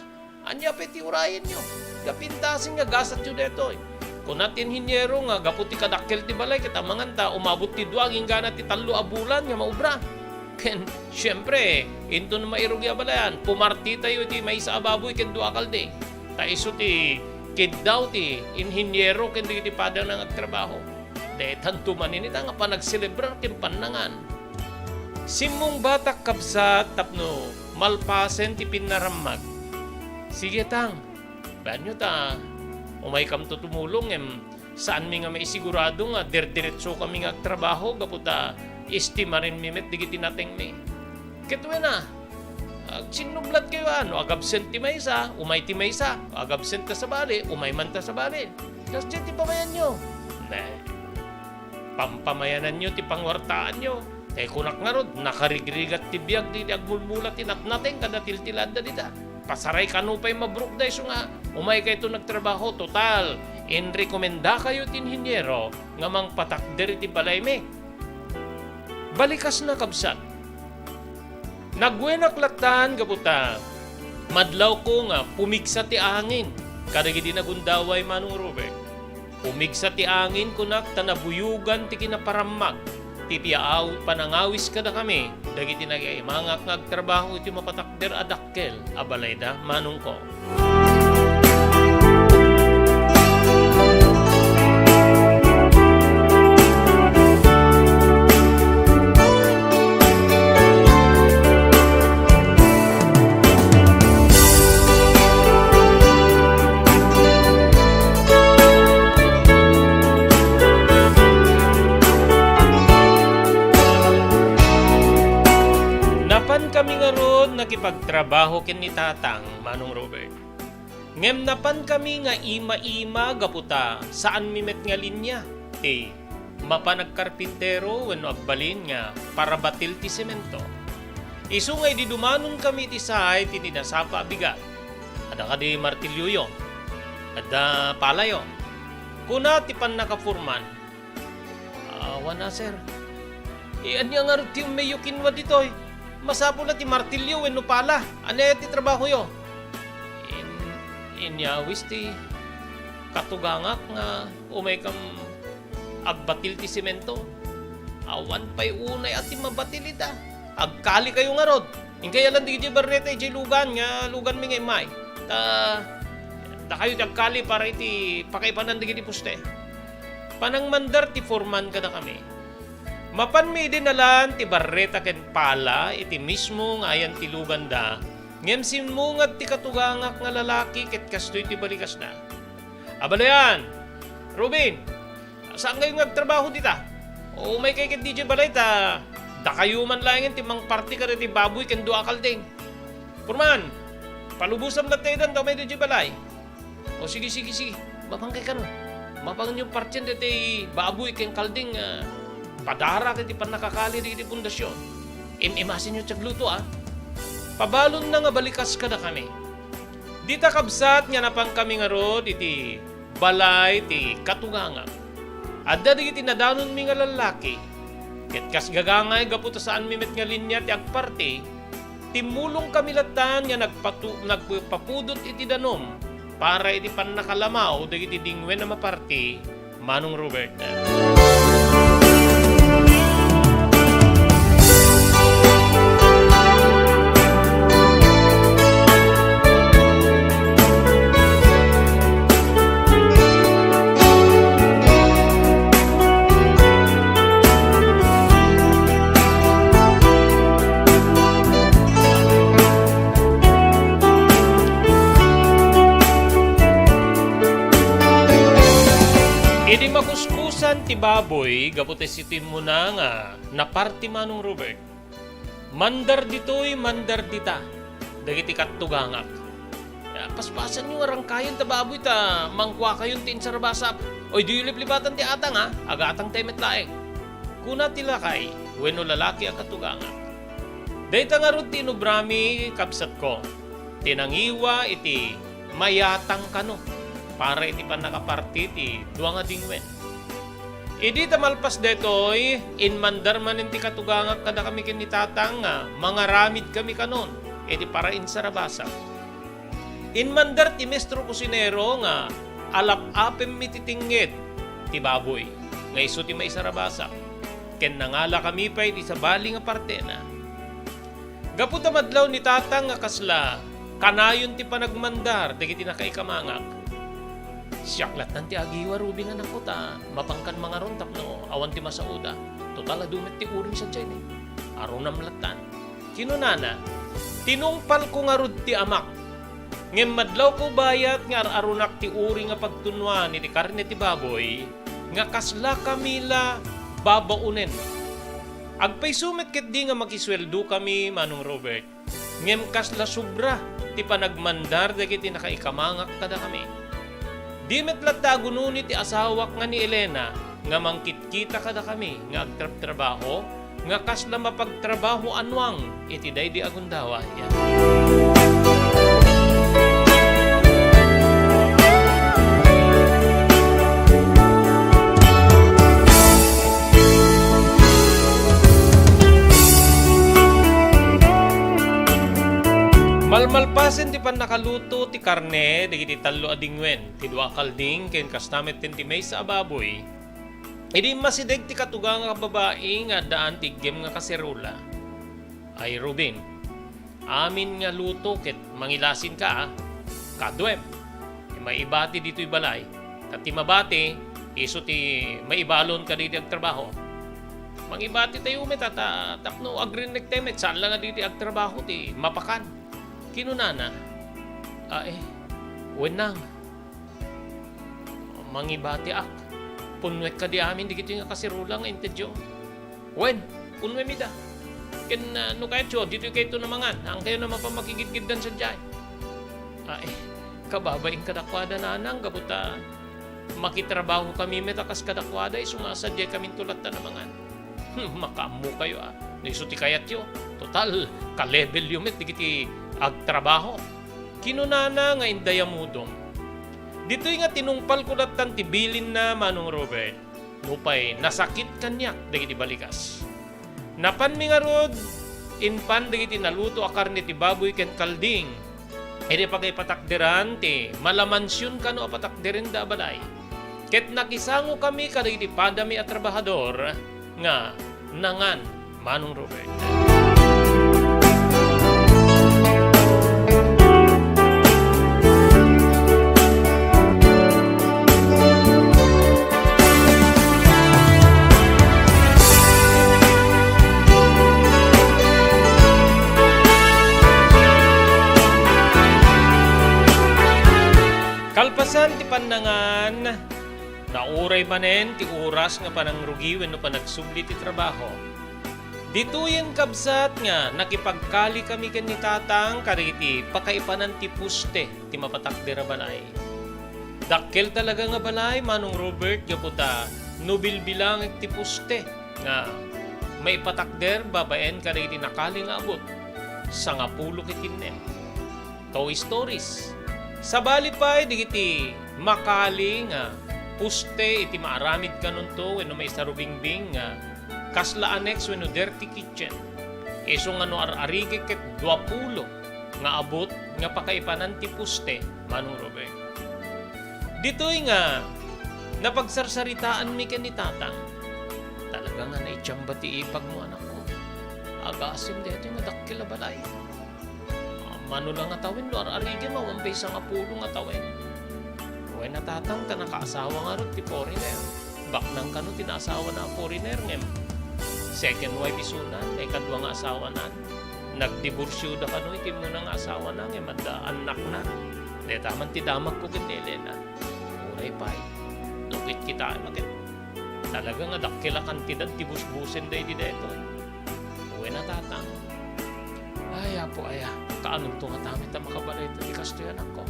anya pa ti urayin nyo. Gapintasin nga gasat yun dito. Kung natin hinyero nga, gaputi kadakkel ti balay, kita manganta, umabot ti duwag, ingga na ti talo abulan nga maubra. Ken, syempre, into na mairugya balayan. Pumarti tayo ti may sa ababoy ken do akalde. Ta iso ti kid daw ti inhinyero ken di padang nang agtrabaho. Detan tumanin ita nga pa nagselebrar ken panangan. Simong batak kabsat tapno malpasen ti pinaramag. Sige tang, banyo ta. Umay kam to tumulong saan mi nga may sigurado nga diretso kami nga agtrabaho gaputa estima rin mimit digiti nating mi. Ketwe na. Sinublat kayo agabsent ti maysa, umay ti maysa, agabsent ta sa bali, umay man ta sa bali. Kas ti pamayan nyo. Pampamayanan nyo ti pangwartaan nyo. Kunak nga rod, nakarigrigat ti biyag di agmulmulat ti natnating kada tiltilada dita. Pasaray kanupay mabruk da iso nga. Umay kayo ito nagtrabaho, total. Inrekomenda kayo tinhinyero nga mang patakder ti balay mi. Balikas na kabsat. Nagwenak latan gabuta. Madlaw ko nga pumigsa ti angin. Kadagiti nagundaway Manong Robert. Pumigsa ti angin kunak tanabuyugan ti kinaparamag. Ti piaaw panangawis kada kami. Dagiti nagimangak ngagtrabaho iti mapatakder adakkel. Abalay da Manong ko. Kami nga ron nakipagtrabaho ken ni tatang Manong Robert. Ngem napan kami nga ima-ima gaputa saan mimet nga linya. Mapanagkarpintero wenno agbalin nga para batil ti semento. Isu nga di dumanon kami ti sahay ti ninasapa bigat. Ada kadi martilyo yon. Ada palayo. Kuna ti pan nakapurman. Wana sir. Anya nga rin ti mayo kinwa ditoy. Masapo na ti martilyo wenno pala. Ano ti trabaho yo? Inyawis ti katugangak nga umay kam agbatil ti semento. Awan pa'y unay at ti mabatil ita. Agkali kayo nga rod. Kaya lang di barreta iti lugan nga lugan mi nga imay. Da kayo ti agkali para iti pakaipanan di puste. Panang mandar ti forman ka na kami. Mapan mi dinalan ti barreta ken pala iti mismo nga ayan ti lugan da. Ngem simungad ti katugangak nga lalaki ket kastoy ti balikas na. Abalayan, Ruben, saan kayo nagtrabaho dita? O may kay ket DJ balay ta. Da kayo man langin ti mang party ka ti baboy ken do akalding. Purman, palubusan na tayo dan may DJ balay. O sige. Mapangkay ka no. Mapang yung partyan ti baboy ken kalding padara kiti pan nakakali di pundasyon. Imasin nyo tiyagluto Pabalon na nga balikas ka na kami. Dita kabsat nga napang kami nga rod iti balay ti katunganga. Adda di iti nadanon mi nga lalaki. Ket kas gagangay gaputa saan mimet nga linya ti agparti. Timulong kami latan nga nagpapudot iti danom para iti pan nakalamaw dagiti dingwen na maparti Manong Robert. Idi makuskusan ti baboy, gaputi sitin mo na nga, naparti Manong Robert. Mandar dito'y mandar dita, dagiti katugangak. Paspasan nyo arang kayon ta baboy ta, mangkwa kayon ti insarabasap. Oy, di liplipatan ti atang aga atang temet laeng. Kuna ti lakay, wenno lalaki ang katugangak. Dahita nga ron tinubrami kabsat ko, tinangiwa iti mayatang kano. Para iti pan nakaparti ti duwa nga dingwen. Idi tamalpas detoy inmandar man iti katugangak kada kami ken ni tatang nga mangaramid kami kanon iti para insarabasa. Inmandar ti mestro kusinero nga alap-apem mi titingged ti baboy nga isu ti maisarabasa. Ken nangala kami pa iti sa bali nga parte na Gaputa madlaw ni tatang nga kasla, kanayon ti panagmandar, dagiti nakaikamangak. Siyaklat nanti agiwa rubi nga nakuta, mapangkan mga ron tapno, awan ti masauda. Total adumet ti uring sa dyan eh. Aro namlatan. Kinunana, tinungpal ko nga rod ti amak. Ngem madlaw ko bayat nga arunak ti uring nga pagtunwan iti karne ti baboy, nga kasla kamila babaunen. Agpay sumet ket di nga makisweldo kami, Manong Robert. Ngem kasla sobra ti panagmandar dagiti nakaikamangak kada kami. Di metlat tagununi ti asawak nga ni Elena nga mangkitkita kada kami nga agtrabaho nga kasla mapagtrabaho anwang iti daydi agundawa. Yan. Malmalpasen ti pan nakaluto ti karne dagiti tallo adingwen ti dua kalding ken kastamet ti may sa ababoy. Idi masideg ti katugang nga babae nga daan ti gem nga kaserula. Ay Ruben, amin nga luto ket mangilasin ka kadwem. Maibati dito balay. Kat ti mabati iso ti maibalon ka dito ag trabaho. Mangibati tayo met tapno agrinek temet saan lang nga dito ag trabaho ti mapakan. Kinunana, wenang, mangibati ak, punwek ka di amin, di kito nga kasirula nga intedyo. Wen, punwe mi da. Ken, no kaya tiyo, dito kayo ito namangan, ang kayo naman pa makigid-giddan sa dyan. Kababaing kadakwada na nang, gabuta, makitrabaho kami metakas kadakwada, sumasadya kami tulat na namangan. Makamu kayo Nisuti kayat yo. Total, ka-level yung met, di kiti agtrabaho. Kinunana nga indayamudong. Dito'y nga tinungpal ko latan tibilin na Manong Robert. Nupay, nasakit kanyak, dagiti balikas. Napan mi nga rod, inpan dagiti naluto akar ni ti baboy ken kalding. Edi pagay patakderan ti, malamansyon ka no apatakderin da balay. Ket nakisango kami kadagiti padami at trabahador, nga nangan Manong Robert. Kalpasan ti panangan, nauray manen ti oras nga panangrugi wenno panagsubli ti trabaho. Dituyen kabsat nga nakipagkali kami ken ni tatang kariti pakaipanan ti puste ti mapatakdera balay. Dakkel talaga nga balay Manong Robert gaputa nubilbilang ti puste nga may patakder babaen kariti nakali nga abot sa nga pulo kitinem. Toy Stories. Sabali pa digiti makali nga puste iti maaramid kanon to wenno may sarubingbing nga kasla annex wenno dirty kitchen. Iso nga no ararigi ket 20 nga abot nga pakaipanan ti puste Manong Robert. Ditoy nga napagsarsaritaan mi ken ni tatang. Talaga nga naitsamba ti ipag mo anak ko. Agasim dito nga dakkel balay. Mano lang nga tawin, no ararigin mo, wampay sa nga pulo nga tawin. Uwe natatang ta nakaasawa nga rin ti foreigner. Baknang ka no, tinaasawa na foreigner ngem. Second wife isunan, may kadwa nga asawa na. Nagdiborsyo da ka no, iti mo na nga asawa na ngem, at anak na. Detaman ti damag ko kin Elena. Uray pa'y, lukit kita, makit. Talaga nga dakila kantidad, tibus-busin day di deto. Uwe natatang. Ay, apo, kaanong to nga tamit na makabalay ito di kasto yan ako.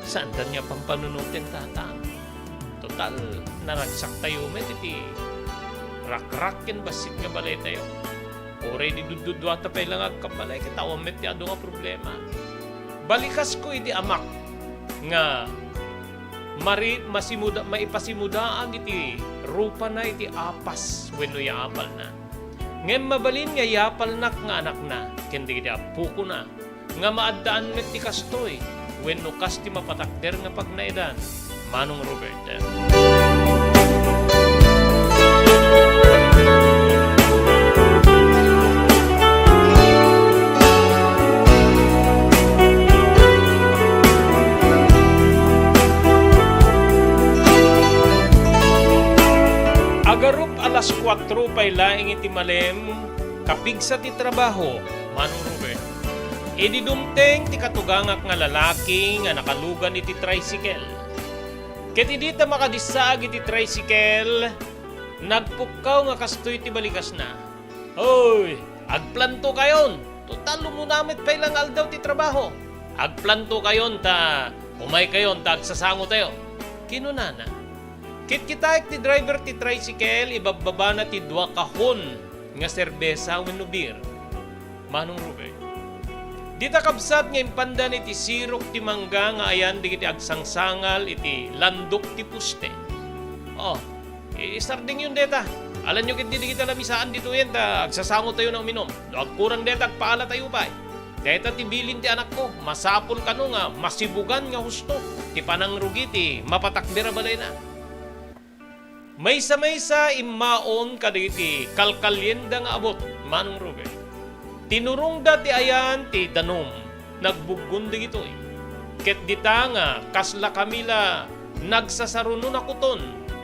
Saan niya pang panunutin tatang? Total, naragsak tayo met iti rak-rakin basit nga balay tayo. Oray di dududwata pa ilang agkabalay kitawang met ti ado nga problema. Balikas ko iti amak nga maipasimudaan iti rupa na iti apas wenno yaapal na. Ngem mabalin nga yapal nak nga anak na, kendi da puko na, nga maaddaan met ti kastoy, wenno kasti mapatakder nga pagnaidan, Manong Robert. laing iti malem kapigsa ti trabaho, Manong Robert. Idi dumteng ti katugangak nga lalaki nga nakalugan iti tricycle. Ket idi ta makadisag iti tricycle, nagpukaw nga kastoy ti balikas na. Hoy, agplanto kayon. Total lumunamit pa ilang aldaw ti trabaho. Agplanto kayon ta, umay kayon ta agsasango tayo. Kinunana. Kit kita ti driver ti tricycle, ibababa na ti 2 kahon nga serbesa wenno beer. Manong Robert. Dita kabsat nga impandan iti sirok ti mangga nga ayan digiti agsangsangal iti landok ti puste. Oh, isarding yun deta. Alam nyo kit di kita lamisaan dito yan ta agsasango tayo ng uminom. Agkurang deta agpaala tayo pa. Deta ti bilin ti anak ko, masapol kano nga masibugan nga husto. Ti panangrugi ti mapatakdera balay na. Maysa-maysa immaon kadagiti kalkalyenda nga abot, Manong Robert. Tinurong dati ayan ti danom, nagbugun digito eh. Ket dita nga kasla kamila nagsasarunon akuton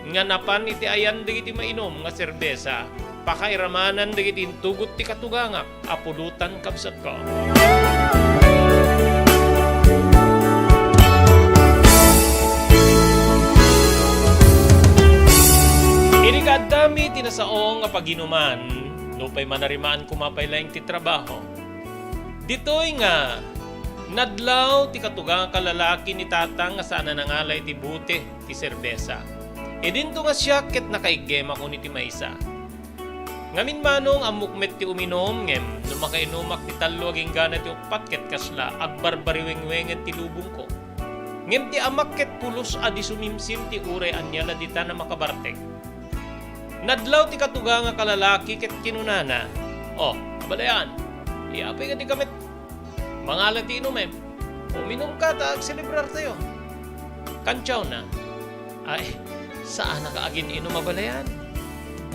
nga napan iti ayan digiti mainom nga serbesa, pakairamanan digiti tugot ti katugangak, apulutan kabsat ko. Inikadami tinasaong nga paginuman, lupay manarimaan kumapay laing ti trabaho. Ditoy nga, nadlaw ti katugang kalalaki ni tatang nga sana nangalay ti bute ti serbesa. E dinto nga siya ket nakaigema ko ni ti maysa. Ngamin manong amukmet ti uminom ngem no makainumak ti talo aging gana ti upat ket kasla agbarbariwengwengen ti lubong ko. Ngem ti amak ket pulos adi sumimsim ti uray anyala dita na makabartek. Nadlaw ti katugang nga kalalaki ket kinunana. Oh, abalayan. Iapay ka di kamit. Mangalan ti inom eh. Uminom ka ta agselebrar tayo. Kantsaw na. Ay, saan nakaagin inom abalayan?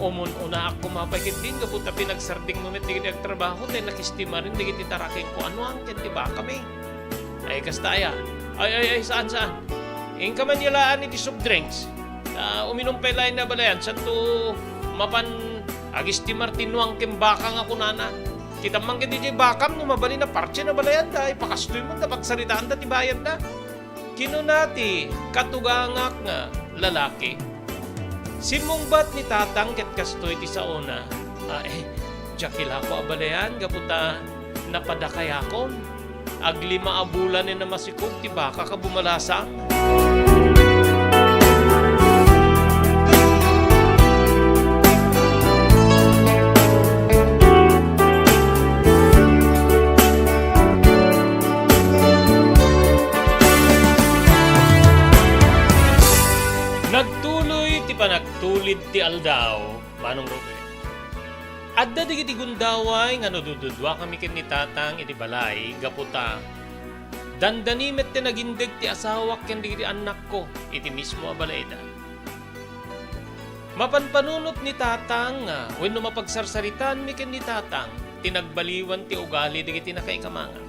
Umon una ako mapagit din kaputa pinagsarding mo met digiti agtrabaho dahil nakistima rin digiti taraking ko ano ang ket diba kami. Ay kastaya. Ay saan? Ingka man yalaan iti soft drinks. Uminom pa ilain na balayan. Santo mapan agisti Martinuang kembaka nga kunana. Kita man kiti di bakam no mabali na parche na balayan da. Ipakastoy mo da pagsaritaan da tibayan da. Kinunati katugangak nga lalaki. Simungbat ni tatang ket kastoy ti saona. Jakila ko abalayan gaputa napadakayakon. Aglima abulan ni na masikog ti baka ka bumalasang. Nagtulid ti aldaw, Manong Robert. Adda digiti gundaway nga nodududwa kami ken ni tatang iti balay gaputa. Dandanimet ti nagindig ti asawak ken digiti anak ko iti mismo a balayda. Mapanpanunot ni tatang nga wenno mapagsarsaritan mi ken ni tatang tinagbaliwan ti ugali digiti nakaikamangan.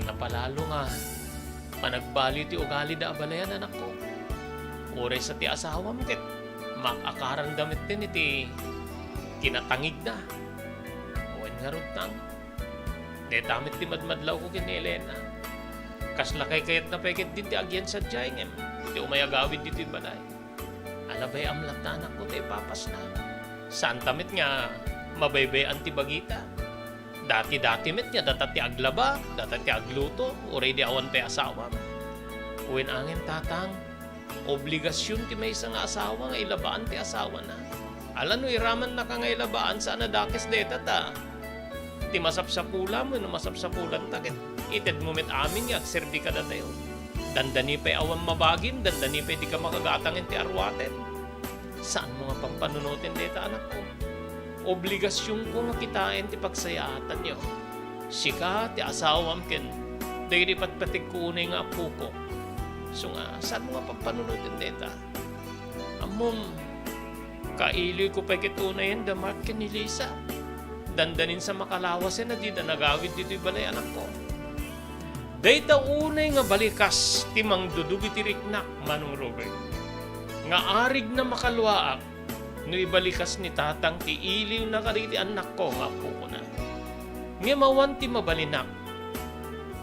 Napalalo nga panagbali ti ugali da abalayan anak ko. Oray sa ti asawa mo ket makakarang damit din iti kinatangig na. Uwan nga rutang. Detamit ti madmadlaw ko kin ni Elena. Kaslakay kayat na pekit din ti agyan sa diyayngem. Ti umayagawid dito yung balay. Alabay amlat na anak ko ti papas na. Saan tamit nga mabaybay antibagita. Dati-dati met niya datat ti aglaba, datat ti agluto, oray di awan ti asawa. Uwin angin tatang. Obligasyon ti may isang asawa nga ilabaan ti asawa na. Alam no iraman na ka nga ilabaan sa anadakes deta ta. Ti masapsapula mo, no masapsapulan ta. Ited mo met amin nga, serbi ka na tayo. Dandani pa'y awang mabagin, dandani pa'y di ka makagatangin ti arwaten. Saan mo nga pampanunutin deta anak ko? Obligasyon ko nga kitain ti pagsayaatan nyo. Sika ti asawam ken, dahil ipatpatig ko unay nga apo ko. So nga, saan mo nga pampanunutin deta? Amom, kailoy ko pa kitunayan damat ka ni Lisa. Dandanin sa makalawasin na di na nagawid dito'y balay anak ko. Dayta unay nga balikas timang dudugi ti riknak, Manong Robert. Nga arig na makalwaak, no ibalikas ni tatang ti iliw na kariti anak ko nga po ko na. Nga mawan ti mabalinak.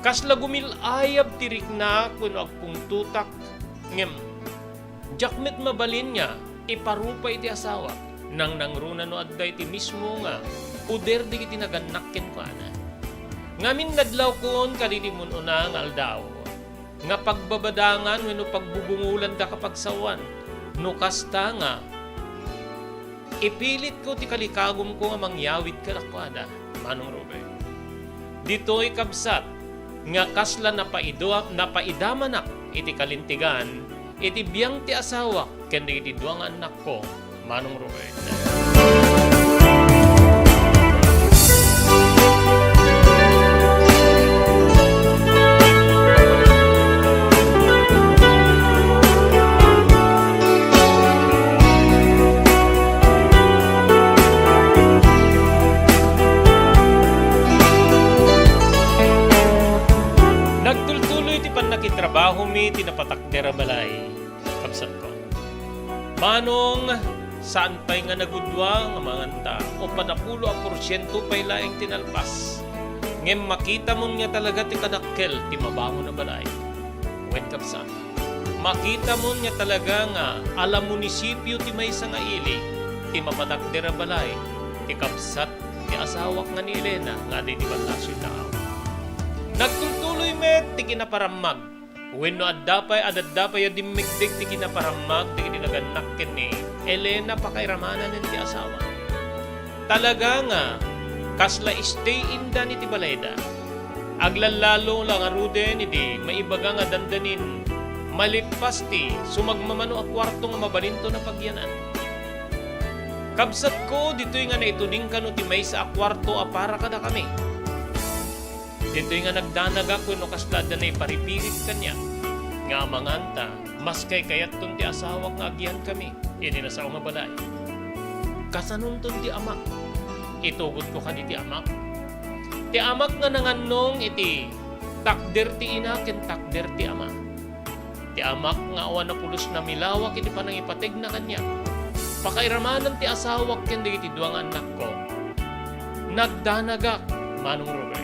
Kasla gumilayab tirik na kuno agpungtutak. Ngem, jakmet mabalin niya, iparupay ti asawa. Nang nangruna no adday ti mismo nga, puder di kiti naganakkin ko ana. Ngamin nadlaw kon kaditi mun una nga aldaw. Nga pagbabadangan wenno pagbubungulan da kapagsawan. No kasta nga, ipilit ko ti kalikagom ko nga mangyawid kalakwada. Manong Robert. Dito'y kabsat, nga kasla napaidamanak iti kalintigan, iti biyang ti asawa, kendi iti duwang anak ko, Manong Robert. Nagtultuloy ti panakitrabaho mi tinapatakdera balay. Kapsat ko. Manong saan pa'y nga nagudwa nga manganta o panapulo a porsyento pa'y laing tinalpas. Ngem makita mo nga talaga ti kadakkel ti mabango na balay. Wen kapsat. Makita mo nga talaga nga ala munisipyo ti may nga ili ti mapatakdera balay. Ti kapsat ti asawak nga ni Elena nga di batasyo tao. Nagtultuloy met ti kinaparamag. Wenno addapay ya dimigdig ti kinaparamag ti kinaganakken ni Elena pakairamanan ti asawa. Talaga nga kasla stay inda ni ti balayda. Aglalalo lang aruden iti maibaga nga dandanin malipas ti sumagmamano a kwarto nga mabalinto na pagyanan. Kabsat ko dito'y nga naituning kano ti may sa kwarto a para kada kami. Dito'y nga nagdanaga ko no kastada na iparipirit kanya. Nga manganta, mas kay kayat ton ti asawak nga agyan kami. Ini na sa balay. Kasanon ton ti amak. Itugod ko kani ti amak. Ti amak nga nanganong iti takder ti ina ken takder ti ama. Ti amak nga awan na pulos na milawak iti panang ipatig na kanya. Pakairamanan ti asawak ken digiti duang anak ko. Nagdanagak, Manong Robert.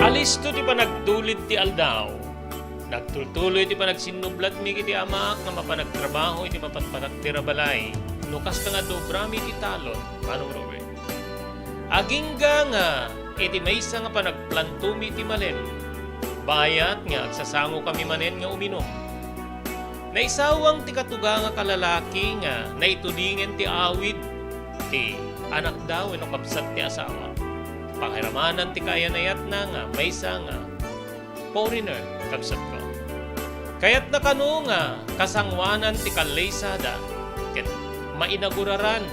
Alisto ti pa nagtulid ti aldaw. Nagtultuloy ti pa nagsinublat mi kiti amak nga mapanagtrabaho iti mapatpatak ti rabalay. Nukas nga dobrami ti talon, Manong Robert. Agingga nga iti maysa nga panagplantumi ti malen. Bayat nga agsasango kami manen nga uminom. Naisawang ti katuga nga kalalaki nga naitudingen ti awid ti anak daw no kapsat ti asawa. Pakiramanan ti kayanayat na nga maysa nga foreigner kapsat ko. Kayat na kano nga kasangwanan ti kalaysada ket mainaguraran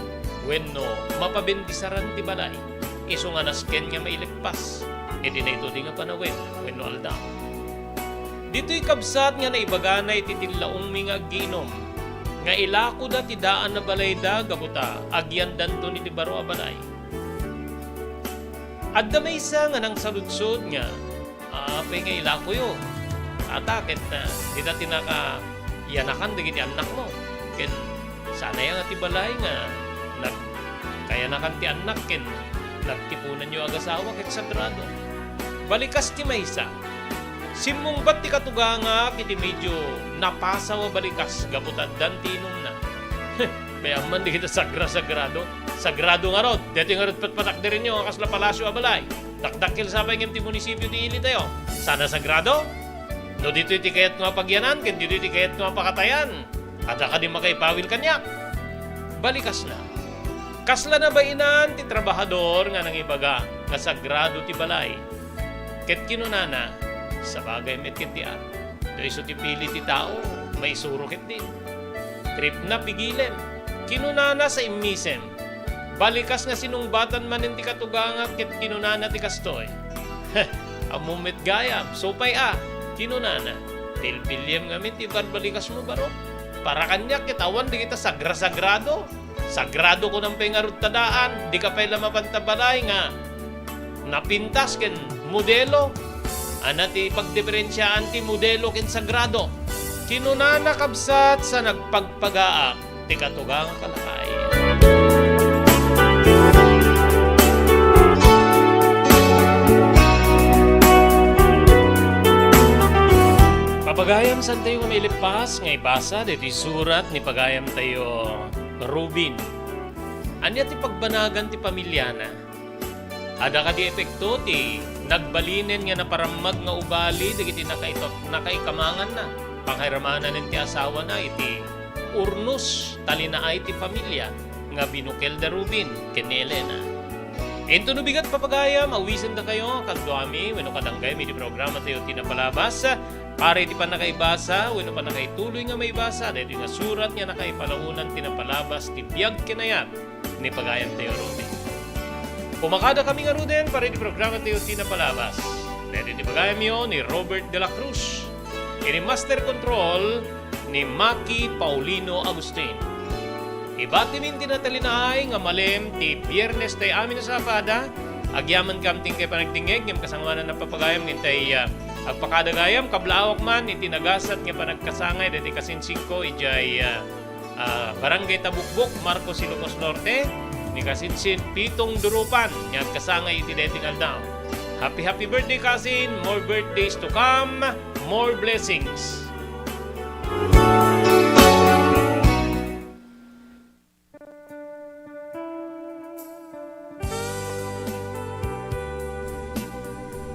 wenno mapabendisaran ti balay. Isu nga nasken nga mailigpas. Iti na ito di nga panawin, wenno aldaw. Dito'y kabsat nga naibaganay ti tilaong mi nga ginom. Nga ilako da ti daan na balay da gabuta, agyan danto ni ti baro a balay. Adda may isa nga nang saludsod nga, apay nga ilako yo. Atakit na, di na tinaka yanakan dagiti anak mo. Ken, sana yang ati balay nga, kayanakan ti anak ken, nagtipunan nyo agasawa ket sagrado. Balikas ti maysa. Simong bat ti katuga nga kiti medyo napasaw a balikas gabutan dantinom na. Bayan man di kita sagrado. Sagrado nga rod. Dito nga rod patpatak din nyo ang kasla palasyo a balay. Dakdakil sa pangim ti munisipyo di ili tayo. Sana sagrado? No dito iti kayat nga pagyanan, ken dito iti kayat nga pakatayan. Ada ka di makaipawil kanya. Balikas na. Kasla na bainan ti trabahador nga nangibaga nga sagrado ti balay. Ket kinunana, sa bagay met ket ti at. Iso ti pili ti tao, may suro ket din. Trip na pigilen. Kinunana sa imisem. Balikas nga sinungbatan manen ti katugangat ket kinunana ti kastoy. Amumit gayam, sopay kinunana. Tilpilyem ngamin ti barbalikas mo baro. Para kanya kitawan di kita sagrado. sagrado ko ng pengarut tadaan, di ka pa'y lamapantabalay nga, napintas ken modelo, anati pagdiferensyaan ti modelo ken sagrado, kinunana kabsat sa nagpagpagaak, ti katugang kalakay. Papagayam san tayo may lipas, nga ibasa, dito surat ni pagayam tayo Rubin. Anya ti pagbanagan ti pamilya na. Ada ka di epekto ti nagbalinen nga naparamag nga ubali dagiti nakaikamangan na. Panghairamanan ti asawa na iti urnos talinaay ti pamilya nga binukel da Rubin ken ni Elena. Ento no bigat papagayam, awisan da kayo kadduami wenno kadanggay may di programa tayo tinapalabas. Pare di pa nakaibasa, wenno pa nakaituloy nga may basa, dahil nga surat nga nakaipalaunan tinapalabas ti biyag kinayat ni pagayam tayo Rubin. Pumakada kami nga Ruden, pare di programa tayo tinapalabas. Dahil di pagayam yun ni Robert de la Cruz. Ini master control ni Maki Paulino Agustin. Ibati min tinatalinaay nga malem ti Biyernes tayo amin na sapada, agyaman kamting kay panagtingeg, ngam kasangwanan na papagayam ngintay agpakadagayam, kablaawak man, itinagasat nga panagkasangay, dati kasinsingko, ijay Barangay Tabukbok, Marcos Ilocos Norte, ni kasinsin Pitong Durupan, nga kasangay iti dating aldaw. Happy birthday kasin, more birthdays to come, more blessings.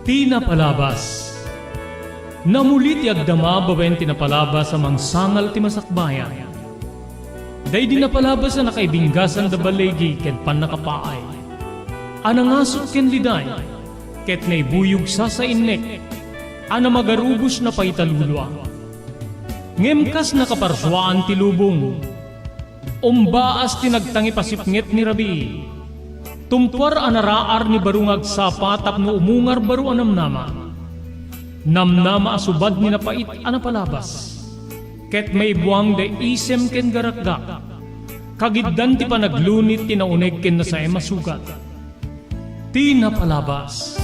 Tinapalabas. Namulit ti agdama bawen tinapalabas sa mangsangal ti masakbayan. Day di napalabas na nakaibinggasan da balegi ket pannakapaay. Anangasot ken liday ket naibuyog sa innek. Ana magarubos na paitalulwa. Ngemkas nakaparswaan ti lubong. Umbaas ti nagtangi pasipnget ni Rabi. Tumpar anaraar ni barungag sapa tapno umungar baru anamnama. Namnama asubad ni napait anapalabas. Ket may buwang de isem ken garakgak. Kagiddan ti panaglunit ti nauneg ken na sa emasugat. Tinapalabas.